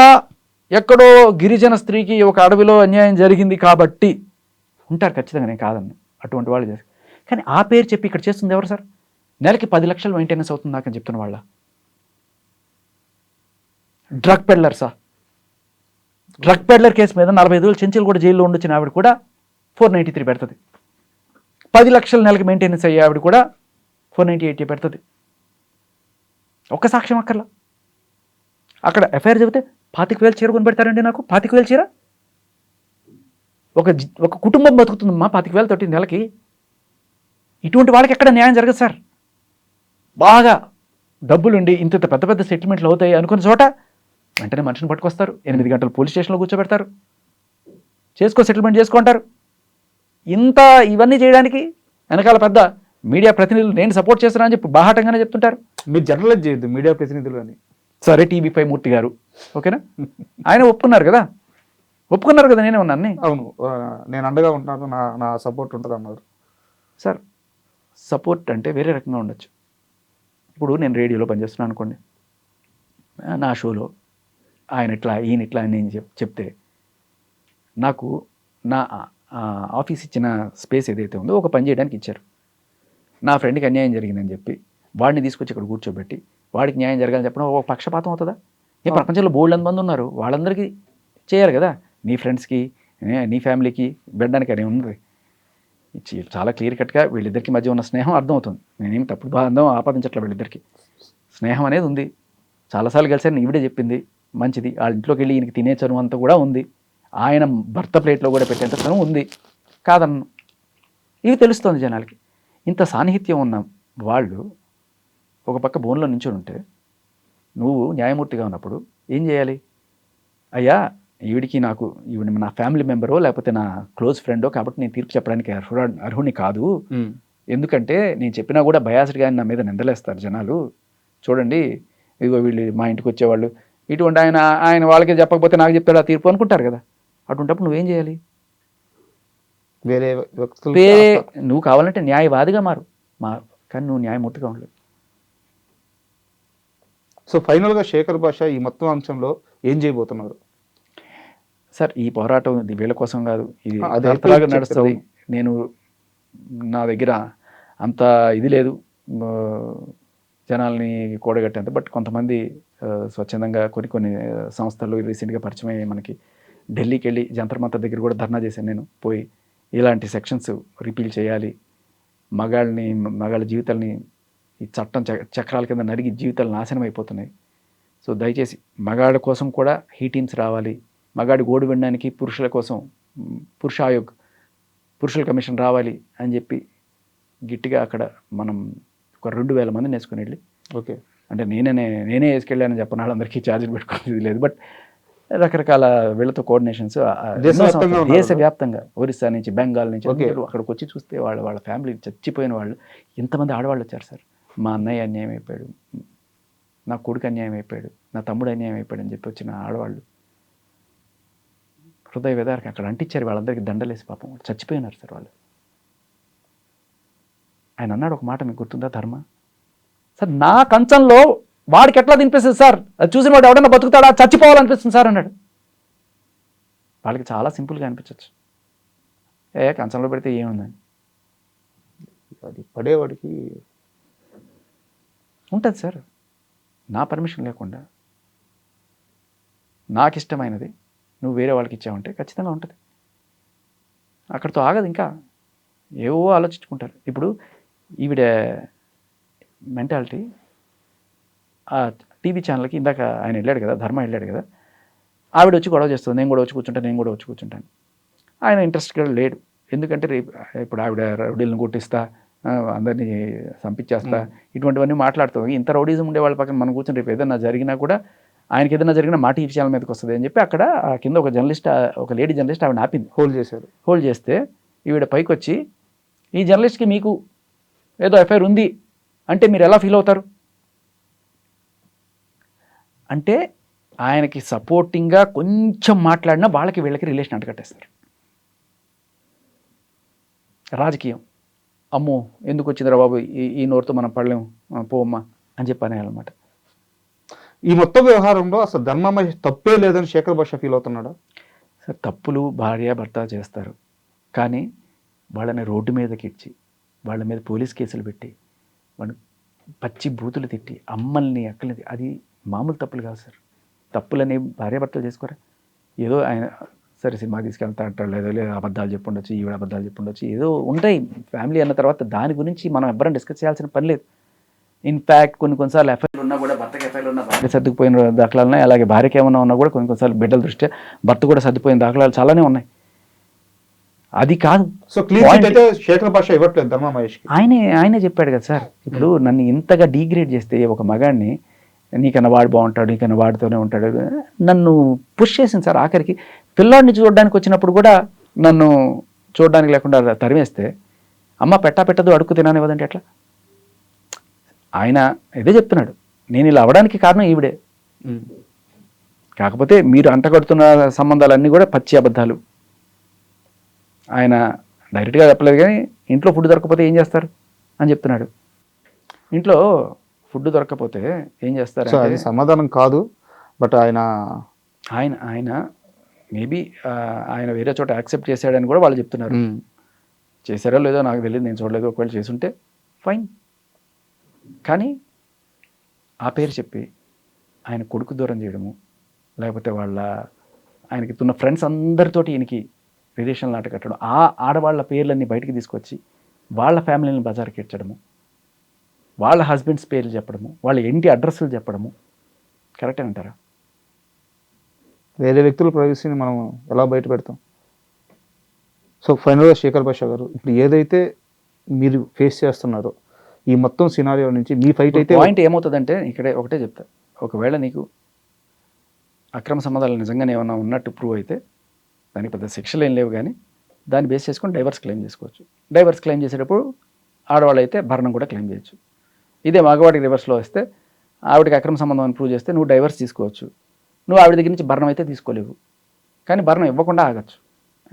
ఎక్కడో గిరిజన స్త్రీకి ఒక అడవిలో అన్యాయం జరిగింది కాబట్టి ఉంటారు ఖచ్చితంగా, నేను కాదన్ను, అటువంటి వాళ్ళు చేస్తారు. కానీ ఆ పేరు చెప్పి ఇక్కడ చేస్తుంది ఎవరు సార్? నెలకి 10 లక్షలు మెయింటెనెన్స్ అవుతుంది నాకని చెప్తున్న వాళ్ళ. డ్రగ్ పెడ్లర్సా? డ్రగ్ పెడ్లర్ కేసు మీద 45 రోజులు చెంచులు కూడా జైల్లో ఉండొచ్చిన ఆవిడ కూడా 493 పెడుతుంది. 10 లక్షల నెలకి మెయింటెనెన్స్ అయ్యే ఆవిడ కూడా 498 పెడుతుంది. ఒక్క సాక్ష్యం అక్కర్లా. అక్కడ ఎఫ్ఐఆర్ చెబితే 25,000 చీర కొని పెడతారండి నాకు, 25,000 చీర. ఒక కుటుంబం బతుకుతుందమ్మా 25,000 తోటి నెలకి. ఇటువంటి వాళ్ళకి ఎక్కడ న్యాయం జరగదు సార్. బాగా డబ్బులుండి ఇంత పెద్ద పెద్ద సెటిల్మెంట్లు అవుతాయి అనుకున్న చోట వెంటనే మనిషిని పట్టుకొస్తారు, 8 గంటలు పోలీస్ స్టేషన్లో కూర్చోబెడతారు, సెటిల్మెంట్ చేసుకుంటారు. ఇవన్నీ చేయడానికి వెనకాల పెద్ద మీడియా ప్రతినిధులు నేను సపోర్ట్ చేస్తున్నానని చెప్పి బాహాటంగానే చెప్తుంటారు. మీరు జనరలైజ్ చేయొద్దు మీడియా ప్రతినిధులు అని. సరే, TB5 మూర్తి గారు ఓకేనా, ఆయన ఒప్పుకున్నారు కదా, నేనే ఉన్నాను. అవును, నేను అండగా ఉంటున్నాను, నా సపోర్ట్ ఉంటుంది అన్నారు సార్. సపోర్ట్ అంటే వేరే రకంగా ఉండొచ్చు. ఇప్పుడు నేను రేడియోలో పనిచేస్తున్నాను అనుకోండి, నా షోలో ఆయన ఇట్లా ఈయన ఇట్లా అని నేను చెప్తే నాకు నా ఆఫీస్ ఇచ్చిన స్పేస్ ఏదైతే ఉందో ఒక పని చేయడానికి ఇచ్చారు. నా ఫ్రెండ్కి అన్యాయం జరిగిందని చెప్పి వాడిని తీసుకొచ్చి ఇక్కడ కూర్చోబెట్టి వాడికి న్యాయం జరగాలని చెప్పడం ఒక పక్షపాతం అవుతుందా? ప్రపంచంలో బోల్డ్ మంది ఉన్నారు, వాళ్ళందరికీ చేయాలి కదా. నీ ఫ్రెండ్స్కి, నీ ఫ్యామిలీకి పెట్టడానికి అనే ఉంది. చాలా క్లియర్ కట్గా వీళ్ళిద్దరికి మధ్య ఉన్న స్నేహం అర్థమవుతుంది. నేనేమి తప్పుడు బాధం ఆపాదించట్లే, వీళ్ళిద్దరికి స్నేహం అనేది ఉంది. చాలాసార్లు కలిసాను, ఈవిడే చెప్పింది మంచిది, వాళ్ళ ఇంట్లోకి వెళ్ళి ఈయనకి తినే చనువు అంతా కూడా ఉంది, ఆయన భర్త ప్లేట్లో కూడా పెట్టేంత చనువు ఉంది కాదన్ను. ఇవి తెలుస్తుంది జనాలకి. ఇంత సాన్నిహిత్యం ఉన్న వాళ్ళు ఒక పక్క బోన్లో నించొని ఉంటే నువ్వు న్యాయమూర్తిగా ఉన్నప్పుడు ఏం చేయాలి? అయ్యా, ఈవిడికి ఈవిడ నా ఫ్యామిలీ మెంబరో లేకపోతే నా క్లోజ్ ఫ్రెండో కాబట్టి నేను తీర్పు చెప్పడానికి అర్హుని కాదు, ఎందుకంటే నేను చెప్పినా కూడా బయాస్డ్గా నా మీద నిందలేస్తారు జనాలు. చూడండి, ఇదిగో వీళ్ళు మా ఇంటికి వచ్చేవాళ్ళు ఇటువంటి ఆయన వాళ్ళకి చెప్పకపోతే నాకు చెప్తాడు ఆ తీర్పు అనుకుంటారు కదా. అటువంటిప్పుడు నువ్వేం చేయాలి? వేరే వ్యక్తులు నువ్వు కావాలంటే న్యాయవాదిగా మారు, కానీ నువ్వు న్యాయమూర్తిగా ఉండలేవు. సో ఫైనల్గా శేఖర్ భాష ఈ మొత్తం అంశంలో ఏం చేయబోతున్నారు సార్? ఈ పోరాటం వీళ్ళ కోసం కాదు, ఇది అదలాగా నడుస్తుంది. నా దగ్గర అంత ఇది లేదు జనాల్ని కూడగట్టేంత, బట్ కొంతమంది స్వచ్ఛందంగా కొన్ని సంస్థలు రీసెంట్గా పరిచయం అయ్యాయి మనకి. ఢిల్లీకి వెళ్ళి జంతర్ మంతర్ దగ్గర కూడా ధర్నా చేశాను నేను పోయి. ఇలాంటి సెక్షన్స్ రిపీల్ చేయాలి, మగాళ్ళ జీవితాలని ఈ చట్టం చక్రాల కింద నరిగి జీవితాలు నాశనం అయిపోతున్నాయి, సో దయచేసి మగాడి కోసం కూడా హీ టీమ్స్ రావాలి, మగాడి గోడు వినడానికి పురుషుల కోసం పురుష ఆయోగ్, పురుషుల కమిషన్ రావాలి అని చెప్పి గట్టిగా అక్కడ మనం ఒక 2000 మందిని వేసుకుని వెళ్ళి, ఓకే, అంటే నేనే వేసుకెళ్ళానని చెప్పిన వాళ్ళందరికీ ఛార్జీలు పెట్టుకునేది లేదు, బట్ రకరకాల వీళ్ళతో కోఆర్డినేషన్స్ దేశవ్యాప్తంగా ఉన్నారు. దేశవ్యాప్తంగా ఒరిస్సా నుంచి, బెంగాల్ నుంచి Okay. అందరూ అక్కడికి వచ్చి చూస్తే వాళ్ళ ఫ్యామిలీ చచ్చిపోయిన వాళ్ళు ఎంతమంది ఆడవాళ్ళు వచ్చారు సార్. మా అన్నయ్య అన్యాయం అయిపోయాడు, నా కొడుకు అన్యాయం అయిపోయాడు, నా తమ్ముడు అన్యాయం అయిపోయాడు అని చెప్పి వచ్చిన ఆడవాళ్ళు హృదయ విదారక అక్కడ అంటించారు, వాళ్ళందరికీ దండలేసి పాపం వాళ్ళు చచ్చిపోయినారు సార్ వాళ్ళు. ఆయన అన్నాడు ఒక మాట, మీకు గుర్తుందా ధర్మ సార్, నా కంచంలో వాడికి ఎట్లా తినిపిస్తుంది సార్, అది చూసిన వాడు ఎవడన్నా బతుకుతాడా, చచ్చిపోవాలనిపిస్తుంది సార్ అన్నాడు. వాళ్ళకి చాలా సింపుల్గా అనిపించవచ్చు, కంచంలో పెడితే ఏముందని. అది పడేవాడికి ఉంటుంది సార్. నా పర్మిషన్ లేకుండా నాకు ఇష్టమైనది నువ్వు వేరే వాళ్ళకి ఇచ్చావంటే ఖచ్చితంగా ఉంటుంది. అక్కడితో ఆగదు, ఇంకా ఏవో ఆలోచించుకుంటారు. ఇప్పుడు ఈవిడ మెంటాలిటీ ఆ టీవీ ఛానల్కి ఇందాక ఆయన వెళ్ళాడు కదా, ధర్మ వెళ్ళాడు కదా, ఆవిడ వచ్చి గొడవ చేస్తుంది, నేను కూడా వచ్చి కూర్చుంటాను. ఆయన ఇంట్రెస్ట్గా లేడు, ఎందుకంటే రేపు ఇప్పుడు ఆవిడ రౌడీలను కొట్టిస్తా, అందరినీ చంపించేస్తా, ఇటువంటివన్నీ మాట్లాడుతుంది. ఇంత రౌడీజం ఉండే వాళ్ళ పక్కన మనం కూర్చొని రేపు ఏదైనా జరిగినా కూడా, ఆయనకి ఏదైనా జరిగినా మా టీవీ ఛానల్ మీదకి వస్తుంది అని చెప్పి అక్కడ కింద ఒక లేడీ జర్నలిస్ట్ ఆవిడ ఆపింది, హోల్డ్ చేస్తే ఈవిడ పైకి వచ్చి, ఈ జర్నలిస్ట్కి మీకు ఏదో ఎఫ్ఐఆర్ ఉంది అంటే మీరు ఎలా ఫీల్ అవుతారు అంటే, ఆయనకి సపోర్టింగ్గా కొంచెం మాట్లాడినా వాళ్ళకి వీళ్ళకి రిలేషన్ అంటకట్టేస్తారు. రాజకీయం, అమ్మో ఎందుకు వచ్చిందిరా బాబు ఈ నోరుతో మనం పడలేము, పోమ్మా అని చెప్పి అనేయాలన్నమాట. ఈ మొత్తం వ్యవహారంలో అసలు ధర్మ మహేష్ తప్పే లేదని శేఖర్ భాష ఫీల్ అవుతున్నాడా? సార్, తప్పులు భార్య భర్త చేస్తారు, కానీ వాళ్ళని రోడ్డు మీదకి ఇచ్చి వాళ్ళ మీద పోలీస్ కేసులు పెట్టి వాళ్ళు పచ్చి బూతులు తిట్టి అమ్మల్ని అక్కల్ని, అది మామూలు తప్పులు కాదు సార్. తప్పులని భార్యాభర్తలు చేసుకోరా, ఏదో ఆయన సరే సినిమా తీసుకెళ్తా అంటాడు, లేదా అబద్ధాలు చెప్పుండొచ్చు, ఈవిడ అబద్ధాలు చెప్పుండొచ్చు, ఏదో ఉంటాయి ఫ్యామిలీ అన్న తర్వాత. దాని గురించి మనం ఎవ్వరం డిస్కస్ చేయాల్సిన పని లేదు. ఇన్ఫ్యాక్ట్ కొన్నిసార్లు ఎఫ్ఐఆర్ ఉన్నా కూడా, భర్తకి ఎఫ్ఐఆర్ ఉన్నా భార్య సర్దుకుపోయిన దాఖలాలు ఉన్నాయి, అలాగే భార్యకి ఏమన్నా ఉన్నా కూడా కొన్నిసార్లు బిడ్డల దృష్ట్యా భర్త కూడా సర్దుపోయిన దాఖలాలు చాలానే ఉన్నాయి. అది కాదు. సో క్లియర్ అయితే శేఖర్ భాష ఇవ్వట్లేదు ధర్మ మహేష్కి. ఆయనే చెప్పాడు కదా సార్, ఇప్పుడు నన్ను ఇంతగా డీగ్రేడ్ చేస్తే ఒక మగాడిని, నీకన్నా వాడు బాగుంటాడు, నీకన్నా వాడితోనే ఉంటాడు, నన్ను పుష్ చేసింది సార్. ఆఖరికి పిల్లాడిని చూడడానికి వచ్చినప్పుడు కూడా నన్ను చూడడానికి లేకుండా తరిమేస్తే, అమ్మ పెట్టదు అడుక్కు తిననివ్వదంటే ఎట్లా? ఆయన ఇదే చెప్తున్నాడు, నేను ఇలా అవ్వడానికి కారణం ఈవిడే. కాకపోతే మీరు అంటగడుతున్న సంబంధాలన్నీ కూడా పచ్చి అబద్ధాలు. ఆయన డైరెక్ట్గా చెప్పలేదు, కానీ ఇంట్లో ఫుడ్ దొరకకపోతే ఏం చేస్తారు అని చెప్తున్నాడు. ఇంట్లో ఫుడ్ దొరకకపోతే ఏం చేస్తారు అది సమాధానం కాదు, బట్ ఆయన మేబీ ఆయన వేరే చోట యాక్సెప్ట్ చేశాడని కూడా వాళ్ళు చెప్తున్నారు. చేశారో లేదో నాకు తెలియదు, నేను చూడలేదు. ఒకవేళ చేసుంటే ఫైన్, కానీ ఆ పేరు చెప్పి ఆయన కొడుకు దూరం చేయడము, లేకపోతే ఆయనకి ఉన్న ఫ్రెండ్స్ అందరితోటి ఈయనకి రిలేషన్లు నాట కట్టడం, ఆ ఆడవాళ్ళ పేర్లన్నీ బయటికి తీసుకొచ్చి వాళ్ళ ఫ్యామిలీని బజార్కి ఇచ్చడము, వాళ్ళ హస్బెండ్స్ పేర్లు చెప్పడము, వాళ్ళ ఇంటి అడ్రస్లు చెప్పడము కరెక్ట్ అంటారా? వేరే వ్యక్తుల ప్రైవసీని మనం ఎలా బయట పెడతాం? సో ఫైనల్గా శేఖర్ భాష గారు, ఇప్పుడు ఏదైతే మీరు ఫేస్ చేస్తున్నారో ఈ మొత్తం సినారియో నుంచి మీ ఫైట్ అయితే పాయింట్ ఏమవుతుందంటే, ఇక్కడే ఒకటే చెప్తా, ఒకవేళ నీకు అక్రమ సంబంధాలు నిజంగానే ఏమన్నా ఉన్నట్టు ప్రూవ్ అయితే దానికి పెద్ద శిక్షలు ఏం లేవు, కానీ దాన్ని బేస్ చేసుకొని డైవర్స్ క్లెయిమ్ చేసుకోవచ్చు. డైవర్స్ క్లెయిమ్ చేసేటప్పుడు ఆడవాళ్ళు అయితే భరణం కూడా క్లెయిమ్ చేయొచ్చు. ఇదే మగవాడికి రివర్స్లో వస్తే, ఆవిడకి అక్రమ సంబంధం అని ప్రూవ్ చేస్తే నువ్వు డైవర్స్ తీసుకోవచ్చు. నువ్వు ఆవిడ దగ్గర నుంచి భరణం అయితే తీసుకోలేవు, కానీ భరణం ఇవ్వకుండా ఆగచ్చు.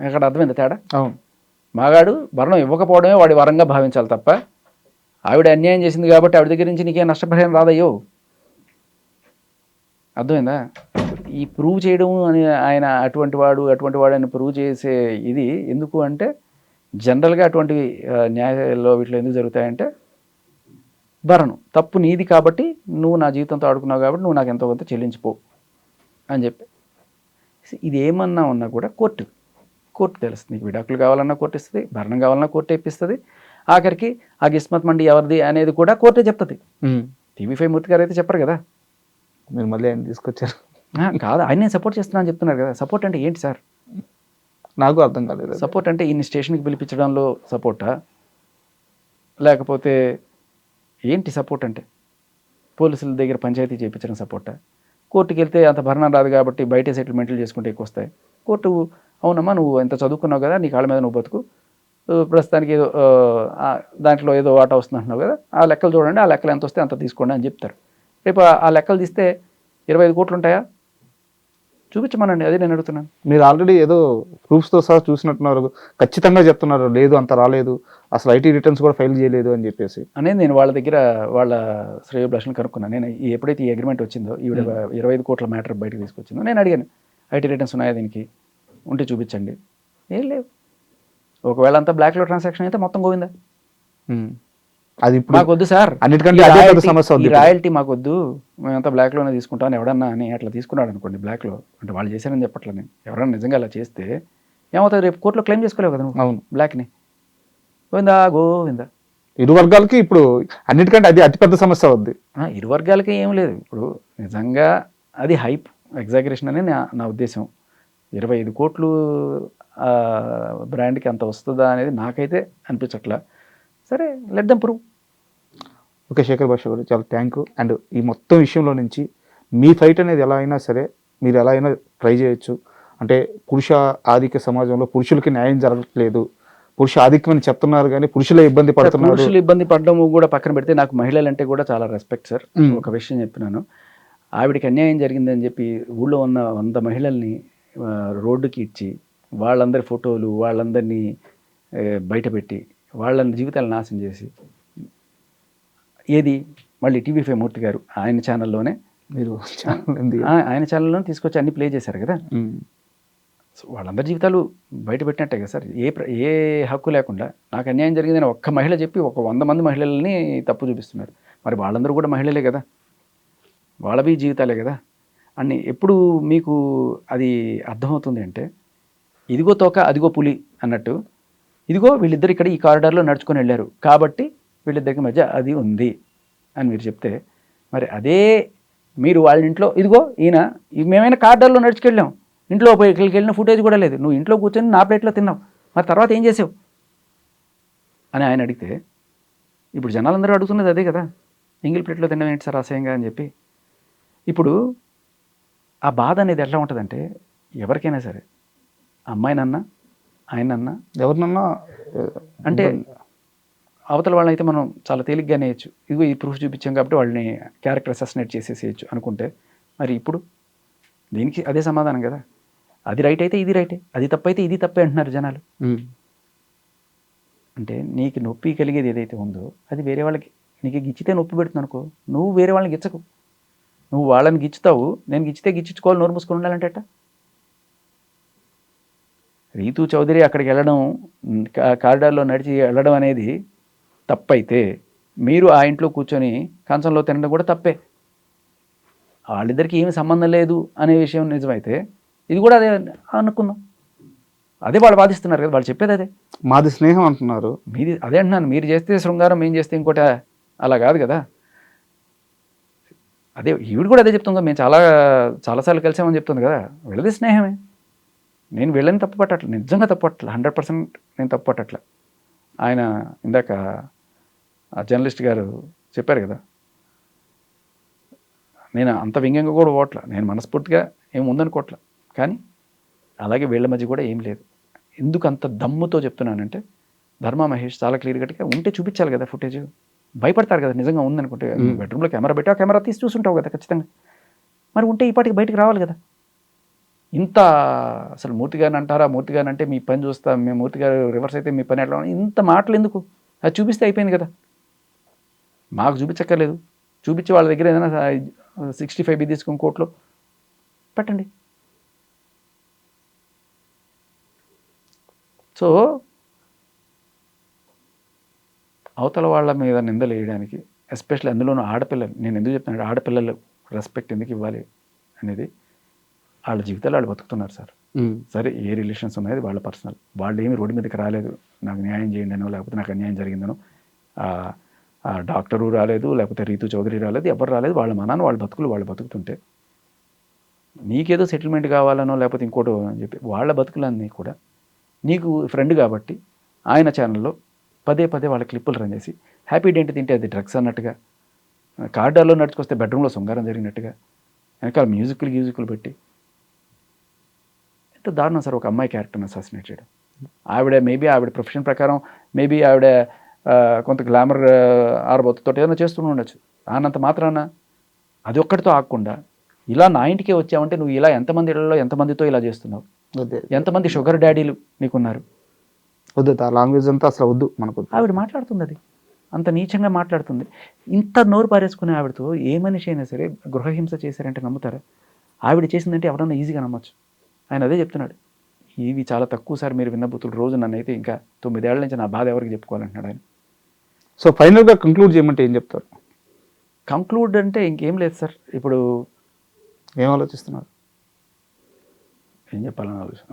అక్కడ అర్థమైంది తేడా? అవును, మగాడు భరణం ఇవ్వకపోవడమే వాడి వరంగా భావించాలి తప్ప, ఆవిడ అన్యాయం చేసింది కాబట్టి ఆవిడ దగ్గర నుంచి నీకేం నష్టపరిహారం రాదయ్యో. అర్థమైందా? ఈ ప్రూవ్ చేయడం అని ఆయన అటువంటి వాడు అని ప్రూవ్ చేసే ఇది ఎందుకు అంటే, జనరల్గా అటువంటి న్యాయాల్లో వీటిలో ఎందుకు జరుగుతాయంటే, భరణం తప్పు నీది కాబట్టి నువ్వు నా జీవితంతో ఆడుకున్నావు కాబట్టి నువ్వు నాకు ఎంతో కొంత చెల్లించిపో అని చెప్పి. ఇది ఏమన్నా ఉన్నా కూడా కోర్టు తెలుస్తుంది. నీకు విడాకులు కావాలన్నా కోర్టు ఇస్తుంది, భరణం కావాలన్నా కోర్టు ఇప్పిస్తుంది. ఆఖరికి ఆ కిస్మత్ మండి ఎవరిది అనేది కూడా కోర్టే చెప్తుంది. TV5 మూర్తి గారు అయితే చెప్పరు కదా, మీరు మళ్ళీ ఆయన తీసుకొచ్చారు. కాదు, ఆయన నేను సపోర్ట్ చేస్తున్నాను చెప్తున్నారు కదా. సపోర్ట్ అంటే ఏంటి సార్? నాకు అర్థం కాలేదు. సపోర్ట్ అంటే ఈయన స్టేషన్కి పిలిపించడంలో సపోర్టా, లేకపోతే ఏంటి సపోర్ట్ అంటే? పోలీసుల దగ్గర పంచాయతీ చేయించడం సపోర్టా? కోర్టుకి వెళ్తే అంత భరణం రాదు కాబట్టి బయట సెటిల్మెంట్లు చేసుకుంటే ఎక్కువ వస్తాయి. కోర్టు అవునమ్మా నువ్వు ఎంత చదువుకున్నావు కదా, నీ కాళ్ళ మీద నువ్వు బతుకు, ప్రస్తుతానికి ఏదో దాంట్లో ఏదో వాటా వస్తుంది అంటున్నావు కదా, ఆ లెక్కలు చూడండి, ఆ లెక్కలు ఎంత వస్తే అంత తీసుకోండి అని చెప్తారు. రేపు ఆ లెక్కలు తీస్తే 25 కోట్లు ఉంటాయా? చూపించమనండి, అదే నేను అడుగుతున్నాను. మీరు ఆల్రెడీ ఏదో ప్రూఫ్స్తో సహా చూసినట్టున్నారు, ఖచ్చితంగా చెప్తున్నారు లేదు అంత రాలేదు, అసలు ఐటీ రిటర్న్స్ కూడా ఫైల్ చేయలేదు అని చెప్పేసి అనేది నేను వాళ్ళ దగ్గర వాళ్ళ శ్రేయోభిలాషులను కనుక్కున్నాను. నేను ఎప్పుడైతే ఈ అగ్రిమెంట్ వచ్చిందో, ఈవిడ 25 కోట్ల మ్యాటర్ బయటకు తీసుకొచ్చిందో, నేను అడిగాను ఐటీ రిటర్న్స్ ఉన్నాయా దీనికి, ఉంటే చూపించండి. ఏం లేవు. ఒకవేళ అంతా బ్లాక్లో ట్రాన్సాక్షన్ అయితే మొత్తం గోవిందా. అది ఇప్పుడు మాకు వద్దు సార్, అన్నిటికంటే అదే పెద్ద సమస్య ఈ ఉంది. రాయల్టీ మాకు వద్దు, మేమంతా బ్లాక్లోనే తీసుకుంటాం అని ఎవడన్నా అని అట్లా తీసుకున్నాడు అనుకోండి బ్లాక్లో, అంటే వాళ్ళు చేశారని చెప్పట్లేదు నేను, ఎవరన్నా నిజంగా అలా చేస్తే ఏమవుతుంది, రేపు కోర్టులో క్లెయిమ్ చేసుకోలేవు కదా నువ్వు. అవును, బ్లాక్ని గోవిందా గోవిందా. ఇరు వర్గాలకి ఇప్పుడు అన్నిటికంటే అది అతిపెద్ద సమస్య అవుద్ది. ఇరు వర్గాలకి ఏం లేదు. ఇప్పుడు నిజంగా అది హైప్, ఎగ్జాగరేషన్ అని నా ఉద్దేశం. 25 కోట్లు బ్రాండ్కి అంత వస్తుందా అనేది నాకైతే అనిపించట్లా. సరే, let them prove. Okay Shekhar Basha గారు, చాలా థ్యాంక్ యూ. అండ్ ఈ మొత్తం విషయంలో నుంచి మీ ఫైట్ అనేది ఎలా అయినా సరే మీరు ఎలా అయినా ట్రై చేయొచ్చు. అంటే పురుష ఆధిక్య సమాజంలో పురుషులకి న్యాయం జరగట్లేదు, పురుష ఆధిక్యం అని చెప్తున్నారు కానీ పురుషులే ఇబ్బంది పడుతున్నారు. పురుషులు ఇబ్బంది పడడం కూడా పక్కన పెడితే, నాకు మహిళలంటే కూడా చాలా రెస్పెక్ట్ సార్. ఒక విషయం చెప్పినాను, ఆవిడకి అన్యాయం జరిగిందని చెప్పి ఊళ్ళో ఉన్న 100 మహిళల్ని రోడ్డుకి ఇచ్చి వాళ్ళందరి ఫోటోలు వాళ్ళందరినీ బయటపెట్టి వాళ్ళని జీవితాలు నాశనం చేసి, ఏది మళ్ళీ టీవీ5 మూర్తి గారు ఆయన ఛానల్లోనే మీరు ఆయన ఛానల్లోనే తీసుకొచ్చి అన్ని ప్లే చేశారు కదా. సో వాళ్ళందరి జీవితాలు బయట పెట్టినట్టే కదా సార్. ఏ హక్కు లేకుండా నాకు అన్యాయం జరిగిందని ఒక్క మహిళ చెప్పి 100 మంది మహిళల్ని తప్పు చూపిస్తున్నారు. మరి వాళ్ళందరూ కూడా మహిళలే కదా, వాళ్ళవి జీవితాలే కదా. అన్ని ఎప్పుడు మీకు అది అర్థమవుతుంది అంటే, ఇదిగో తోక అదిగో పులి అన్నట్టు, ఇదిగో వీళ్ళిద్దరు ఇక్కడ ఈ కారిడార్లో నడుచుకొని వెళ్ళారు కాబట్టి వీళ్ళిద్దరికి మధ్య అది ఉంది అని మీరు చెప్తే, మరి మీరు వాళ్ళ ఇంట్లో ఇదిగో ఈయన మేమైనా కారిడార్లో నడుచుకెళ్ళాం, ఇంట్లో ఇక్కడికి వెళ్ళిన ఫుటేజ్ కూడా లేదు, నువ్వు ఇంట్లో కూర్చొని నా ప్లేట్లో తిన్నావు, మరి తర్వాత ఏం చేసావు అని ఆయన అడిగితే, ఇప్పుడు జనాలందరూ అడుగుతున్నది అదే కదా, ఎంగిల్ ప్లేట్లో తినడం ఏంటి సార్ అసహ్యంగా అని చెప్పి. ఇప్పుడు ఆ బాధ అనేది ఎట్లా ఉంటుందంటే, ఎవరికైనా సరే అమ్మాయినన్నా ఆయనన్నా ఎవరినన్నా అంటే అవతల వాళ్ళని అయితే మనం చాలా తేలిగ్గా నేయచ్చు, ఇదిగో ఈ ప్రూఫ్ చూపించాం కాబట్టి వాళ్ళని క్యారెక్టర్ అసాసినేట్ చేసేసేయచ్చు అనుకుంటే, మరి ఇప్పుడు దీనికి అదే సమాధానం కదా. అది రైట్ అయితే ఇది రైటే, అది తప్పైతే ఇది తప్పే అంటున్నారు జనాలు. అంటే నీకు నొప్పి కలిగేది ఏదైతే ఉందో అది వేరే వాళ్ళకి, నీకు గిచ్చితే నొప్పి పెడుతుంది అనుకో, నువ్వు వేరే వాళ్ళని గిచ్చకు. నువ్వు వాళ్ళని గిచ్చుతావు, నేను గిచ్చితే గిచ్చుకోవాలి, నోరు మూసుకొని ఉండాలంటే అట్ట. రీతూ చౌదరి అక్కడికి వెళ్ళడం, కారిడార్లో నడిచి వెళ్ళడం అనేది తప్పైతే, మీరు ఆ ఇంట్లో కూర్చొని కంచంలో తినడం కూడా తప్పే. వాళ్ళిద్దరికీ ఏమి సంబంధం లేదు అనే విషయం నిజమైతే ఇది కూడా అదే అనుకుందాం. అదే వాళ్ళు వాదిస్తున్నారు కదా, వాళ్ళు చెప్పేది అదే. మాది స్నేహం అంటున్నారు, మీది అదే అంటున్నాను. మీరు చేస్తే శృంగారం, మేము చేస్తే ఇంకోటి, అలా కాదు కదా. అదే ఈవిడ కూడా అదే చెప్తుంది, మేము చాలాసార్లు కలిసామని చెప్తుంది కదా, వీళ్ళది స్నేహమే. నేను వీళ్ళని తప్పు పట్టట్ల, నిజంగా తప్పు పట్టట్ల, 100% నేను తప్పు పట్టట్ల. ఆయన ఇందాక ఆ జర్నలిస్ట్ గారు చెప్పారు కదా, నేను అంత వ్యంగ్యంగా కూడా పోవట్ల, నేను మనస్ఫూర్తిగా ఏం ఉందనుకోవట్ల. కానీ అలాగే వీళ్ళ మధ్య కూడా ఏం లేదు. ఎందుకు అంత దమ్ముతో చెప్తున్నానంటే, ధర్మా మహేష్ చాలా క్లియర్ కట్గా ఉంటే చూపించాలి కదా ఫుటేజ్. భయపడతారు కదా నిజంగా ఉందనుకుంటే. బెడ్రూమ్లో కెమెరా పెట్టి ఆ కెమెరా తీసి చూసుంటావు కదా ఖచ్చితంగా, మరి ఉంటే ఈ పాటికి బయటకు రావాలి కదా. ఇంత అసలు మూర్తి గారిని అంటారా, మూర్తి గారిని అంటే మీ పని చూస్తా, మేము మూర్తి గారు రివర్స్ అయితే మీ పని ఎట్లా, ఇంత మాటలు ఎందుకు, అది చూపిస్తే అయిపోయింది కదా. మాకు చూపించక్కర్లేదు, చూపించి వాళ్ళ దగ్గర ఏదైనా 65B తీసుకుని కోర్టులో పెట్టండి. సో అవతల వాళ్ళ మీద నిందలు వేయడానికి, ఎస్పెషల్లీ అందులోనూ ఆడపిల్లలు, నేను ఎందుకు చెప్తున్నాను ఆడపిల్లలు రెస్పెక్ట్ ఎందుకు ఇవ్వాలి అనేది, వాళ్ళ జీవితాలు వాళ్ళు బతుకుతున్నారు సార్. సరే ఏ రిలేషన్స్ ఉన్నాయో వాళ్ళ పర్సనల్, వాళ్ళు ఏమి రోడ్డు మీదకి రాలేదు నాకు న్యాయం చేయండి అనో, లేకపోతే నాకు అన్యాయం జరిగిందనో, ఆ డాక్టరు రాలేదు, లేకపోతే రీతు చౌదరి రాలేదు, ఎవరు రాలేదు. వాళ్ళ మనాన్న వాళ్ళ బతుకులు వాళ్ళు బతుకుతుంటే నీకేదో సెటిల్మెంట్ కావాలనో లేకపోతే ఇంకోటో అని చెప్పి వాళ్ళ బతుకులన్నీ కూడా నీకు ఫ్రెండ్ కాబట్టి ఆయన ఛానల్లో పదే పదే వాళ్ళ క్లిప్పులు రన్ చేసి హ్యాపీ డేంట్ తింటే అది డ్రగ్స్ అన్నట్టుగా, కార్డార్లో నడుచుకొస్తే బెడ్రూమ్లో శృంగారం జరిగినట్టుగా వెనకాల మ్యూజిక్లు పెట్టి ఎంత దారుణం సార్ ఒక అమ్మాయి క్యారెక్టర్ని అసాసినేట్ చేయడం. మేబీ ఆవిడ ప్రొఫెషన్ ప్రకారం మేబీ ఆవిడ కొంత గ్లామర్ ఆరబోతుతో ఏదైనా చేస్తూ ఉండొచ్చు. అన్నంత మాత్రాన అది ఒక్కటితో ఆగకుండా ఇలా నా ఇంటికే వచ్చావంటే నువ్వు ఇలా ఎంతమంది ఇళ్లలో ఎంతమందితో ఇలా చేస్తున్నావు, ఎంతమంది షుగర్ డాడీలు నీకున్నారు, వద్దు ఆ లాంగ్వేజ్ అంతా అసలు వద్దు మనకు. ఆవిడ మాట్లాడుతుంది, అది అంత నీచంగా మాట్లాడుతుంది. ఇంత నోరు పారేసుకునే ఆవిడతో ఏ మనిషి అయినా సరే గృహహింస చేశారంటే నమ్ముతారా? ఆవిడ చేసిందంటే ఎవరన్నా ఈజీగా నమ్మచ్చు. ఆయన అదే చెప్తున్నాడు, ఇవి చాలా తక్కువ సార్ మీరు విన్న బుద్ధులు. రోజు నన్ను అయితే ఇంకా 9 ఏళ్ల నుంచి నా బాధ ఎవరికి చెప్పుకోవాలంటున్నాడు ఆయన. సో ఫైనల్గా కంక్లూడ్ చేయమంటే ఏం చెప్తారు? కంక్లూడ్ అంటే ఇంకేం లేదు సార్. ఇప్పుడు ఏం ఆలోచిస్తున్నారు? ఏం చెప్పాలని ఆలోచన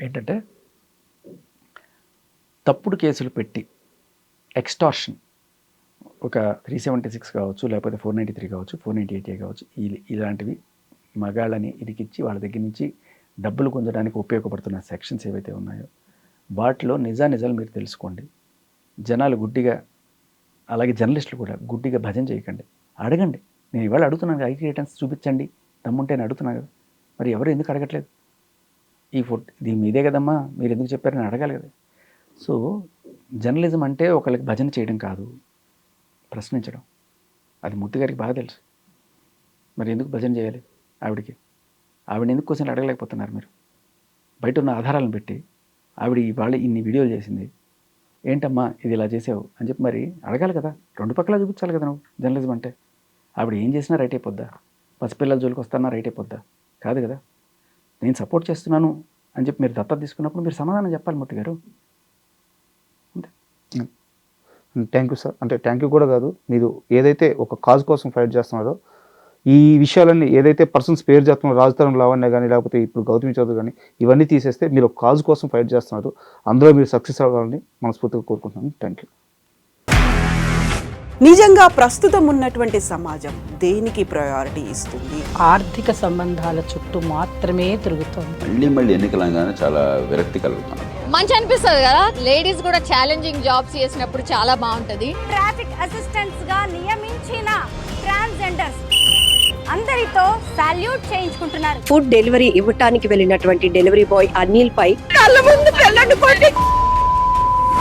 ఏంటంటే తప్పుడు కేసులు పెట్టి ఎక్స్టార్షన్ ఒక 376 కావచ్చు, లేకపోతే 493 కావచ్చు, 498 కావచ్చు, ఇలాంటివి మగాళ్ళని ఇరికిచ్చి వాళ్ళ దగ్గర నుంచి డబ్బులు పొందడానికి ఉపయోగపడుతున్న సెక్షన్స్ ఏవైతే ఉన్నాయో వాటిలో నిజాలు మీరు తెలుసుకోండి. జనాలు గుడ్డిగా, అలాగే జర్నలిస్టులు కూడా గుడ్డిగా భజన చేయకండి, అడగండి. నేను ఇవాళ అడుగుతున్నాను, ఐటీ రిటర్న్స్ చూపించండి దమ్ముంటే నేను అడుగుతున్నాను కదా. మరి ఎవరు ఎందుకు అడగట్లేదు? ఈ ఫోటో ఇది మీదే కదమ్మా, మీరు ఎందుకు చెప్పారు నేను అడగాలి కదా. సో జర్నలిజం అంటే ఒకళ్ళకి భజన చేయడం కాదు, ప్రశ్నించడం. అది మూర్తి గారికి బాగా తెలుసు. మరి ఎందుకు భజన చేయాలి ఆవిడకి? ఆవిడ ఎందుకు క్వశ్చన్లు అడగలేకపోతున్నారు మీరు? బయట ఉన్న ఆధారాలను పెట్టి ఆవిడ ఇవాళ ఇన్ని వీడియోలు చేసింది, ఏంటమ్మా ఇది ఇలా చేసావు అని చెప్పి మరి అడగాలి కదా. రెండు పక్కల చూపించాలి కదా నువ్వు. జర్నలిజం అంటే ఆవిడ ఏం చేసినా రైట్ అయిపోద్దా? పసిపిల్లల జోలికి వస్తానా రైట్ అయిపోద్దా? కాదు కదా. నేను సపోర్ట్ చేస్తున్నాను అని చెప్పి మీరు దత్తత తీసుకున్నప్పుడు మీరు సమాధానం చెప్పాలి మూర్తి గారు. Thank you sir. అంటే థ్యాంక్ యూ కూడా కాదు, మీరు ఏదైతే ఒక కాజ్ కోసం ఫైట్ చేస్తున్నారో ఈ విషయాలన్నీ ఏదైతే పర్సన్స్ పేరు చేస్తున్నారో, రాజతరం లావణ్య కానీ లేకపోతే ఇప్పుడు గౌతమి చౌదరి కానీ, ఇవన్నీ తీసేస్తే మీరు ఒక కాజ్ కోసం ఫైట్ చేస్తున్నారు. అందులో మీరు సక్సెస్ అవ్వాలని మనస్ఫూర్తిగా కోరుకుంటున్నాను. Thank you. నిజంగా ప్రస్తుతం ఉన్నటువంటి సమాజం దేనికి ప్రయారిటీ ఇస్తుంది? ఆర్థిక సంబంధాల చుట్టూ మాత్రమే తిరుగుతోంది. మళ్ళీ ఎన్నికలంగానే చాలా విరక్తి కలుగుతున్నాను. మంచి అనిపిస్తుంది కదా, లేడీస్ కూడా ఛాలెంజింగ్ జాబ్స్ చేసినప్పుడు చాలా బాగుంటది. ట్రాఫిక్ అసిస్టెంట్స్ గా నియమించిన ట్రాన్స్జెండర్స్ అందరితో సాల్యూట్ చేయించుకుంటున్నారు. ఫుడ్ డెలివరీ ఇవ్వటానికి వెళ్ళినటువంటి డెలివరీ బాయ్ అనిల్ పై కళ్ళ ముందు